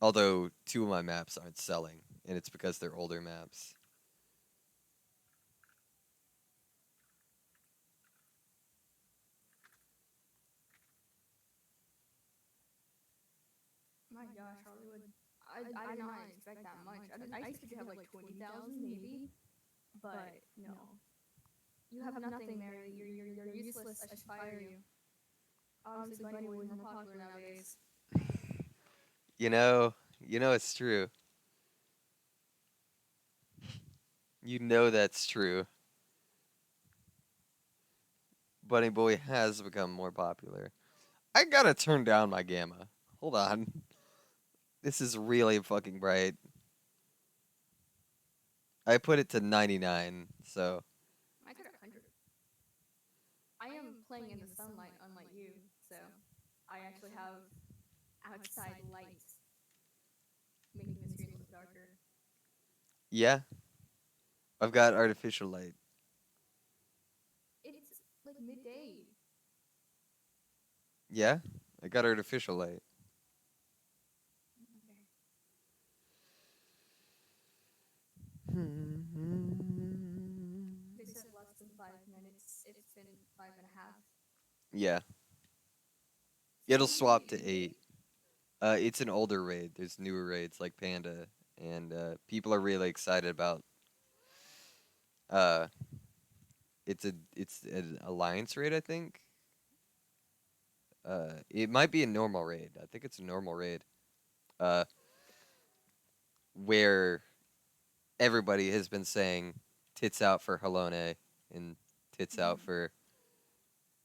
Although two of my maps aren't selling, and it's because they're older maps. My gosh, Hollywood. I did not expect that much. I expected to have like 20,000 maybe, but no. You have nothing there. You're useless. I should fire you. Obviously, Bunny Boy is more popular nowadays. You know it's true. You know that's true. Bunny Boy has become more popular. I gotta turn down my gamma. Hold on. This is really fucking bright. I put it to 99, so. I could 100. I am playing in the sunlight, unlike you, so I actually have outside light making the screen look darker. Yeah, I've got artificial light. It's like midday. Yeah, I got artificial light. Okay. They said less than 5 minutes. It's been 5.5. Yeah, So it'll when are we swap getting to the 8. raid? It's an older raid. There's newer raids like Panda, and people are really excited about. Uh, it's an alliance raid, I think. It might be a normal raid. I think it's a normal raid. Uh, where everybody has been saying tits out for Halone and tits out for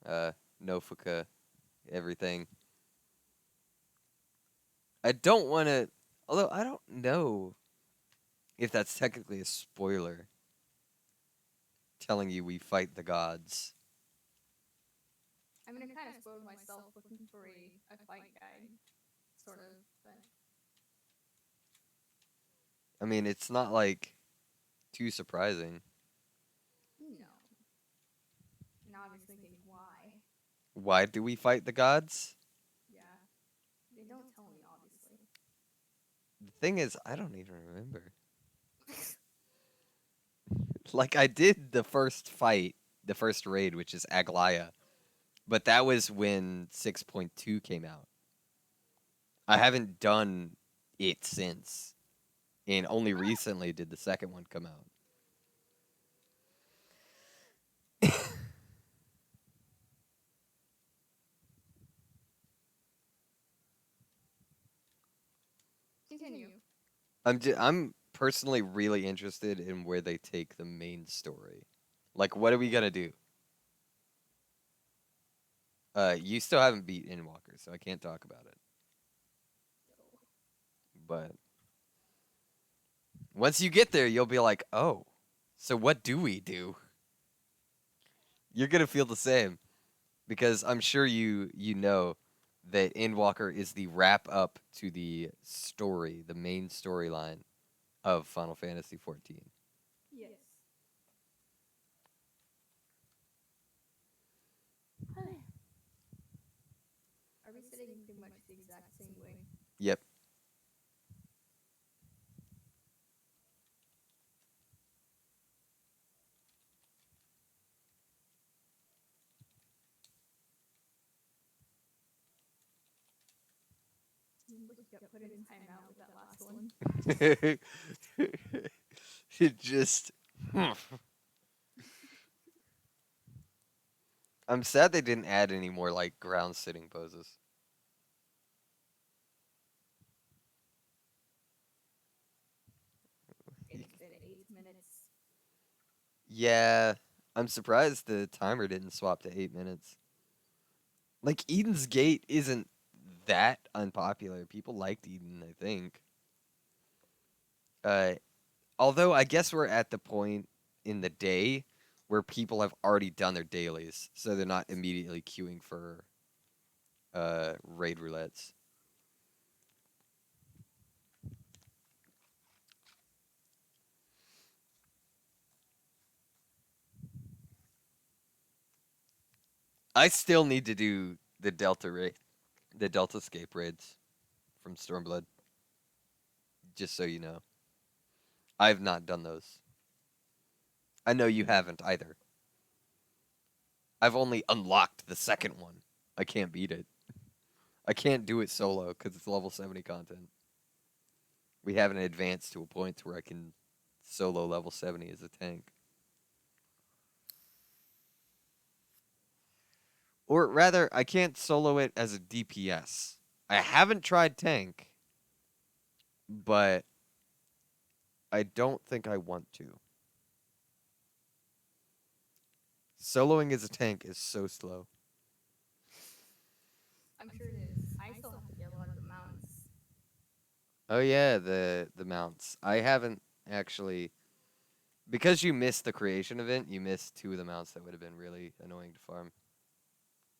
uh Nofuka, everything. I don't want to, although I don't know if that's technically a spoiler telling you we fight the gods. I mean, I kind of spoiled myself looking for a fight guide, sort of, but I mean, it's not like too surprising. no. And obviously, thinking why? Why do we fight the gods? Yeah, they don't tell me, obviously. The thing is, I don't even remember. Like, I did the first fight, the first raid, which is Aglaya, but that was when 6.2 came out. I haven't done it since, and only recently did the second one come out. Continue. I'm personally really interested in where they take the main story. Like, what are we gonna do? You still haven't beat Endwalker, so I can't talk about it. But once you get there, you'll be like, oh, so what do we do? You're gonna feel the same because I'm sure you know that Endwalker is the wrap up to the story, the main storyline of Final Fantasy XIV. Yes. Are we sitting pretty much the exact same way? Yep. Look, you got put in timeout with that last one. It just. I'm sad they didn't add any more like ground sitting poses. It's been 8 minutes. Yeah, I'm surprised the timer didn't swap to 8 minutes. Like Eden's Gate isn't that unpopular. People liked Eden, I think. Uh, although I guess we're at the point in the day where people have already done their dailies, so they're not immediately queuing for raid roulettes. I still need to do the the Delta Scape raids from Stormblood. Just so you know, I've not done those. I know you haven't either. I've only unlocked the second one. I can't beat it. I can't do it solo because it's level 70 content. We haven't advanced to a point where I can solo level 70 as a tank. Or rather, I can't solo it as a DPS. I haven't tried tank, but I don't think I want to. Soloing as a tank is so slow. I'm sure it is. I still have to get a lot of the mounts. Oh yeah, the mounts. I haven't actually because you missed the creation event, you missed two of the mounts that would have been really annoying to farm.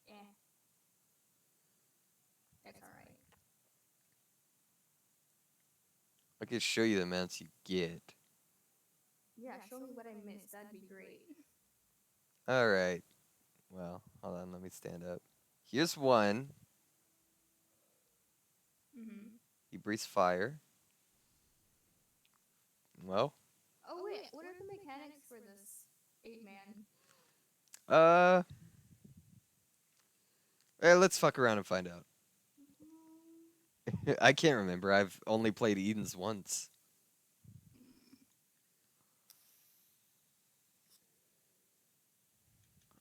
Eh. That's alright. I can show you the mounts you get. Yeah, show me what I missed. That'd be great. Alright. Well, hold on, let me stand up. Here's one. Mm-hmm. He breathes fire. Well. Oh wait, what are the mechanics for this 8-man? Uh let's fuck around and find out. I can't remember. I've only played Eden's once.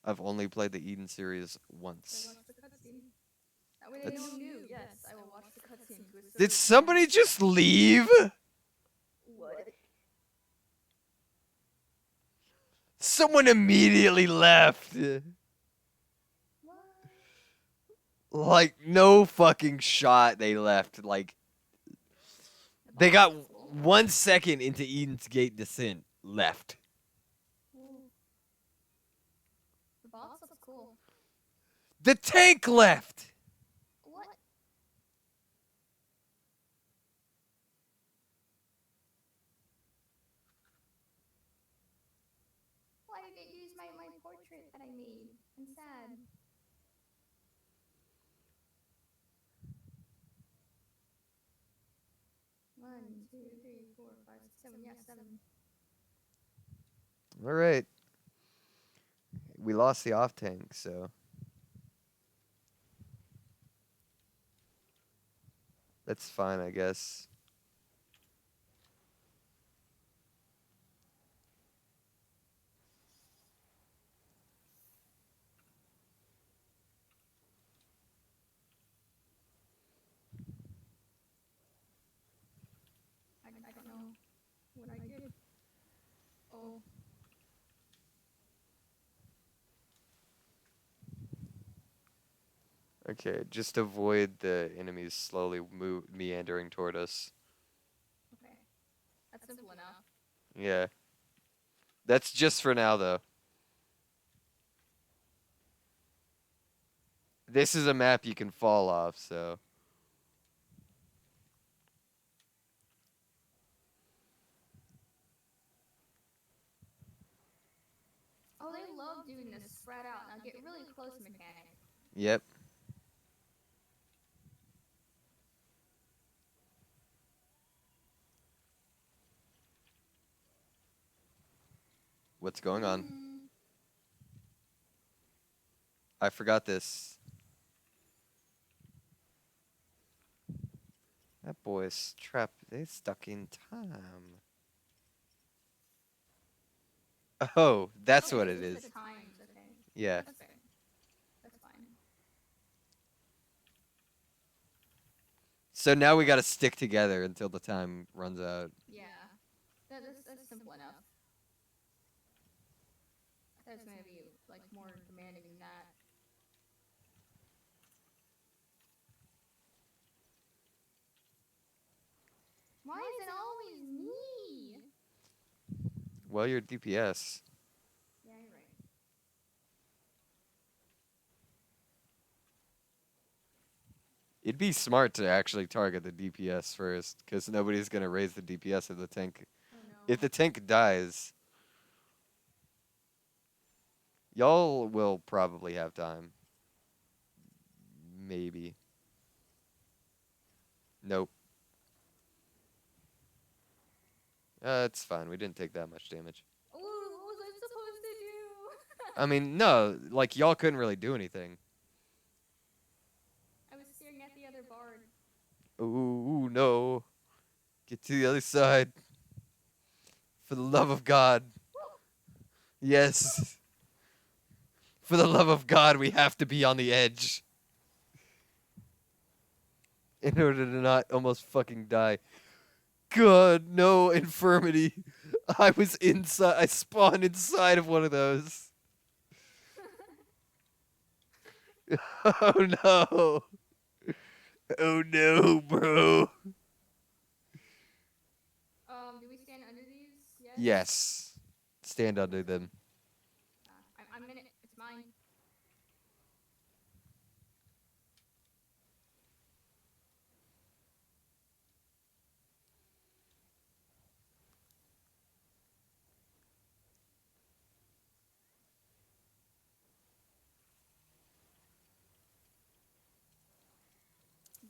I've only played the Eden series once. Watch the cutscene. That way they know new. Yes, I will watch the cutscene. Did somebody just leave? What? Someone immediately left. What? Like, no fucking shot they left. Like, they got 1 second into Eden's Gate descent. Left. Cool. The box looks cool. The tank left. What? Why did it use my portrait that I made? I'm sad. One, two, three, four, five, six, seven. Yeah, 7. All right. We lost the off tank, so. That's fine, I guess. I don't know what I did. Oh. Okay, just avoid the enemies slowly meandering toward us. Okay. That's simple enough. Yeah. That's just for now, though. This is a map you can fall off, so. Oh, they love doing this spread out. Now get really close mechanic. Yep. What's going on? I forgot this. That boy's trapped. They stuck in time. Oh, that's what it is. The times, okay. Yeah. That's fair. That's fine. So now we gotta stick together until the time runs out. Yeah. That's simple enough. I thought it was gonna be like more demanding than that. Why is it always me? Well, you're DPS. Yeah, you're right. It'd be smart to actually target the DPS first, because nobody's gonna raise the DPS of the tank. Oh no. If the tank dies, y'all will probably have time. Maybe. Nope. It's fine. We didn't take that much damage. Ooh, what was I supposed to do? I mean, no, like y'all couldn't really do anything. I was staring at the other bard. Ooh, no. Get to the other side. For the love of God. Yes. For the love of God, we have to be on the edge. In order to not almost fucking die. God, no infirmity. I was inside. I spawned inside of one of those. Oh no. Oh no, bro. Do we stand under these yet? Yes. Stand under them. I'm in it. It's mine.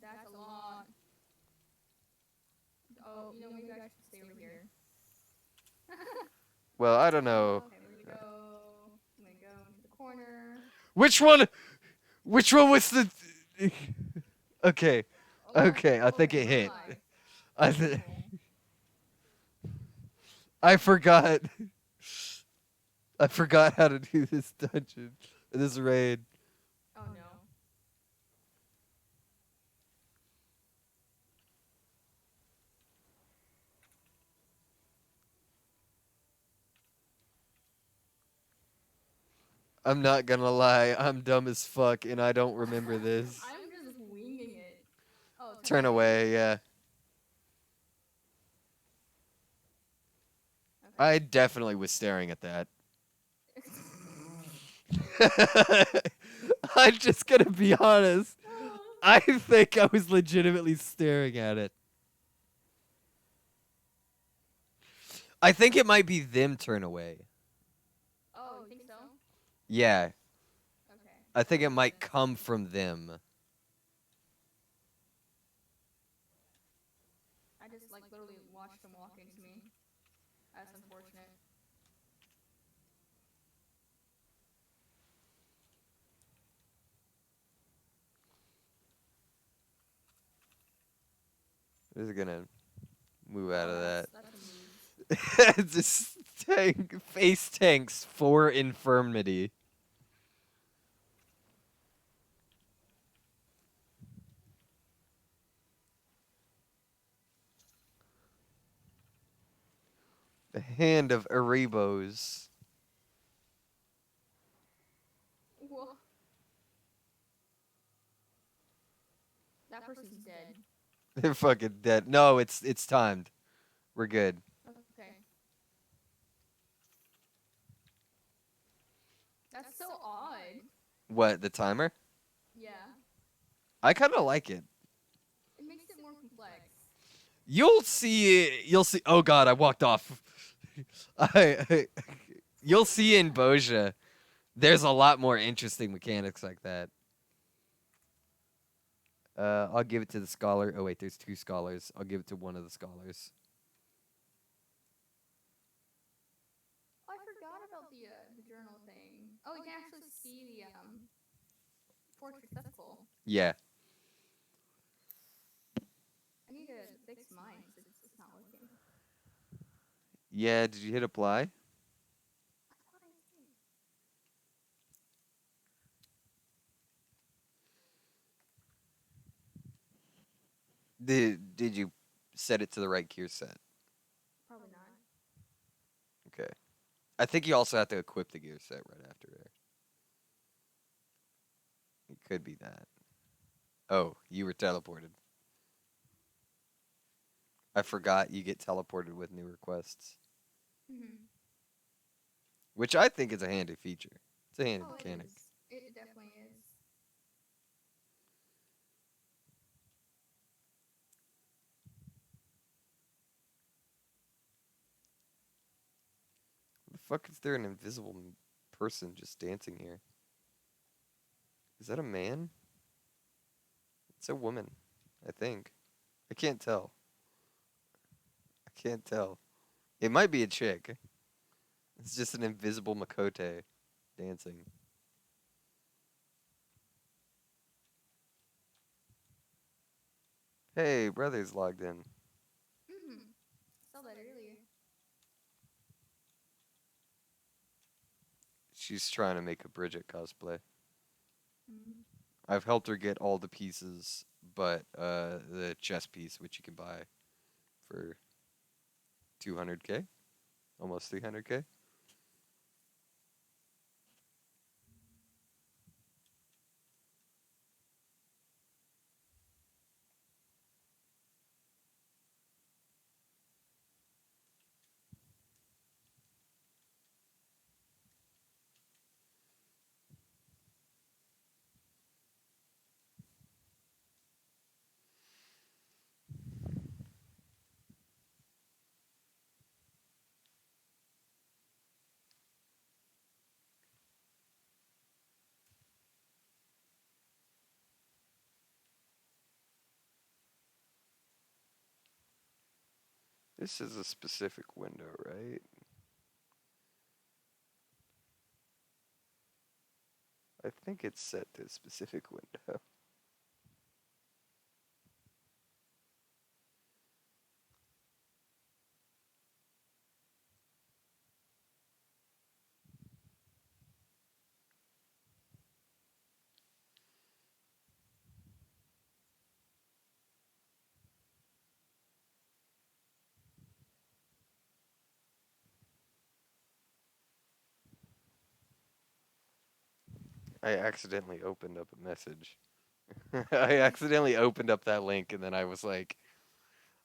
That's a lot. Oh, you know, maybe I should stay over here. Well, I don't know. Okay, we're gonna go. I'm gonna go into the corner. Which one? Which one was the? Okay. Oh, Okay, I think it where hit. am I th- I forgot. I forgot how to do this dungeon. This raid. Oh no. I'm not gonna lie. I'm dumb as fuck, and I don't remember this. I'm just winging it. Oh, Turn away. Yeah. Okay. I definitely was staring at that. I'm just gonna be honest. I think I was legitimately staring at it. I think it might be them turn away. Oh, you think so? Yeah, Okay. I think it might come from them. I just like literally watched them walk into me. That's unfortunate. I'm just gonna move out of that. That's a move. Just face tanks for infirmity. The hand of Erebos. Whoa. That person's dead. They're fucking dead. No, it's timed. We're good. Okay. That's so odd. What, the timer? Yeah. I kind of like it. It makes it more complex. You'll see. You'll see. Oh God, I walked off. You'll see in Boja. There's a lot more interesting mechanics like that. I'll give it to the scholar. Oh wait, there's two scholars. I'll give it to one of the scholars. I forgot about the journal thing. Oh, you can actually see the portraits. That's cool. Yeah. I need to fix mine because it's not working. Yeah. Did you hit apply? I thought I did. Did you set it to the right gear set? Probably not. Okay. I think you also have to equip the gear set right after there. It could be that. Oh, you were teleported. I forgot you get teleported with new requests, which I think is a handy feature. It's a handy mechanic. It definitely is. The fuck is there an invisible person just dancing here? Is that a man? It's a woman, I think. I can't tell. I can't tell. It might be a chick. It's just an invisible Makote dancing. Hey, brother's logged in. Mm-hmm. Saw that earlier. She's trying to make a Bridget cosplay. Mm-hmm. I've helped her get all the pieces, but the chess piece, which you can buy for 200K, almost 300K. This is a specific window, right? I think it's set to a specific window. I accidentally opened up a message. I accidentally opened up that link and then I was like,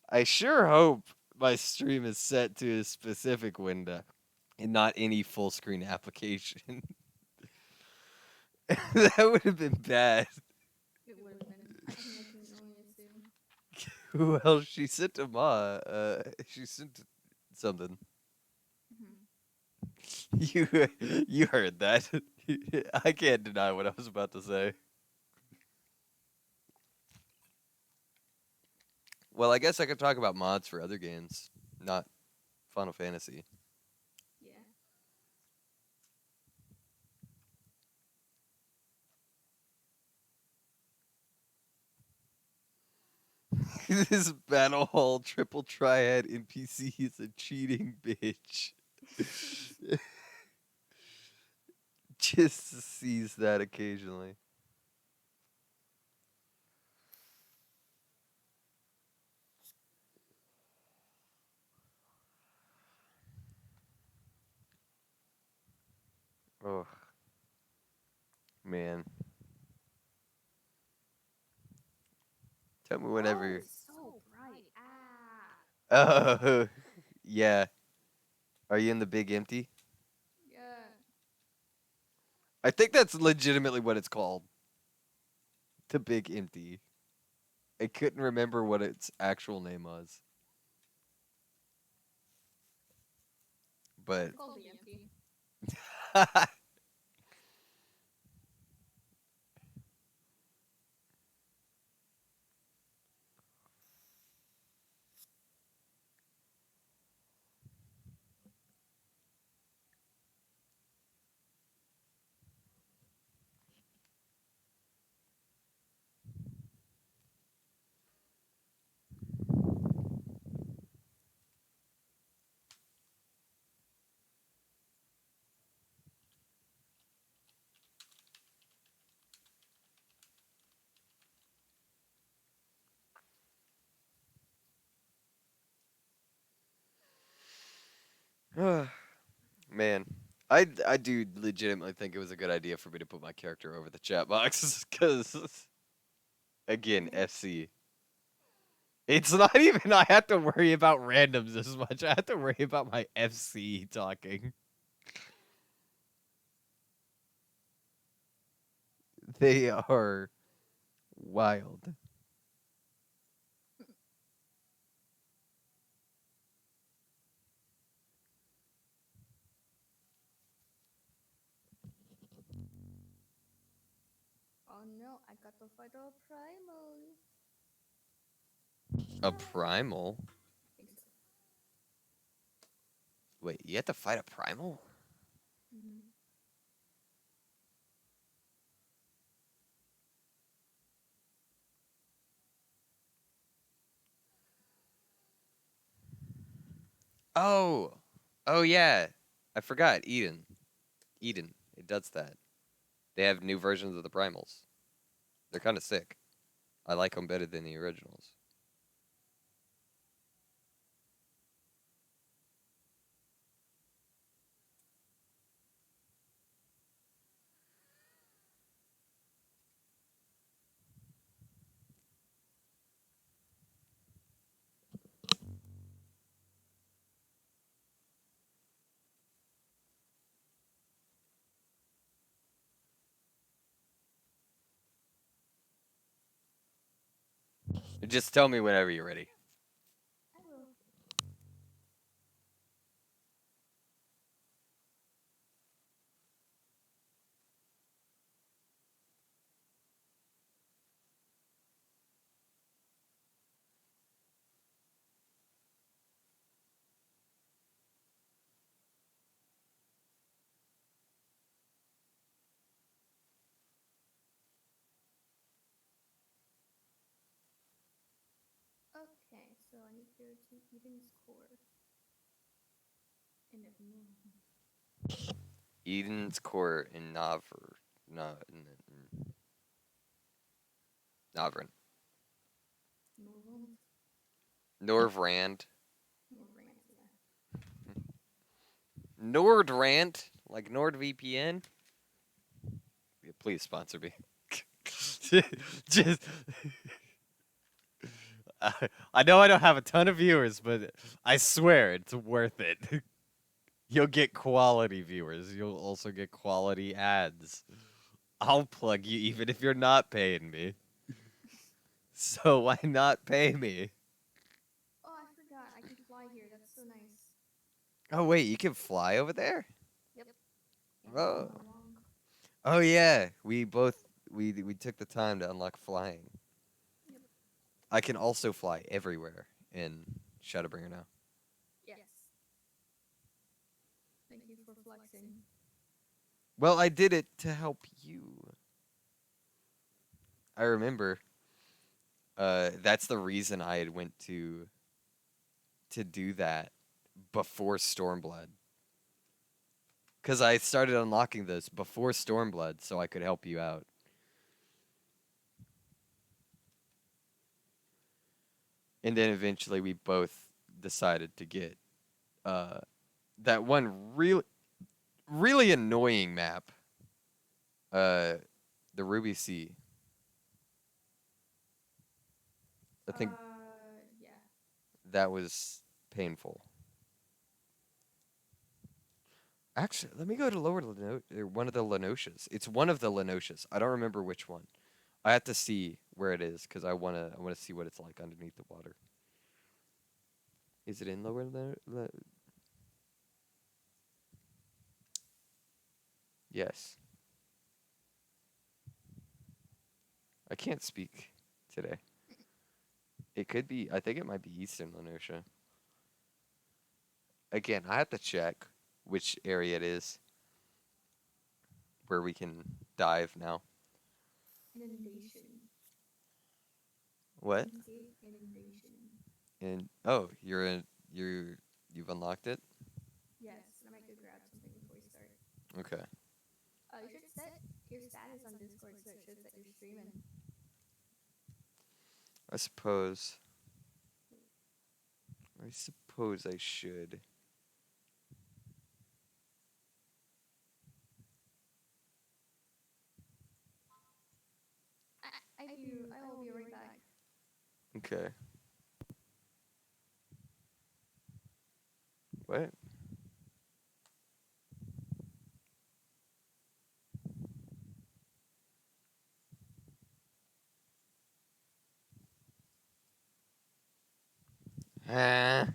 I sure hope my stream is set to a specific window and not any full screen application. That would have been bad. It would have been. I can only assume. Well, she sent a she sent something. Mm-hmm. You you heard that. I can't deny what I was about to say. Well, I guess I could talk about mods for other games, not Final Fantasy. Yeah. This battle hall triple triad NPC is a cheating bitch. Just sees that occasionally. Oh man, tell me Oh, whenever. it's so bright. Ah. Oh yeah, are you in the big empty? Yeah. I think that's legitimately what it's called. The big empty. I couldn't remember what its actual name was, but It's called the empty. man, I do legitimately think it was a good idea for me to put my character over the chat box because again, FC. It's not even I have to worry about randoms as much. I have to worry about my FC talking. They are wild. Oh no. I got to fight a primal. A primal? I think so. Wait, you have to fight a primal? Mm-hmm. Oh! Oh, yeah. I forgot. Eden. Eden. It does that. They have new versions of the primals. They're kind of sick. I like them better than the originals. Just tell me whenever you're ready. I will. Okay, so I need to go to Eden's core. And Eden's Court in Navrin. Norvant. Norvrand. Norvrant, yeah. Nordrant, like NordVPN. Yeah, please sponsor me. Just, I know I don't have a ton of viewers, but I swear it's worth it. You'll get quality viewers. You'll also get quality ads. I'll plug you even if you're not paying me. So why not pay me? Oh, I forgot. I can fly here. That's so nice. Oh wait, you can fly over there? Yep. And Oh. I'm along. Oh yeah, we took the time to unlock flying. Yep. I can also fly everywhere in Shadowbringer now. Yes. Thank you for flexing. Well, I did it to help you. I remember. That's the reason I had went to do that before Stormblood. Because I started unlocking this before Stormblood, so I could help you out. And then eventually we both decided to get uh, that one really annoying map. Uh, the Ruby Sea. I think Yeah. that was painful. Actually, let me go to one of the Lenotias. It's one of the Lenotias. I don't remember which one. I have to see where it is because I wanna see what it's like underneath the water. Is it in Lower Yes. I can't speak today. It could be. I think it might be Eastern Lenotia. Again, I have to check which area it is where we can dive now. Inundation. What? Escape inundation. And oh, you've unlocked it? Yes, I might go grab something before we start. Okay. You should set your status on Discord so it shows that you're streaming. I suppose. I suppose I should. I will be right back. Okay. What? Ah.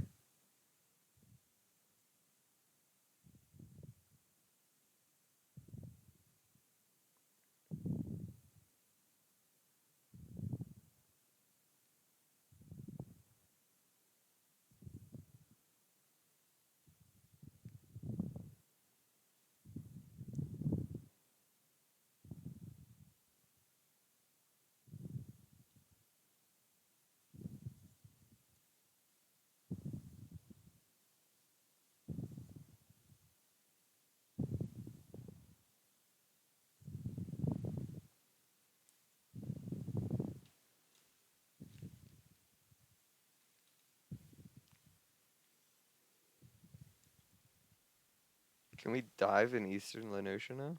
Can we dive in Eastern Lenosha now?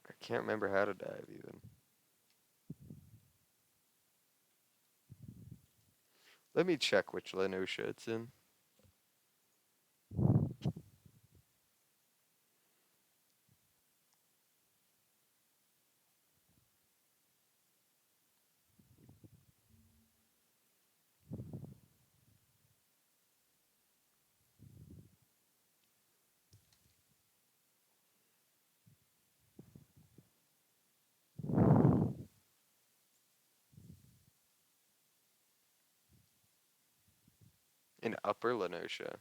I can't remember how to dive even. Let me check which Lenosha it's in. In Upper Lenosha.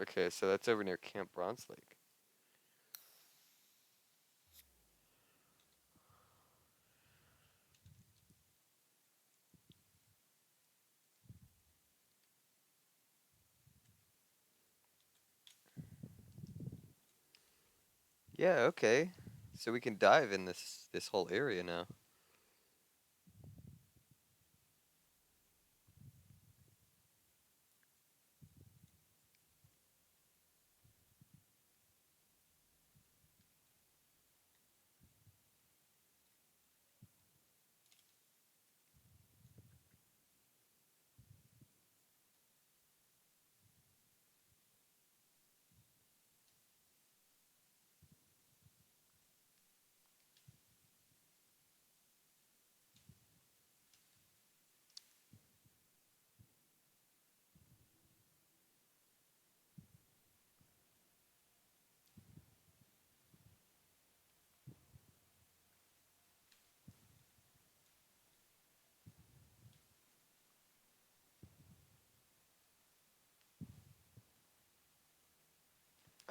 Okay, so that's over near Camp Bronze Lake. Yeah, okay. So we can dive in this whole area now.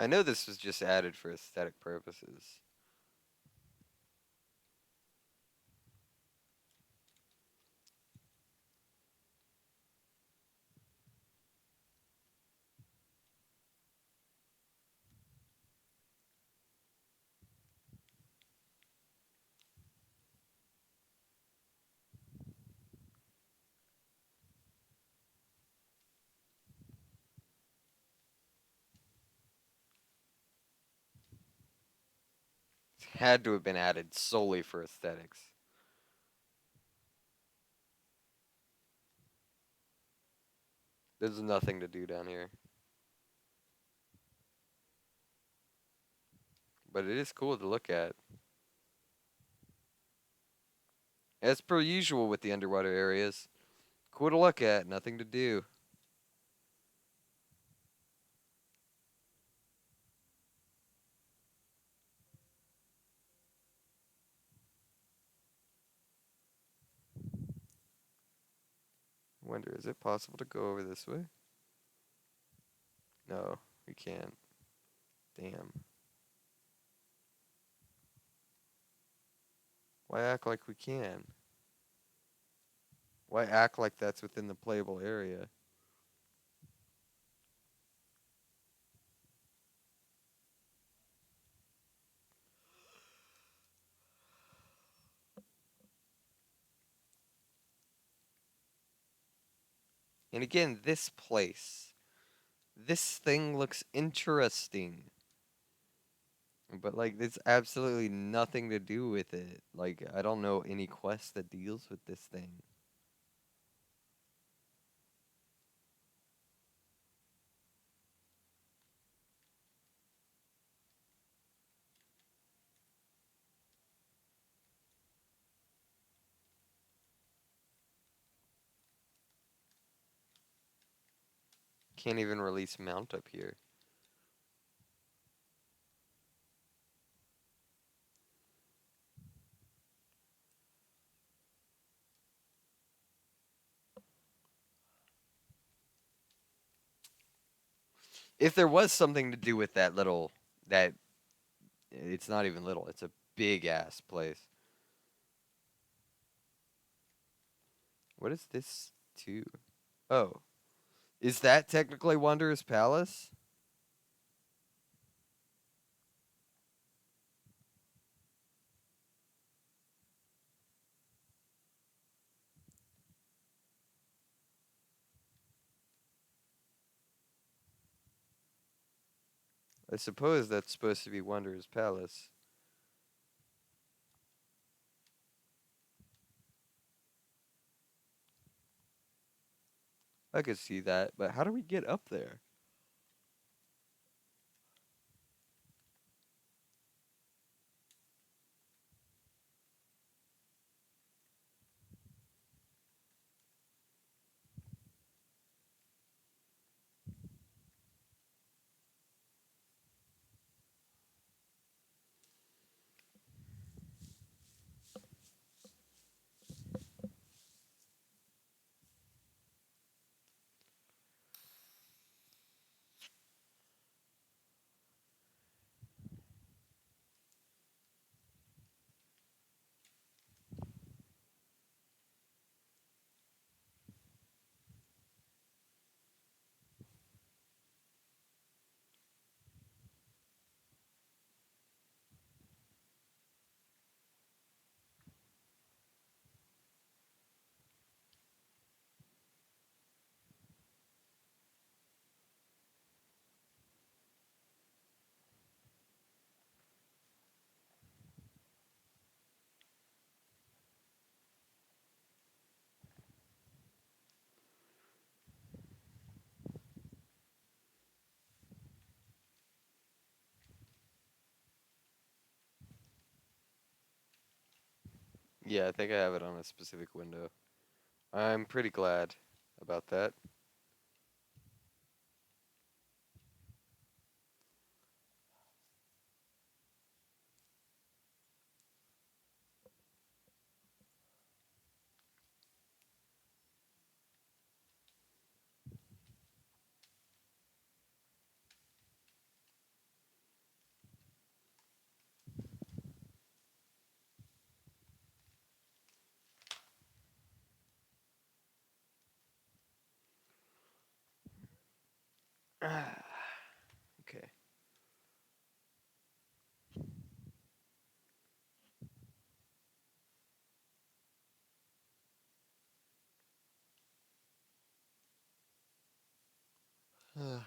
I know this was just added for aesthetic purposes. It had to have been added solely for aesthetics. There's nothing to do down here. But it is cool to look at. As per usual with the underwater areas. Cool to look at, nothing to do. Wonder, is it possible to go over this way? No, we can't. Damn. Why act like we can? Why act like that's within the playable area? And again, this place. This thing looks interesting. But like there's absolutely nothing to do with it. Like I don't know any quest that deals with this thing. Can't even release mount up here. If there was something to do with that little that it's not even little, it's a big ass place. What is this too? Oh, is that technically Wanderer's Palace? I suppose that's supposed to be Wanderer's Palace. I could see that, but how do we get up there? Yeah, I think I have it on a specific window. I'm pretty glad about that. Okay. Oh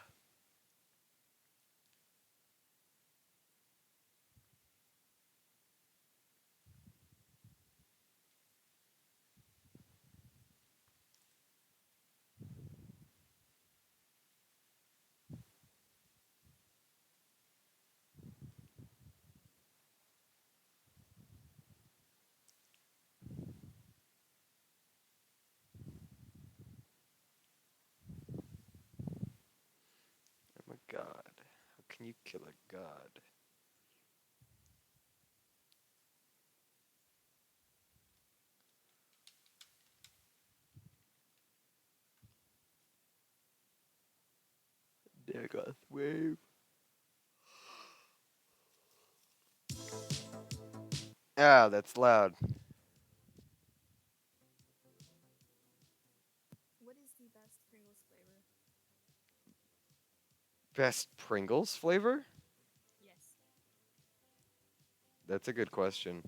my god. How can you kill a god? Dagoth wave. Ah, that's loud. What is the best Pringles flavor? Best Pringles flavor? Yes. That's a good question.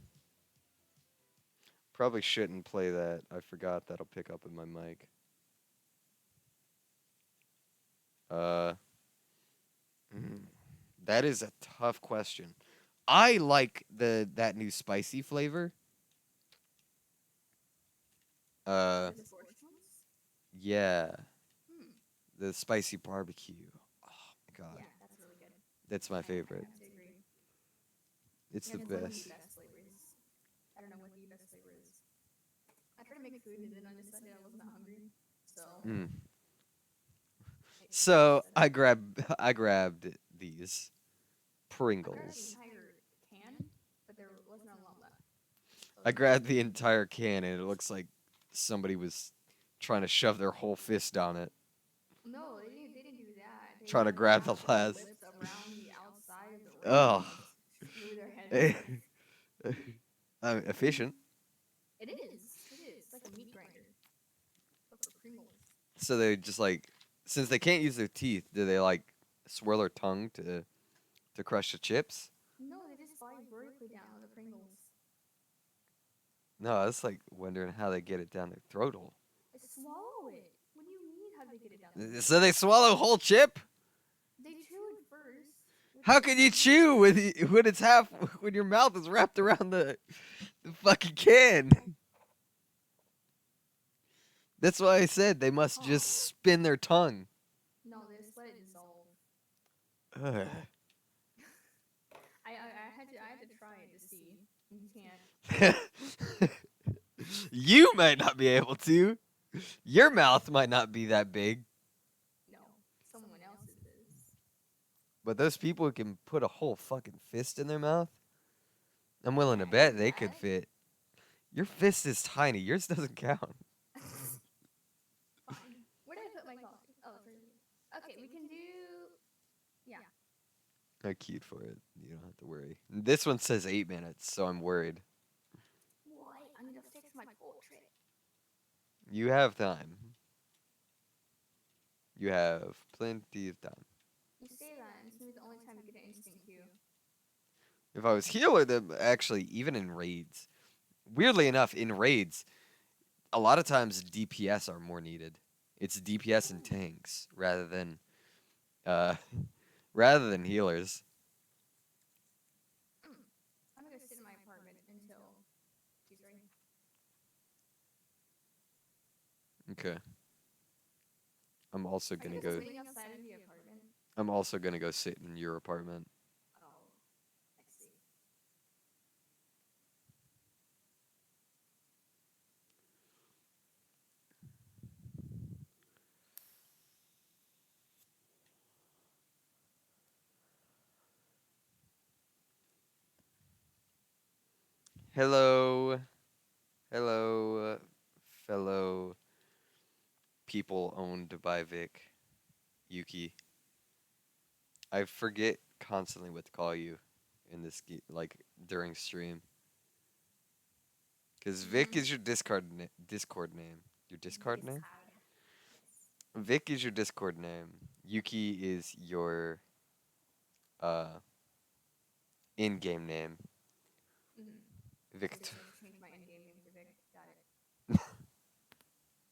Probably shouldn't play that. I forgot that'll pick up in my mic. Uh, mm, that is a tough question. I like that new spicy flavor. Uh, The scorched ones? yeah, Hmm. the spicy barbecue. Oh my god, Yeah, that's really good. that's my I favorite. have to agree. It's Yeah, the that's one of the best. best flavors. I don't know what the best flavor is. I tried to make food and then I decided I wasn't that hungry. So Mm. I ate Pringles So instead. I grabbed these I grabbed the Pringles. entire can, but there wasn't a lot left. So it I was really grabbed good. the entire can, and it looks like somebody was trying to shove their whole fist down it. No, they didn't do that. They trying to like grab the wrap their last. lips around the outside of the ring Oh, and just screw their head in there. efficient. It is. It is. It's like a meat grinder, but for Pringles. So they just like, since they can't use their teeth, do they like swirl their tongue to crush the chips? No, they just bite vertically down on the Pringles. No, I was like wondering how they get it down their throat hole. They swallow it. What do you mean? How do they get it down their throat? So they swallow a whole chip? They chew it first. with How their can you teeth. chew when it's half when your mouth is wrapped around the fucking can? That's why I said they must just spin their tongue. No, they just let it dissolve. Ugh. I had to try it to see. You can't. You might not be able to. Your mouth might not be that big, No, someone else's is. but those people who can put a whole fucking fist in their mouth, I'm willing to bet they could fit. Your fist is tiny. Yours doesn't count. Fine. Where did I put my coffee? Oh, it's right here. Okay, we can do. Yeah. I keyed for it. You don't have to worry. This one says 8 minutes, so I'm worried. What? I need to fix my portrait. You have time. You have plenty of time. You say that, and it's gonna be the only time you get an instant queue. If I was healer, then actually, even in raids, weirdly enough, in raids, a lot of times DPS are more needed. It's DPS and tanks uh, rather than healers. I'm gonna sit in my apartment until he's ready. Okay. I'm also I gonna think go. it's waiting outside of the apartment. I'm also gonna go sit in your apartment. Oh, I see. Hello, hello, fellow people owned by Vic, Yuki. I forget constantly what to call you in this like during stream. Because Vic is your Discord name. Your Discord name? Yes. Vic is your Discord name. Yuki is your uh in-game name. Mm-hmm. Victor. So just change my in-game name to Vic. Got it.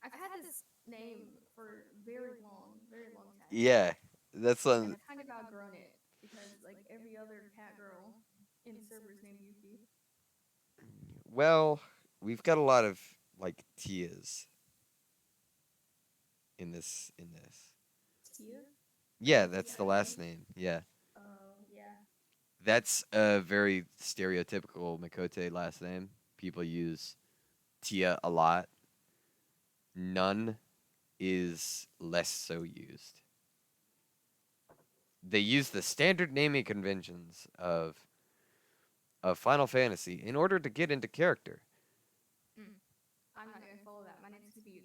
I've had this name for very long time. Yeah, that's And on. I've kind of outgrown it because like every other cat girl in the server's named Yuki. Well, we've got a lot of like Tias in this. Tia? Yeah, that's the last name. Yeah. Oh, yeah. That's a very stereotypical Makote last name. People use Tia a lot. None is less so used. They use the standard naming conventions of Final Fantasy in order to get into character. I'm not gonna follow that. My name's gonna be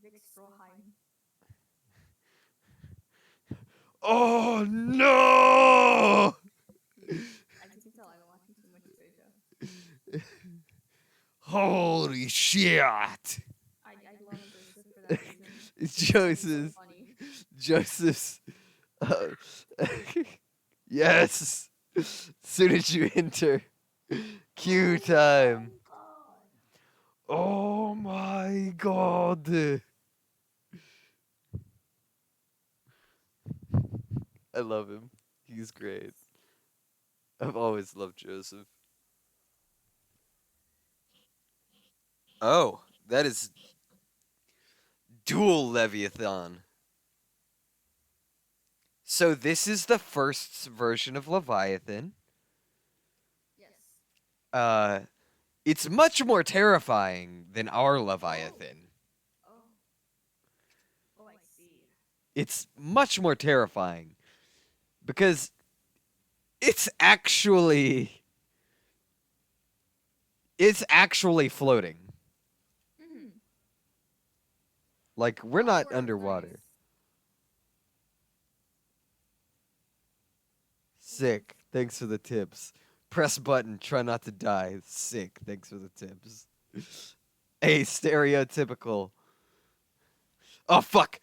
Vic Stroheim. Oh no! As you can tell, I've been watching too much JoJo. Holy shit! I love Joseph for that reason. It's He's so Joseph. funny. Joseph's. Uh, yes. Soon as you enter, queue time. Oh my god. I love him. He's great. I've always loved Joseph. Oh, that is dual Leviathan. So this is the first version of Leviathan. Yes. Uh, it's much more terrifying than our Leviathan. Oh. Oh, I see. It's much more terrifying because it's actually floating. Mm-hmm. Like we're Oh, not we're underwater. nice. Sick. Thanks for the tips. Press button. Try not to die. Sick. Thanks for the tips. A stereotypical. Oh fuck!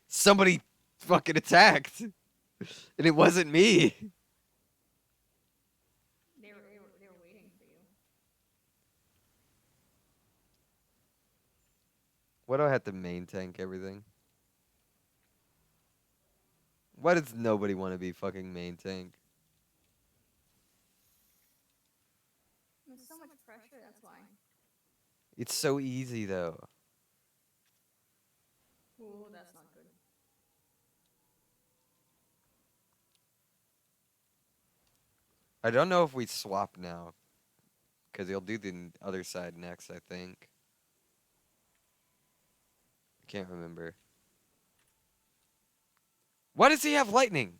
Somebody fucking attacked, and it wasn't me. They were waiting for you. Why do I have to main tank everything? Why does nobody want to be fucking main tank? There's so much pressure. That's why. It's so easy though. Oh, that's not good. I don't know if we swap now, because he'll do the other side next, I think. Can't remember. Why does he have lightning?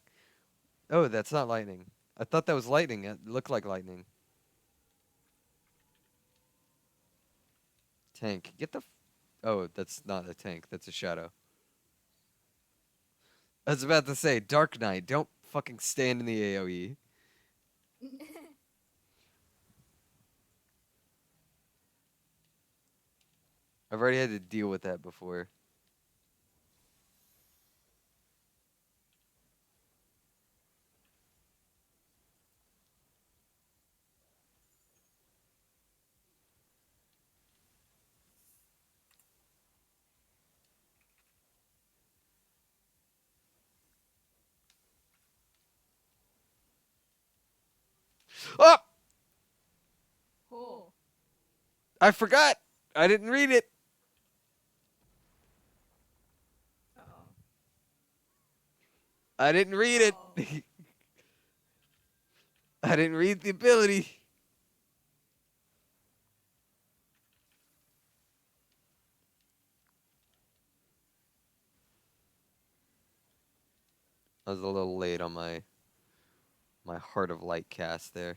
Oh, that's not lightning. I thought that was lightning. It looked like lightning. Tank. Get the... Oh, that's not a tank. That's a shadow. I was about to say, Dark Knight, don't fucking stand in the AoE. I've already had to deal with that before. Oh! Oh. I forgot! I didn't read it! Uh-oh. I didn't read it! Uh-oh. I didn't read the ability. I was a little late on my Heart of Light cast there.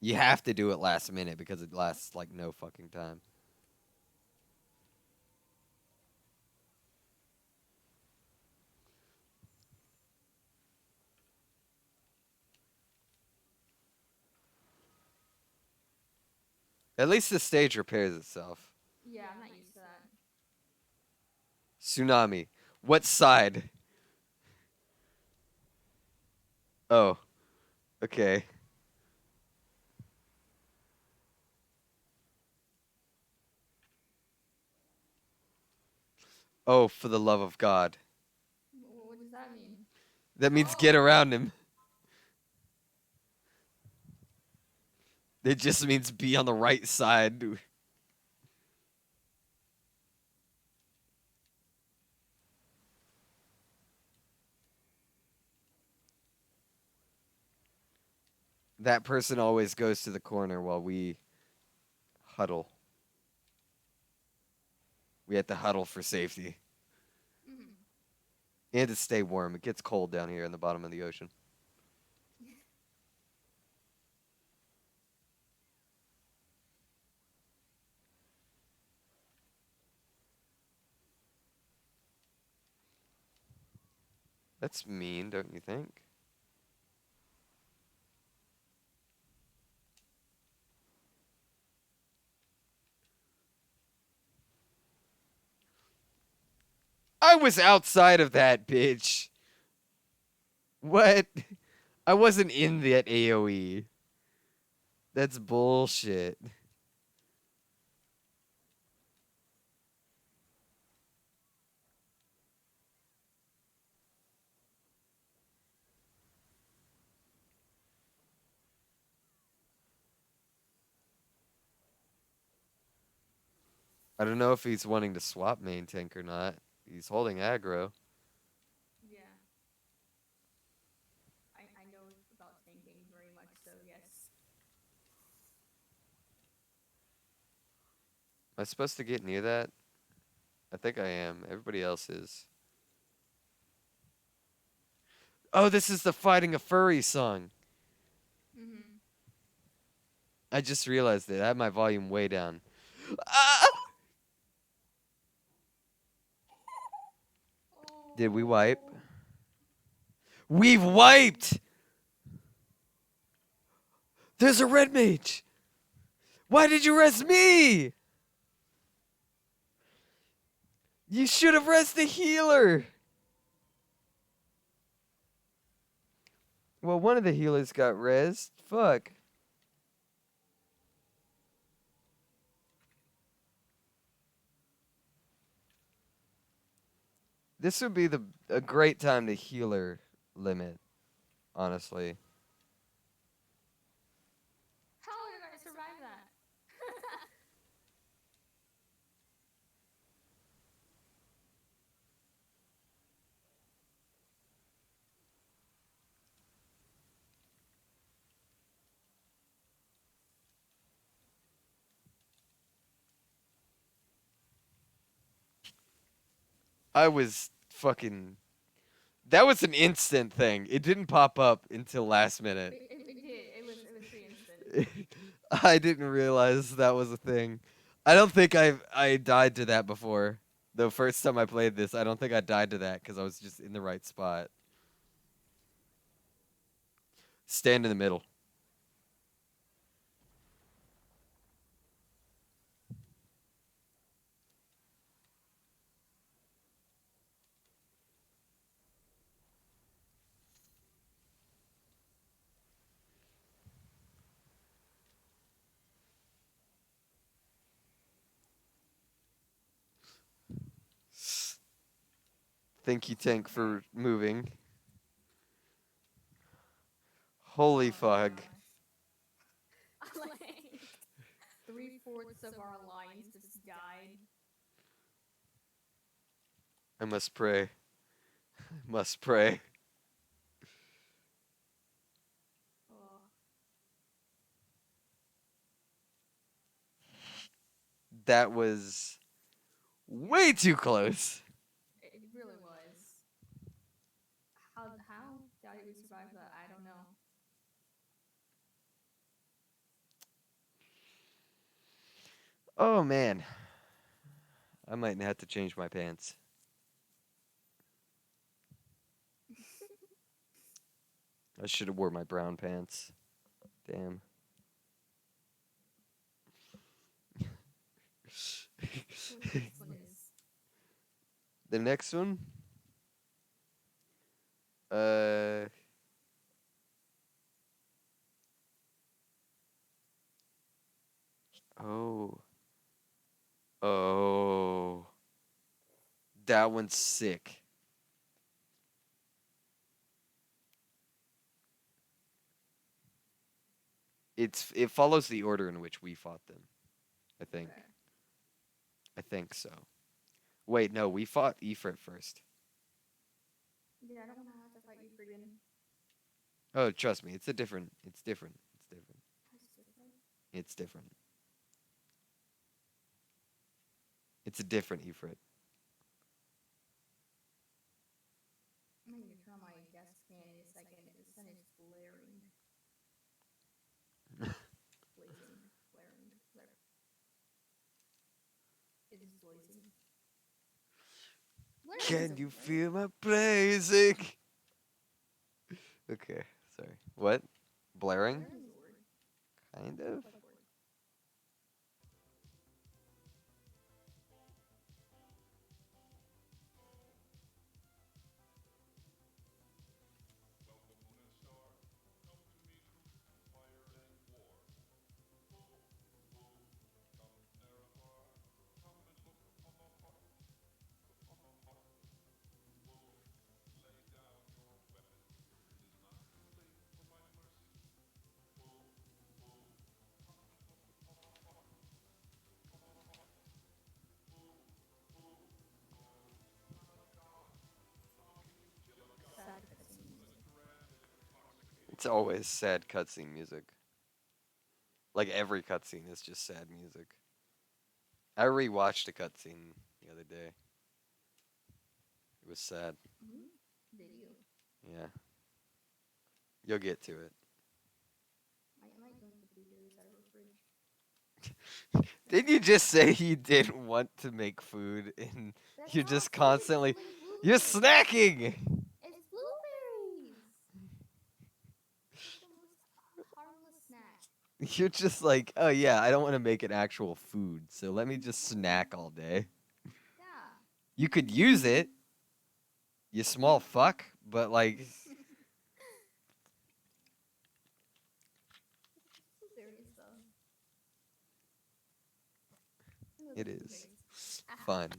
You have to do it last minute because it lasts like no fucking time. At least the stage repairs itself. Yeah, I'm not used to that. Tsunami. What side? Oh. Okay. Oh, for the love of God. What does that mean? That means get around him. It just means be on the right side. That person always goes to the corner while we huddle. We have to huddle for safety. Mm-hmm. And to stay warm. It gets cold down here in the bottom of the ocean. That's mean, don't you think? I was outside of that, bitch. What? I wasn't in that AoE. That's bullshit. I don't know if he's wanting to swap main tank or not. He's holding aggro. Yeah. I know about tanking very much, so yes. Am I supposed to get near that? I think I am. Everybody else is. Oh, this is the Fighting a Furry song. Mm-hmm. I just realized it. I had my volume way down. Ah! Did we wipe? We've wiped! There's a red mage! Why did you rest me? You should have rested the healer! Well, one of the healers got rezzed. Fuck. This would be a great time to healer limit, honestly. How did I survive that? I was fucking. That was an instant thing. It didn't pop up until last minute. It did. It was pretty instant. I didn't realize that was a thing. I don't think I died to that before. The first time I played this, I don't think I died to that because I was just in the right spot. Stand in the middle. Thank you, Tank, for moving. Holy fuck. Like 3/4 of our alliance just died. I must pray. I must pray. Oh, That was way too close. it really was. How did we survive that? I don't know. Oh man. I might have to change my pants. I should have wore my brown pants. Damn. What the next one is? The next one? Uh Oh. Oh. That one's sick. It follows the order in which we fought them. I think. Okay. I think so. Wait, no, we fought Ifrit first. Yeah, I don't want to have to fight you again. Oh, trust me, it's different. It's different. That's different. It's different. It's a different Ifrit. I'm going to turn on my gas can in a second. The sun is glaring. Blazing. Glaring. It is blazing. Glaring Can is you a feel my praising? Okay, sorry. What? Blaring? Glaring is a word. Kind of. Like word. Sad cutscene music. It's always sad cutscene music. Like every cutscene is just sad music. I rewatched a cutscene the other day. It was sad. Did you? Yeah. You'll get to it. I might go to the blueberries out of the fridge. Didn't you just say you didn't want to make food and That's you're not just food, constantly it's You're blueberries. snacking. It's blueberries. It's the most harmless snack. You're just like, oh yeah, I don't want to make an actual food, so let me just snack all day. Yeah. You could use it, you small fuck, but like, Blueberries though. it Ooh, is blueberries. Ah. fun.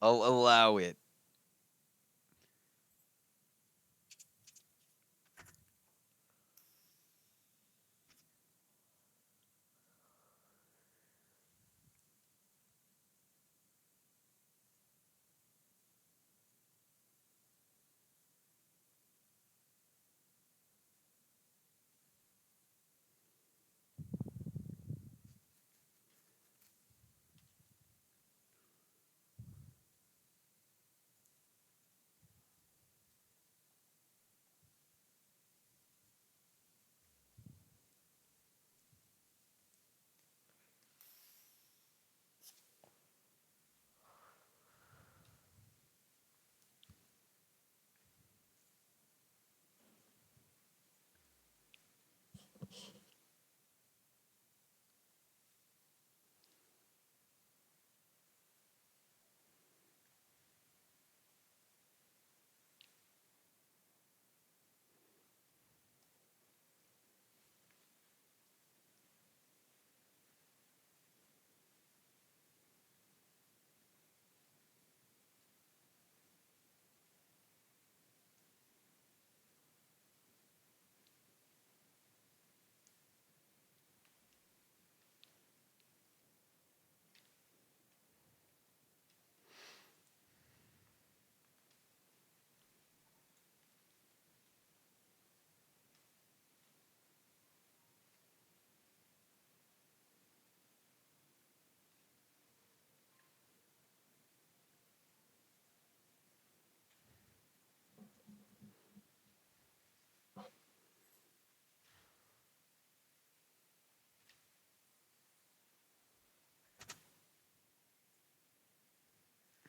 I'll allow it.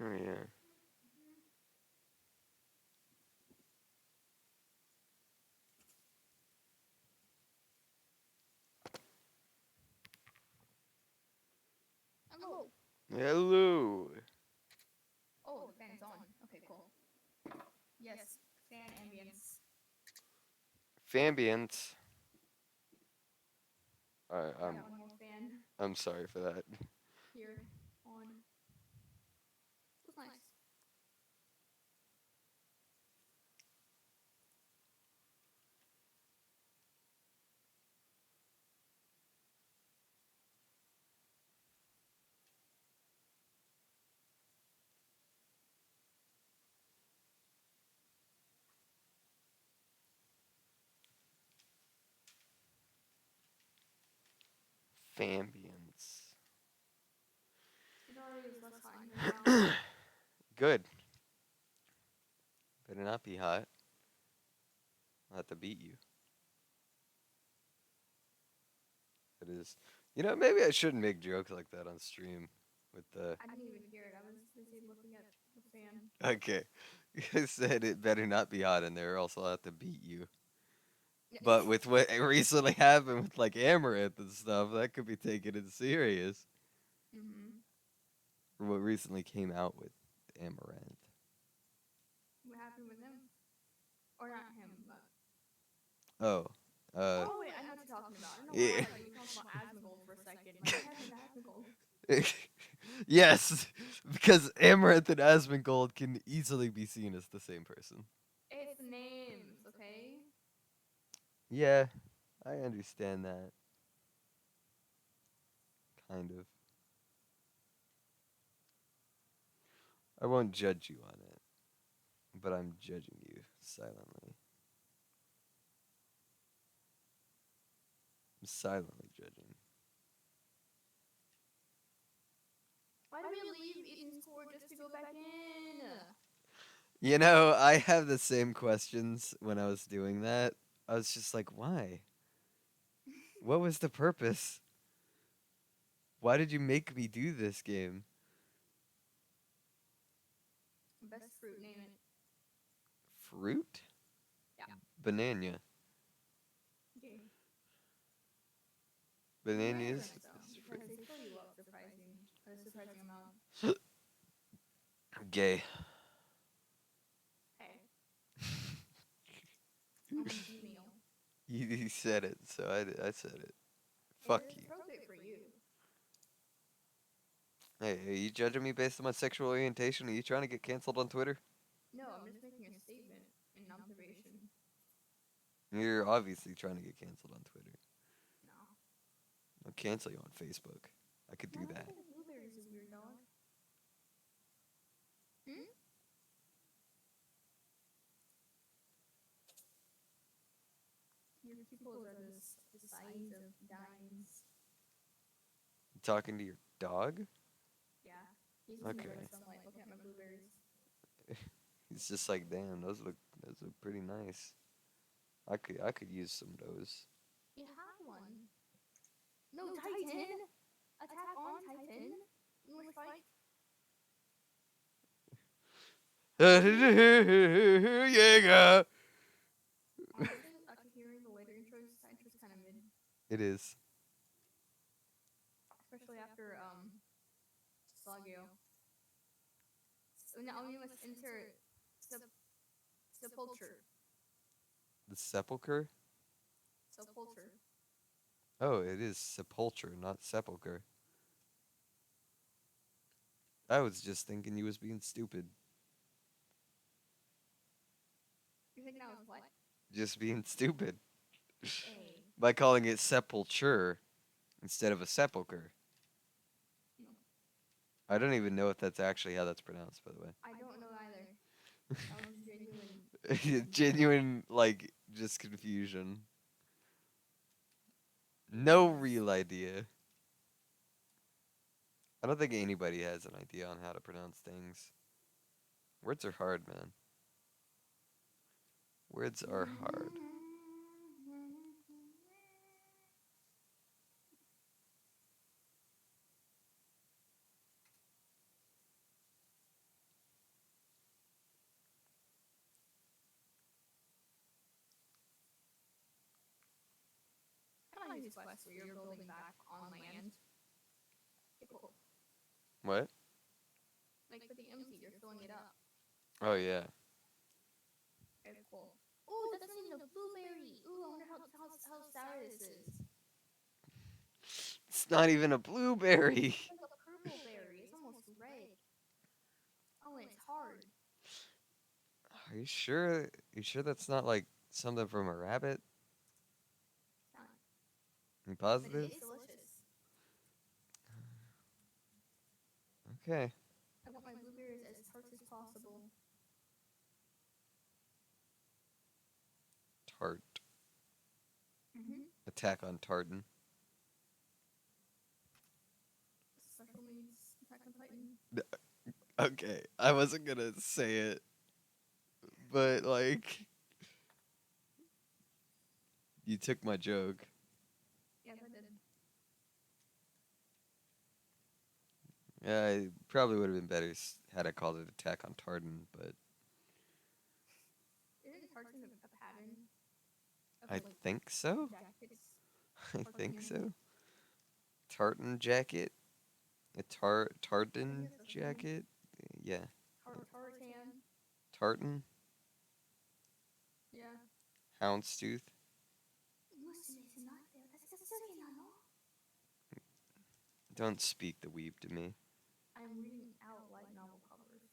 Oh yeah. Hello. Hello. Oh, the fan is on. Okay, cool. Yes, fan ambience. Fambient. Alright, I got one more fan I'm sorry for that. here on. It was nice. Fambience. It already is less hot in here now. Good. Better not be hot. I'll have to beat you. It is. You know, maybe I shouldn't make jokes like that on stream. With the I didn't even hear it. I was busy looking at the fan. okay, I said it better not be hot in there, or else I'll have to beat you. Yeah. But with what recently happened with like Amaranth and stuff, that could be taken as serious. Mhm. Or what recently came out with Amaranth. What happened with him? Or not him, but. Oh, Oh wait, I know what you're talking about. I don't know why I yeah. thought you were talking about Asmongold for a second. Like, what happened to Asmongold? Yes, because Amaranth and Asmongold can easily be seen as the same person. It's the names, okay? Yeah, I understand that. Kind of. I won't judge you on it, but I'm judging you silently. I'm silently judging. Why did we leave Eden's Court just to go back in? You know, I have the same questions when I was doing that. I was just like, why? What was the purpose? Why did you make me do this game? best fruit. Name it. Fruit? Yeah. Banana. Okay. Banana Different, is though, because they fill you up surprising amount. gay. Hey, I'm a female. You said it, so I said it. It Fuck is you. appropriate for you. Hey, are you judging me based on my sexual orientation? Are you trying to get canceled on Twitter? No, I'm just making a statement, an observation. You're obviously trying to get canceled on Twitter. No. I'll cancel you on Facebook. I could do Why that. are blueberries is weird, dog? Hmm? Your pupils are the size of dimes. You talking to your dog? Yeah. He's just in the Okay. red sunlight looking at my blueberries. It's just like, damn, those look pretty nice. I could use some of those. You have one. No, Titan! Attack on Titan? English fight? Yeah. Honestly, after hearing the later intros, that intro's kind of mid. It is. Especially after, Slagio. So now let's insert Sepulture. The sepulcher? Sepulture. Oh, it is sepulcher, not sepulcher. I was just thinking you was being stupid. You think that was what? Just being stupid. A. By calling it sepulture instead of a sepulcher. No. I don't even know if that's actually how that's pronounced, by the way. I don't know either. That was genuine. Genuine, like, just confusion. No real idea. I don't think anybody has an idea on how to pronounce things. Words are hard, man. Words are hard. I like these quests where you're building back on land. Okay, cool. What? Like for the MC, you're filling it up. Oh, yeah. Okay, cool. Ooh, that's not even a blueberry. Ooh, I wonder how sour this is. It's not even a blueberry. It's like a purple berry. It's almost red. Oh, and it's hard. Are you sure? You sure that's not like something from a rabbit? It's not. You But it positive? is delicious. Okay. I want my blueberries as tart as possible. Tart. Mm-hmm. Attack on Tartan. Special needs Attack on Titan. Okay, I wasn't gonna say it, but like, you took my joke. Yes, I did. Yeah, it probably would have been better had I called it Attack on Tartan, but Isn't tartan a pattern? Of, I like, think so. jackets? I think Tartan. so. Tartan jacket, a tartan Yes, that's a thing. jacket. Yeah, Tartan. tartan, Yeah. houndstooth. Don't speak the weeb to me. I'm reading out light novel covers.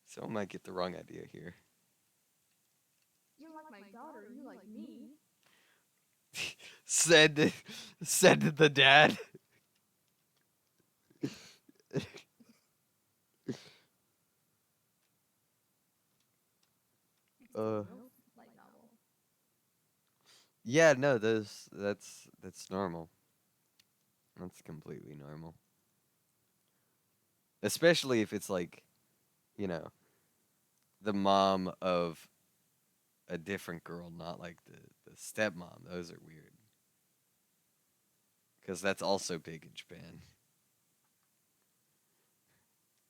Someone might get the wrong idea here. You don't like my daughter, you like me. said said the dad. It's a real light novel. Yeah, no, that's normal. That's completely normal. Especially if it's like, you know, the mom of a different girl, not like the stepmom. Those are weird. Because that's also big in Japan.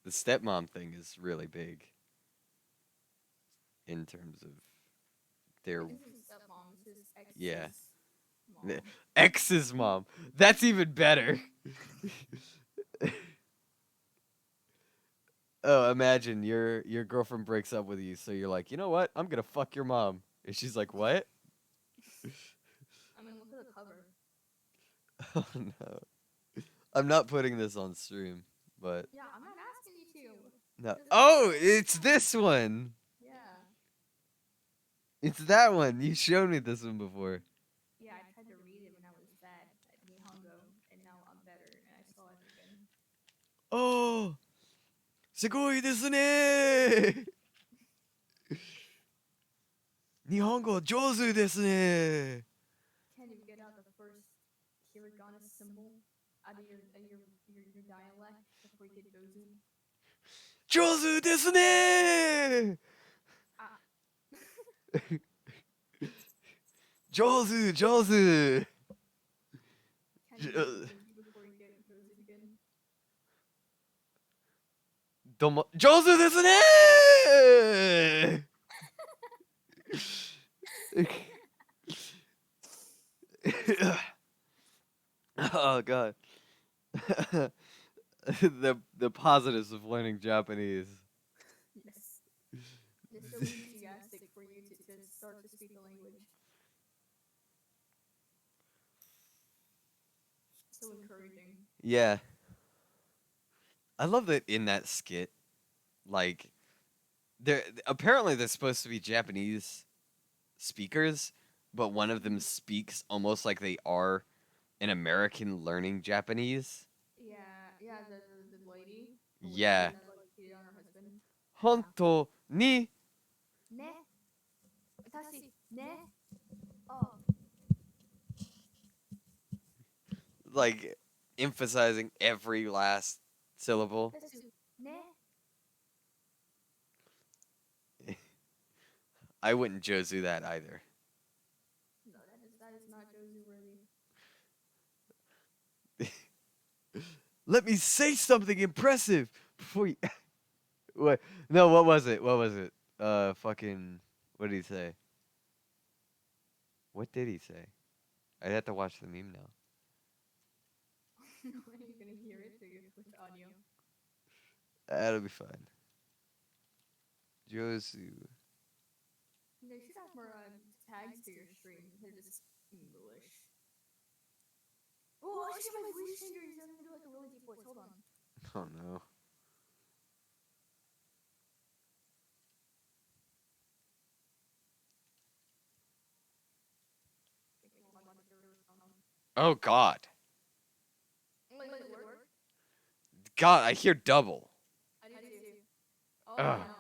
The stepmom thing is really big in terms of their This is stepmom. This is yeah. ex's mom. Ex's mom. That's even better. Oh, imagine your girlfriend breaks up with you, so you're like, you know what? I'm gonna fuck your mom. And she's like, what? I mean, look at the cover. Oh no. I'm not putting this on stream, but Yeah, I'm not asking you to. no. Just Oh, it's this one. yeah. It's that one. You showed me this one before. Yeah, I tried to read it when I was bad at Nihongo, and now I'm better, and I saw it again. Oh, すごいですね。日本語上手ですね。Can you get out the first hiragana symbol out of your dialect before you get Jozu? 上手ですね。Ah. 上手上手。Can you get Jozu before you get Jozu again? どうも上手ですね。Oh god. The positives of learning Japanese. Yes. It's so enthusiastic for you to start to speak the language. So encouraging. Yeah. I love that in that skit, like there apparently there's supposed to be Japanese speakers, but one of them speaks almost like they are an American learning Japanese. Yeah, the lady. The Yeah. lady that like cheated on her husband. Yeah. 本当に Ne. Tashi. Ne. Oh. like emphasizing every last syllable. Tashi. Ne. I wouldn't Jozu that either. No, that is not Jozu worthy. Let me say something impressive before you. What? No, what was it? What was it? Fucking. What did he say? What did he say? I'd have to watch the meme now. No, you're gonna hear it through with audio. That'll be fine. Jozu. You know, you should have more tags to your stream. They're just English. Oh, I should get my voice fingers. I'm gonna do like a really deep voice. Hold on. Oh no. Oh god. Wait, it work? God, I hear double. I do too. Oh Ugh. no.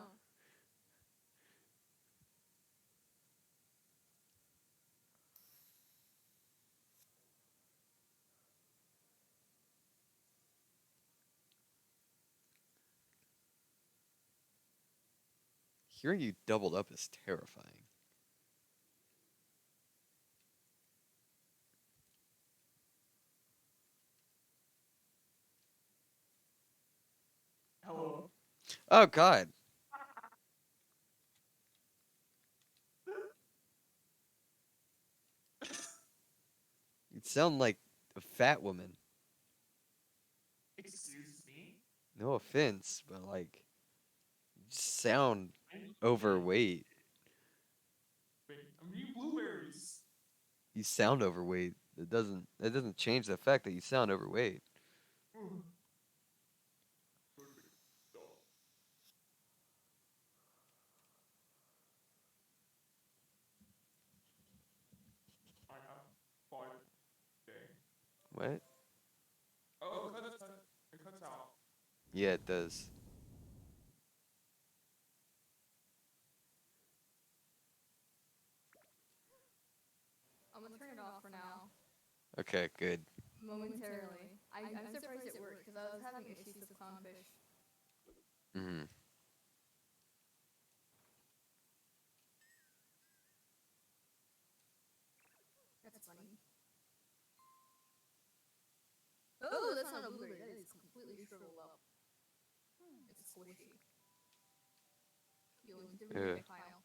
Hearing you doubled up is terrifying. Hello. Oh god. You sound like a fat woman. Excuse me? No offense, but like you just sound overweight. I'm eating blueberries. You sound overweight. It doesn't change the fact that you sound overweight. Ugh. I have 5 day. What? Oh, it cuts out. Yeah, it does. I'm gonna turn it off for now. Okay, good. Momentarily. I'm surprised it worked because I was having issues with clownfish. Mm-hmm. That's funny. Oh, that's not a blueberry. That is completely shriveled up. squishy. You into the remake pile.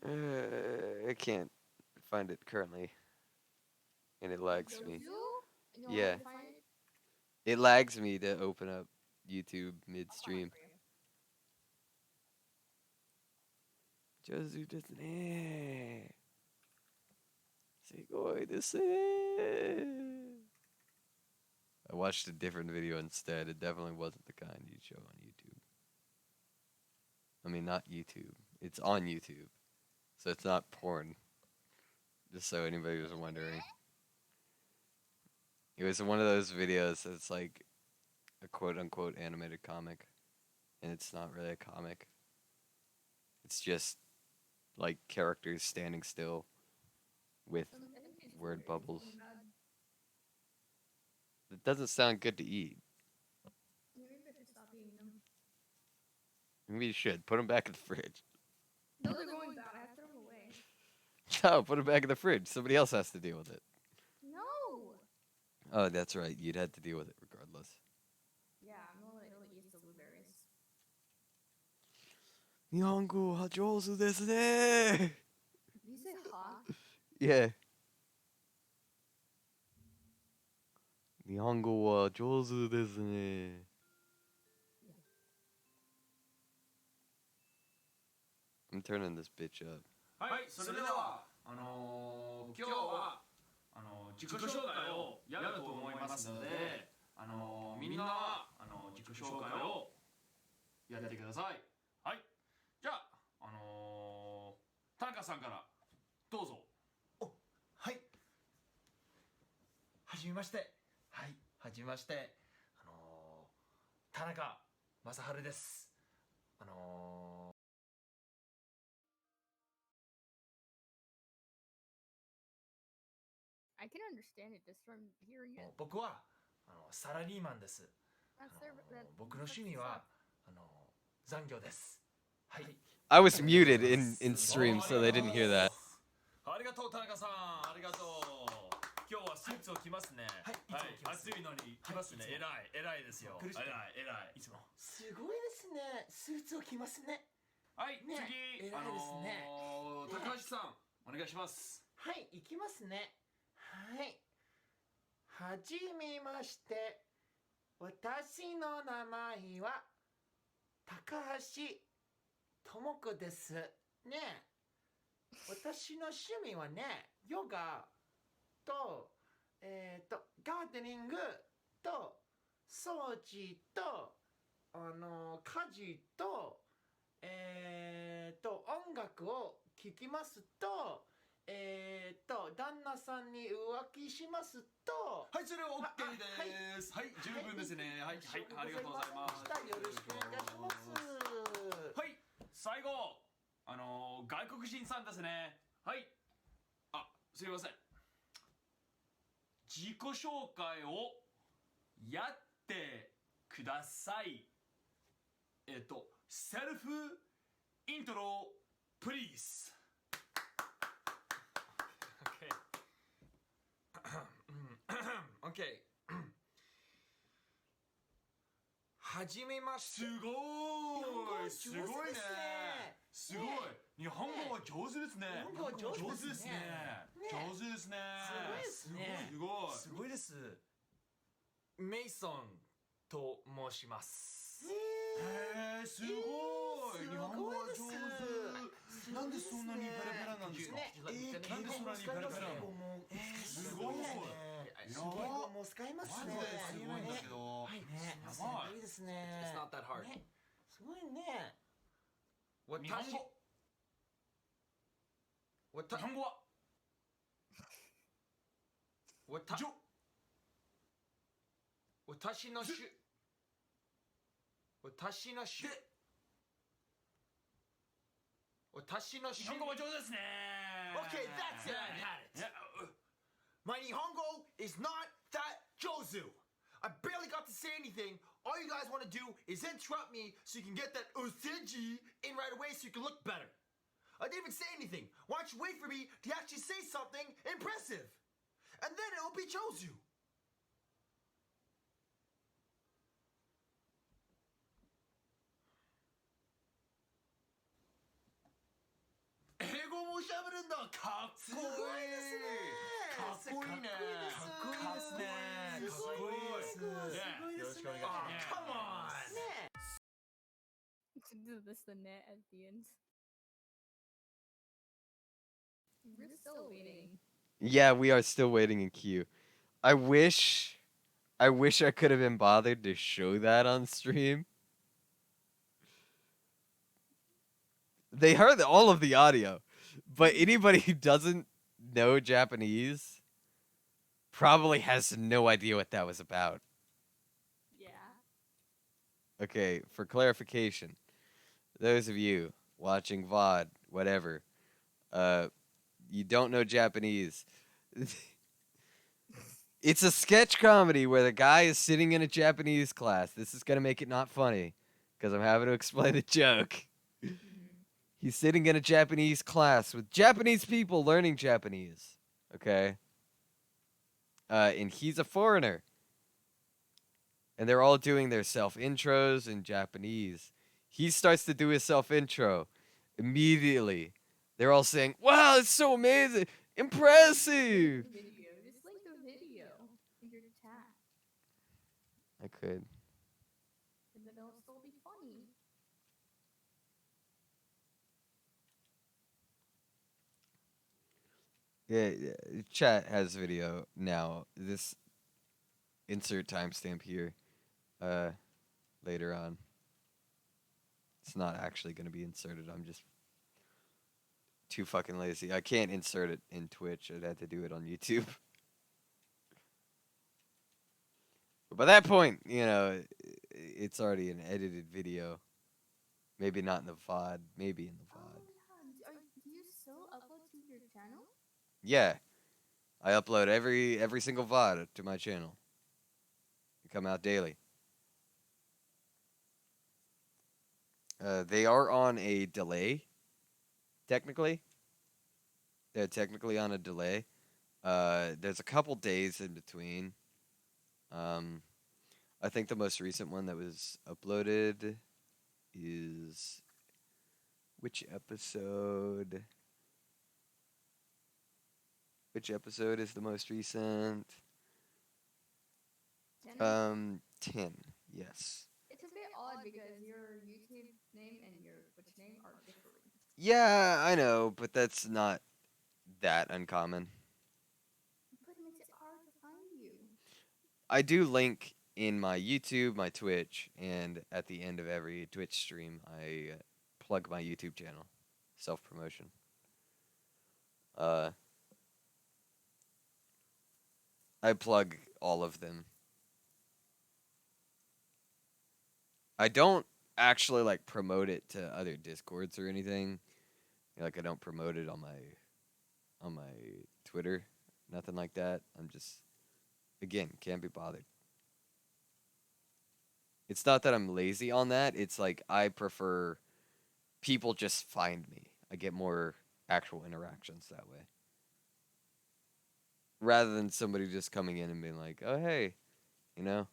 I can't find it currently, and it lags me. You? And you'll Yeah. have to find it? It lags me to open up YouTube I'll find midstream. it for you. 上手ですね。すごいですね。I watched a different video instead. It definitely wasn't the kind you'd show on YouTube. I mean, not YouTube. It's on YouTube. So it's not porn. Just so anybody was wondering. It was one of those videos that's like a quote-unquote animated comic. And it's not really a comic. It's just like characters standing still with I think it's word weird. bubbles. Something bad. It doesn't sound good to eat. Maybe I should stop eating them. Maybe you should. Put them back in the fridge. No, they're going bad. I have to throw them away. No, put them back in the fridge. Somebody else has to deal with it. No! Oh, that's right. You'd have to deal with it regardless. Yeah, I'm not really used to blueberries. 日本語は上手ですね。 Did you say ha? Yeah. 日本語は上手ですね。I'm turning this bitch up. はい、それでは、今日は、自己紹介をやると思いますので、みんなは、自己紹介をやってください。はい。じゃあ、田中さんからどうぞ。はい。はじめまして。はい。はじめまして。田中正治です。I can understand it just from hearing it. 僕はサラリーマンです。 That's their, that, 僕の趣味は残業です。はい。 I was muted in stream, so they didn't hear that. ありがとう、田中さん。ありがとう。今日はスーツを着ますね。はい、いつも着ます暑いのに着ますね。はい偉いですよ。苦しくない偉い。いつも。すごいですね。スーツを着ますね。はい、ね次、偉いですね高橋さん、お願いします。はい、行きますね。はい。はじめまして。私の名前は高橋智子です。ね。私の趣味はね、ヨガと、ガーデニングと、掃除と、家事と、音楽を聴きますと、旦那さんに浮気しますと、はい、それは OK です。はい、十分ですね。はい、ありがとうございます。よろしくお願いいたします。はい、最後、外国人さんですね。はい。あ、すみません。自己紹介をやってください。セルフイントロ、please。OK。はじめまして。すごい。すごいね。すごい。日本語は上手ですね。日本語は上手ですね。上手ですね。すごいですね。すごい。すごいです。メイソンと申します。へえ、すごい。日本語は上手。なんでそんなにペラペラなんですか。なんでそんなにペラペラなの。すごい。すごい。もう使いますね。すごいんだけど。はいね。すごいですね。It's not that hard. すごいね。日本語。日本語は。私の趣日本語は上手ですね。Okay, that's it. I had it. My Nihongo is not that Jozu. I barely got to say anything. All all you guys want to do is interrupt me so you can get that oseji in right away so you can look better. I didn't even say anything. Why don't you wait for me to actually say something impressive? And then it'll be chosen. 英語もしゃべるんだ。かっこいい。かっこいいね。かっこいいですね。かっこいいです。よろしくお願いします。Come on. Do this the net at the end. We're still waiting. Yeah, we are still waiting in queue. I wish I could have been bothered to show that on stream. They heard all of the audio, but anybody who doesn't know Japanese probably has no idea what that was about. Yeah. Okay, for clarification, those of you watching VOD, whatever, you don't know Japanese. It's a sketch comedy where the guy is sitting in a Japanese class. This is gonna make it not funny, because I'm having to explain the joke. He's sitting in a Japanese class with Japanese people learning Japanese. Okay? And he's a foreigner. And they're all doing their self-intros in Japanese. He starts to do his self-intro. Immediately, they're all saying, "Wow, it's so amazing! Impressive!" Video. Just link the video in your chat. I could. And then it'll still be funny. Yeah, chat has video now. This insert timestamp here later on. It's not actually going to be inserted. I'm just too fucking lazy. I can't insert it in Twitch. I'd have to do it on YouTube. But by that point, you know, it's already an edited video. Maybe not in the VOD. Maybe in the VOD. Oh yeah. Do you still upload to your channel? Yeah. I upload every single VOD to my channel. They come out daily. They are on a delay, technically. They're technically on a delay. There's a couple days in between. I think the most recent one that was uploaded is... Which episode? Which episode is the most recent? 10? 10, yes. It's a bit odd because your YouTube name and your Twitch name are different. Yeah, I know, but that's not that uncommon. But it makes it hard to find you. I do link in my YouTube, my Twitch, and at the end of every Twitch stream, I plug my YouTube channel. Self-promotion. I plug all of them. I don't actually like promote it to other Discords or anything. Like I don't promote it on my Twitter, nothing like that. I'm just, again, can't be bothered. It's not that I'm lazy on that. It's like I prefer people just find me. I get more actual interactions that way. Rather than somebody just coming in and being like, "Oh hey, you know,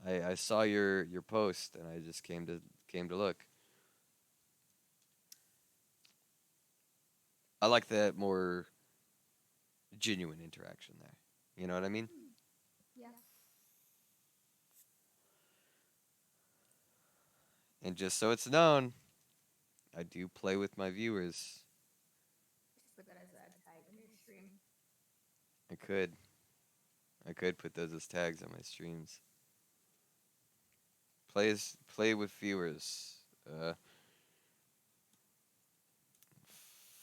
I saw your post and I just came to look." I like that more genuine interaction there. You know what I mean? Yeah. And just so it's known, I do play with my viewers. Just put that as a tag on your stream. I could put those as tags on my streams. Play with viewers.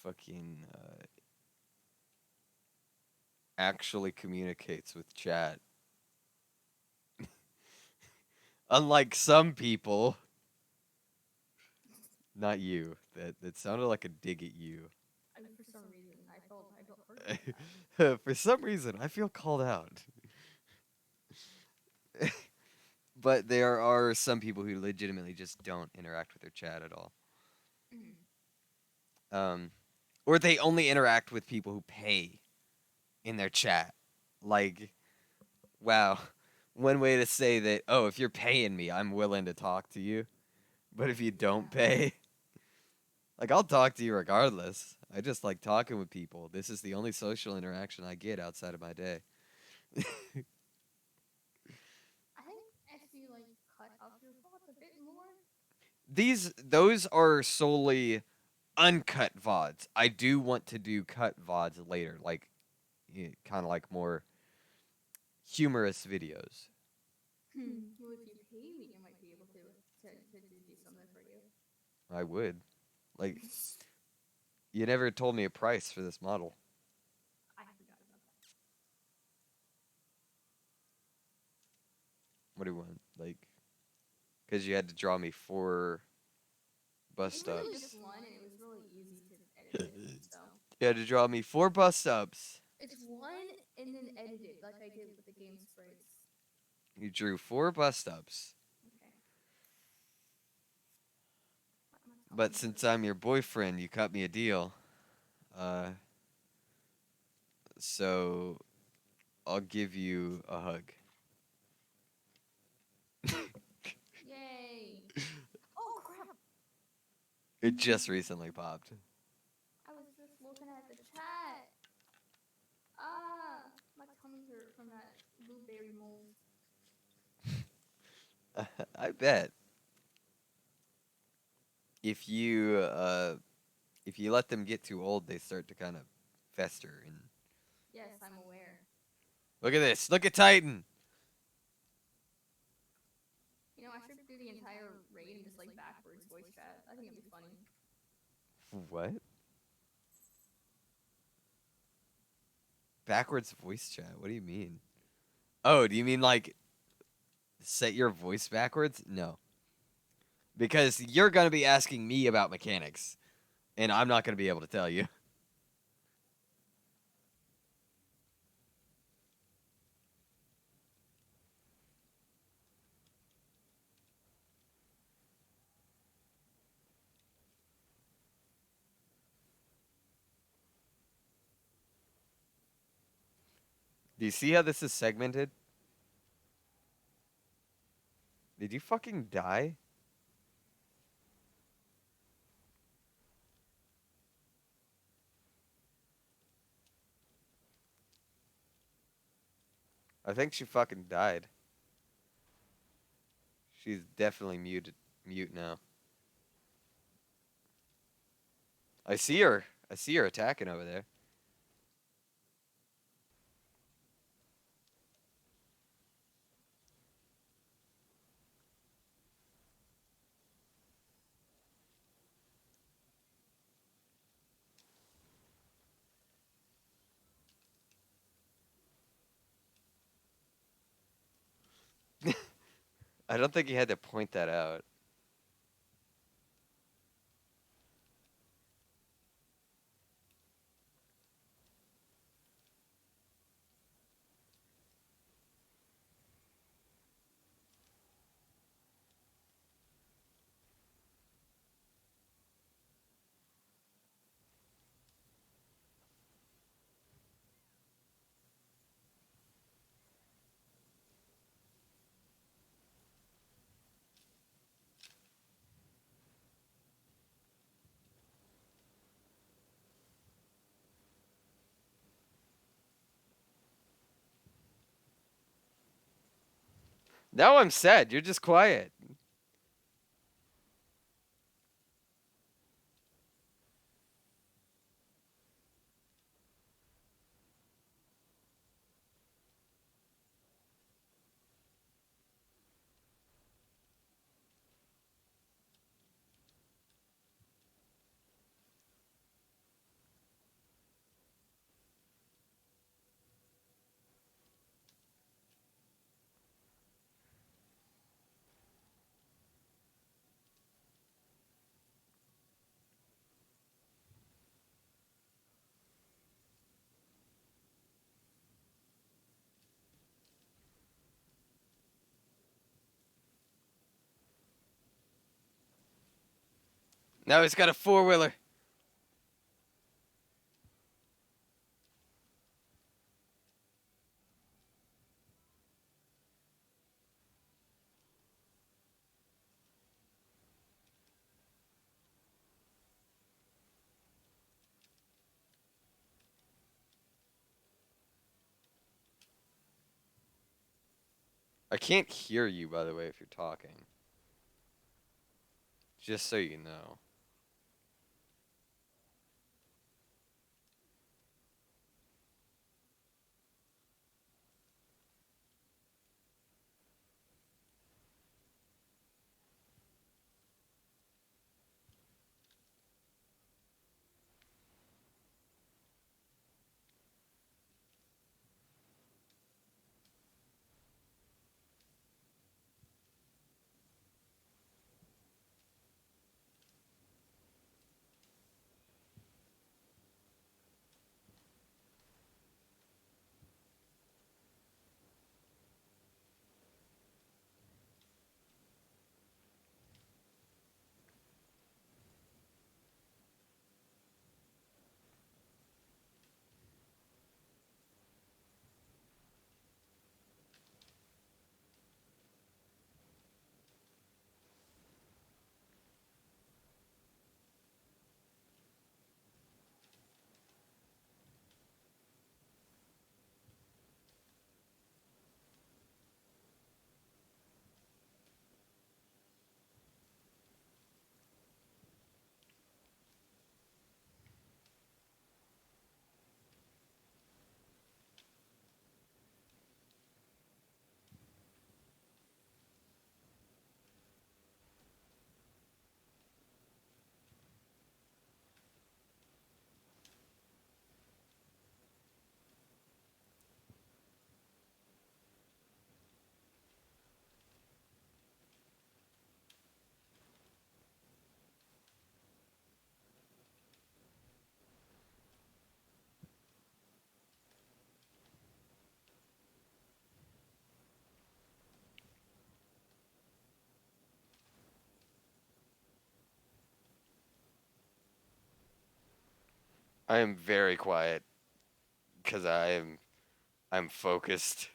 Fucking actually communicates with chat. Unlike some people. Not you. That sounded like a dig at you. I mean, for some reason, I felt hurt. by that. For some reason, I feel called out. But there are some people who legitimately just don't interact with their chat at all. Um, or they only interact with people who pay in their chat. Like, wow, one way to say that, oh, if you're paying me, I'm willing to talk to you. But if you don't pay, like, I'll talk to you regardless. I just like talking with people. This is the only social interaction I get outside of my day. I think if you like cut up your VODs a bit more. Those are solely uncut VODs. I do want to do cut VODs later, like kind of like more humorous videos. Well, if you pay me, I might be able to do something for you. I would. Like, you never told me a price for this model. I forgot about that. What do you want? Like, because you had to draw me 4 bus It was really stops. just one, and it was really easy to edit it. So You had to draw me 4 bus stops. it's one and then edited, like I did with the game sprites. You drew 4 bus stops. Okay. But since I'm your boyfriend, you cut me a deal. So I'll give you a hug. Yay! Oh crap! It just recently popped. I was just looking at the chat. Ah, my tummy hurt from that blueberry mold. I bet. If you let them get too old, they start to kind of fester and Yes, I'm aware. look at this. Look at Titan. You know, I should do the entire raid and just like backwards voice chat. I think it'd be funny. What? Backwards voice chat? What do you mean? Oh, do you mean like set your voice backwards? No. Because you're going to be asking me about mechanics, and I'm not going to be able to tell you. Do you see how this is segmented? Did you fucking die? I think she fucking died. She's definitely mute now. I see her. I see her attacking over there. I don't think he had to point that out. Now I'm sad. You're just quiet. Now he's got a 4-wheeler. I can't hear you, by the way, if you're talking. Just so you know. I am very quiet because I'm focused.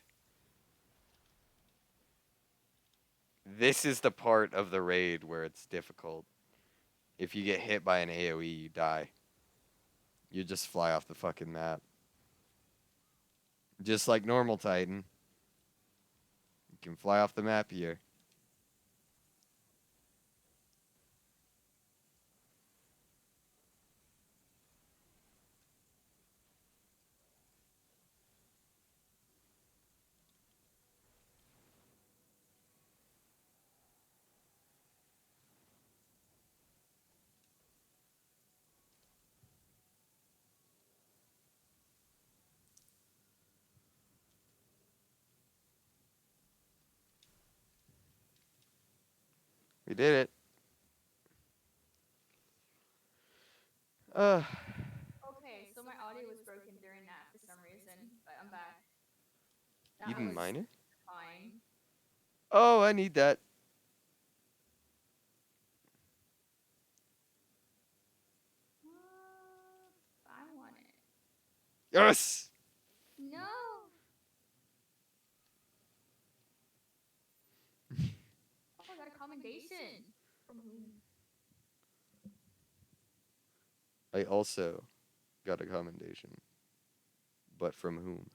This is the part of the raid where it's difficult. If you get hit by an AoE, you die. You just fly off the fucking map. Just like normal Titan. You can fly off the map here. We did it. Okay, so my audio was broken during that for some reason, but I'm back. You That didn't was mine it? fine. Oh, I need that. I want it. Yes! No. Oh, I got a commendation. From whom? I also got a commendation. But from whom?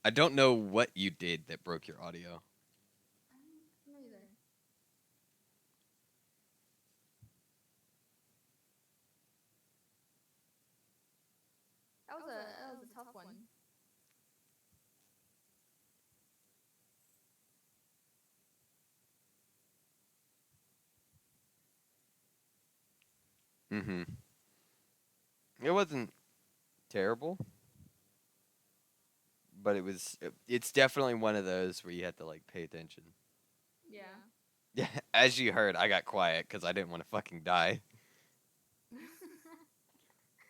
I don't know what you did that broke your audio. I don't know either. That was a tough one. Mm-hmm. It wasn't terrible, but it's definitely one of those where you have to like pay attention. Yeah. Yeah, as you heard, I got quiet because I didn't want to fucking die.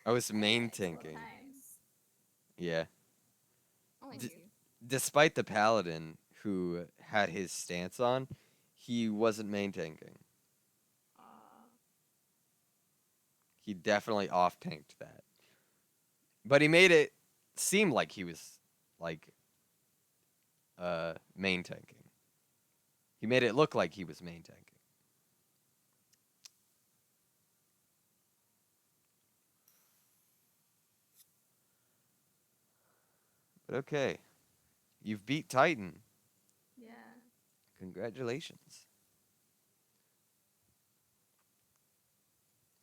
I was main tanking. Yeah. Only D- two. Despite the paladin who had his stance on, He wasn't main tanking. He definitely off tanked that. But he made it seem like he was like main tanking. He made it look like he was main tanking. But okay. You've beat Titan. Yeah. Congratulations.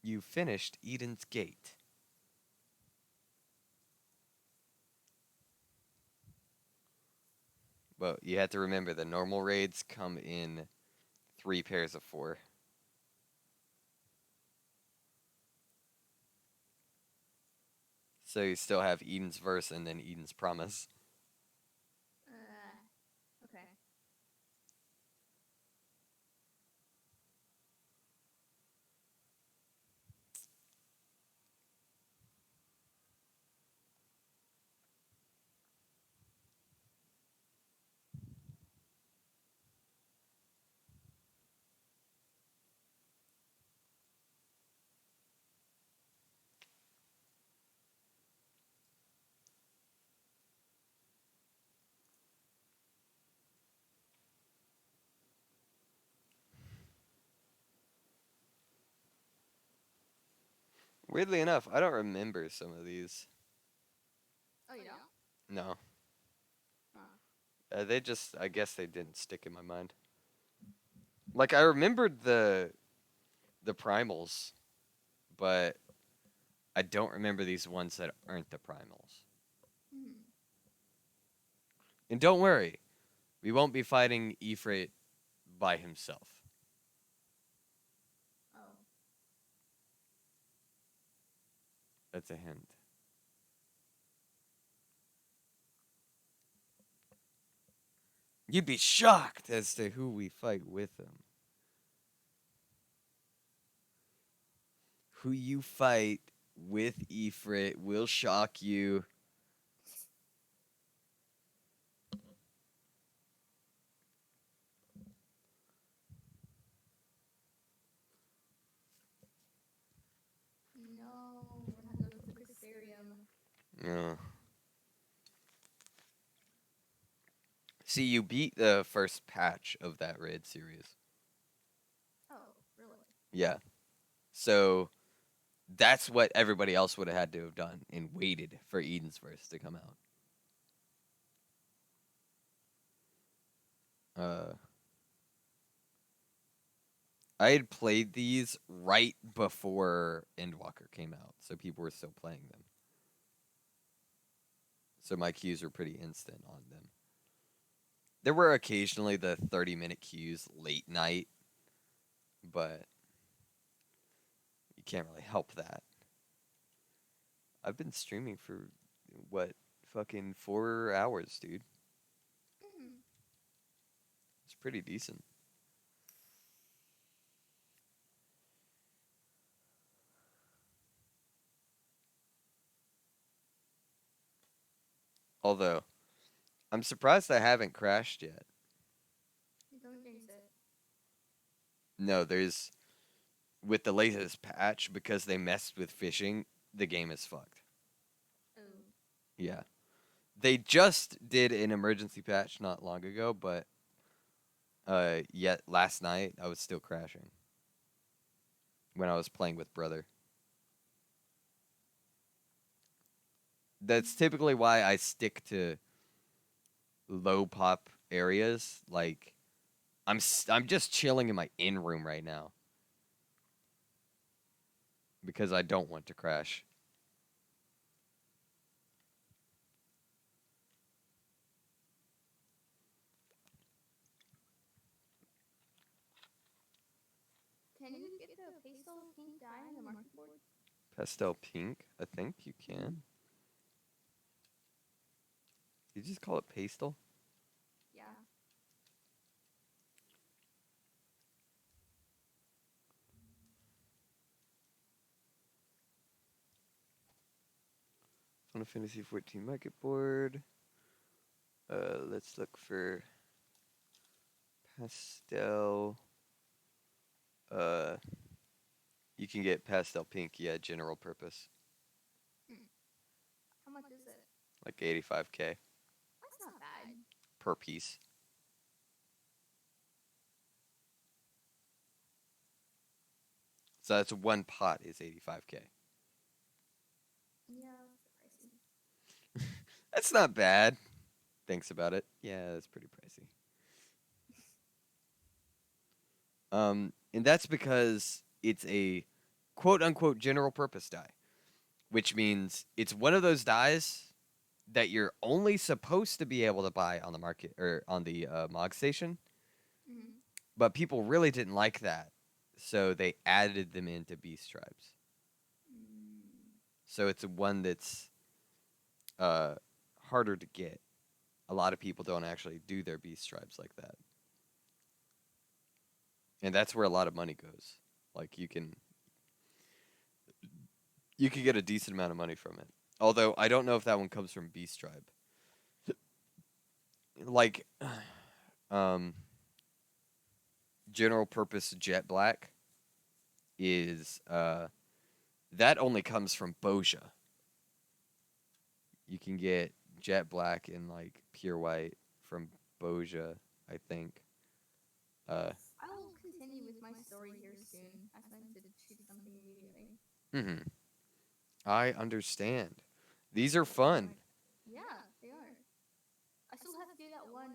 You finished Eden's Gate. Well, you have to remember the normal raids come in 3 pairs of 4. So you still have Eden's Verse and then Eden's Promise. Okay. Weirdly enough, I don't remember some of these. Oh, you don't? No. Oh. They just, I guess they didn't stick in my mind. Like, I remembered the primals, but I don't remember these ones that aren't the primals. And don't worry, we won't be fighting Ifrit by himself. Oh. That's a hint. You'd be shocked as to who we fight with him. Who you fight with Ifrit will shock you. No, we're not going to the Crystarium. Yeah. See, you beat the first patch of that raid series. Oh, really? Yeah. So that's what everybody else would have had to have done and waited for Eden's Verse to come out. I had played these right before Endwalker came out, so people were still playing them. So my queues were pretty instant on them. There were occasionally the 30-minute queues late night, but you can't really help that. I've been streaming for, what, fucking 4 hours, dude. It's pretty decent. Although, I'm surprised I haven't crashed yet. Don't jinx it. No, there's, with the latest patch, because they messed with fishing, the game is fucked. Oh. Yeah. They just did an emergency patch not long ago, but yet last night I was still crashing when I was playing with brother. That's typically why I stick to low pop areas. Like I'm just chilling in my in room right now because I don't want to crash. Can you get the pastel pink dye on the market board? Pastel pink, I think you can. You just call it pastel? Yeah. Final Fantasy 14 market board. Let's look for Pastel. Uh, you can get pastel pink. Yeah, general purpose, How much is it? like 85K That's not bad. per piece. So that's one pot is 85K. Yeah, that's pricey. That's not bad. Thinks about it. Yeah, that's pretty pricey. And that's because it's a quote unquote general purpose die, which means it's one of those dies that you're only supposed to be able to buy on the market or on the Mog station, Mm-hmm. but people really didn't like that, so they added them into Beast Tribes. So it's one that's uh, harder to get. A lot of people don't actually do their Beast Tribes like that, and that's where a lot of money goes. Like you can get a decent amount of money from it. Although I don't know if that one comes from Beast Tribe. Like, um, general purpose Jet Black is that only comes from Boja. You can get Jet Black and like Pure White from Boja, I think. I will continue with my story here soon. I just meant to choose something immediately. Hmm. I understand. These are fun. Yeah, they are. I still have to do that one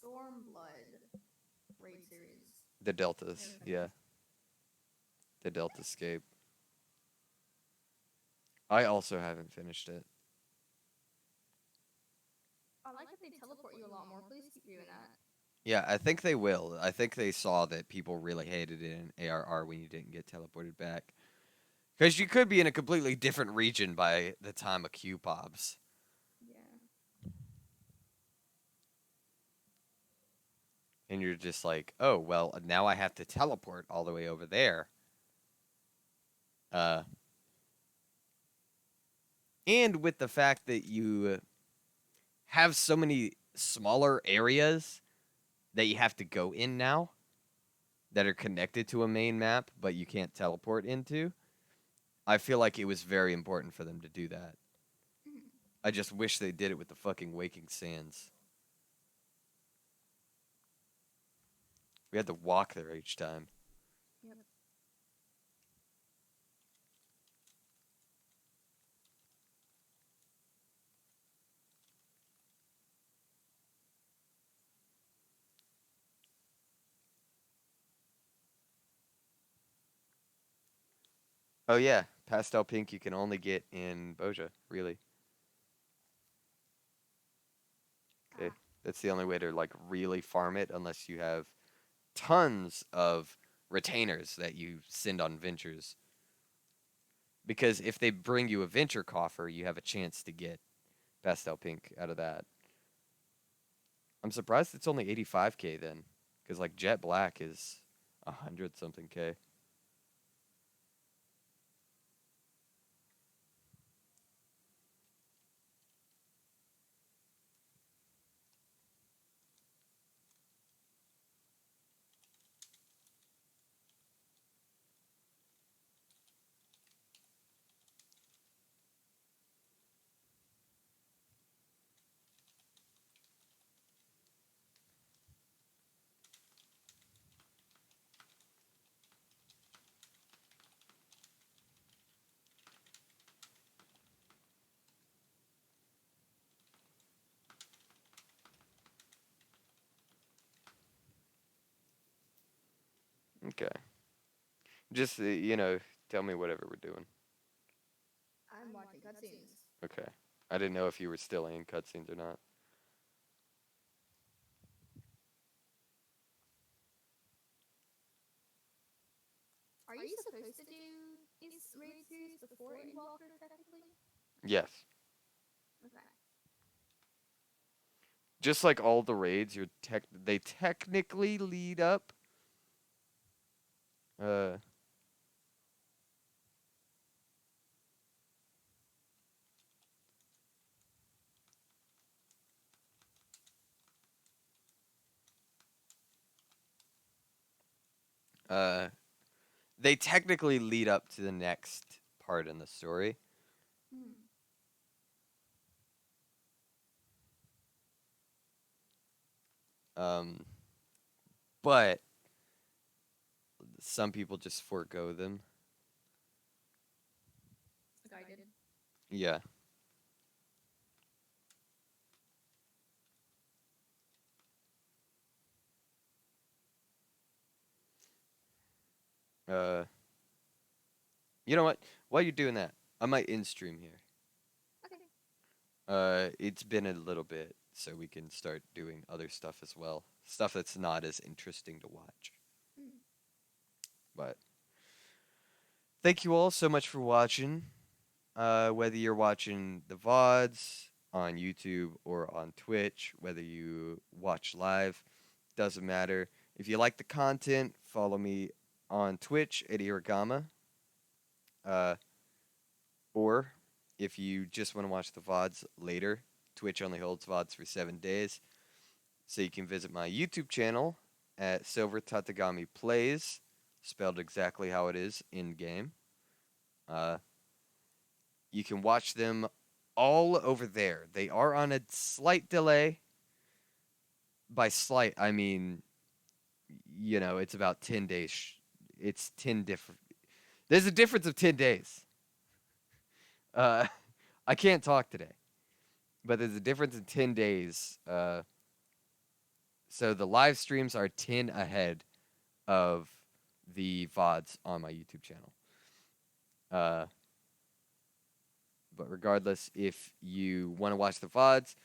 Stormblood raid series. The Deltas, yeah. The Delta Scape. I also haven't finished it. I like that they teleport you a lot more. Please keep doing that. Yeah, I think they will. I think they saw that people really hated it in ARR when you didn't get teleported back. Because you could be in a completely different region by the time a queue pops. Yeah. And you're just like, oh, well, now I have to teleport all the way over there. Uh, and with the fact that you have so many smaller areas that you have to go in now that are connected to a main map, but you can't teleport into, I feel like it was very important for them to do that. I just wish they did it with the fucking Waking Sands. We had to walk there each time. Yep. Oh yeah, pastel pink you can only get in Boja, really. Okay. Ah. That's the only way to like really farm it unless you have tons of retainers that you send on ventures. Because if they bring you a venture coffer, you have a chance to get pastel pink out of that. I'm surprised it's only 85K then, because like Jet Black is 100 something K. Okay. Just tell me whatever we're doing. I'm watching cutscenes. Okay. I didn't know if you were still in cutscenes or not. Are you supposed to do these raid series before Endwalker, technically? Yes. Okay. Just like all the raids, they technically lead up. Uh, Uh, they technically lead up to the next part in the story. Hmm. Um, but some people just forego them. Like I did. Yeah. Uh, you know what? While you're doing that, I might in stream here. Okay. It's been a little bit, so we can start doing other stuff as well. Stuff that's not as interesting to watch. Hmm. But thank you all so much for watching. Whether you're watching the VODs on YouTube or on Twitch, whether you watch live, doesn't matter. If you like the content, follow me on Twitch at Irigama. Uh, or if you just want to watch the VODs later, Twitch only holds VODs for 7 days. So you can visit my YouTube channel at Silver Tatagami Plays, spelled exactly how it is in game. Uh, you can watch them all over there. They are on a slight delay. By slight, I mean, it's about 10 days. It's 10 different. There's a difference of 10 days. Uh, I can't talk today, but there's a difference in 10 days. So the live streams are 10 ahead of the VODs on my YouTube channel. Uh, but regardless, if you want to watch the VODs,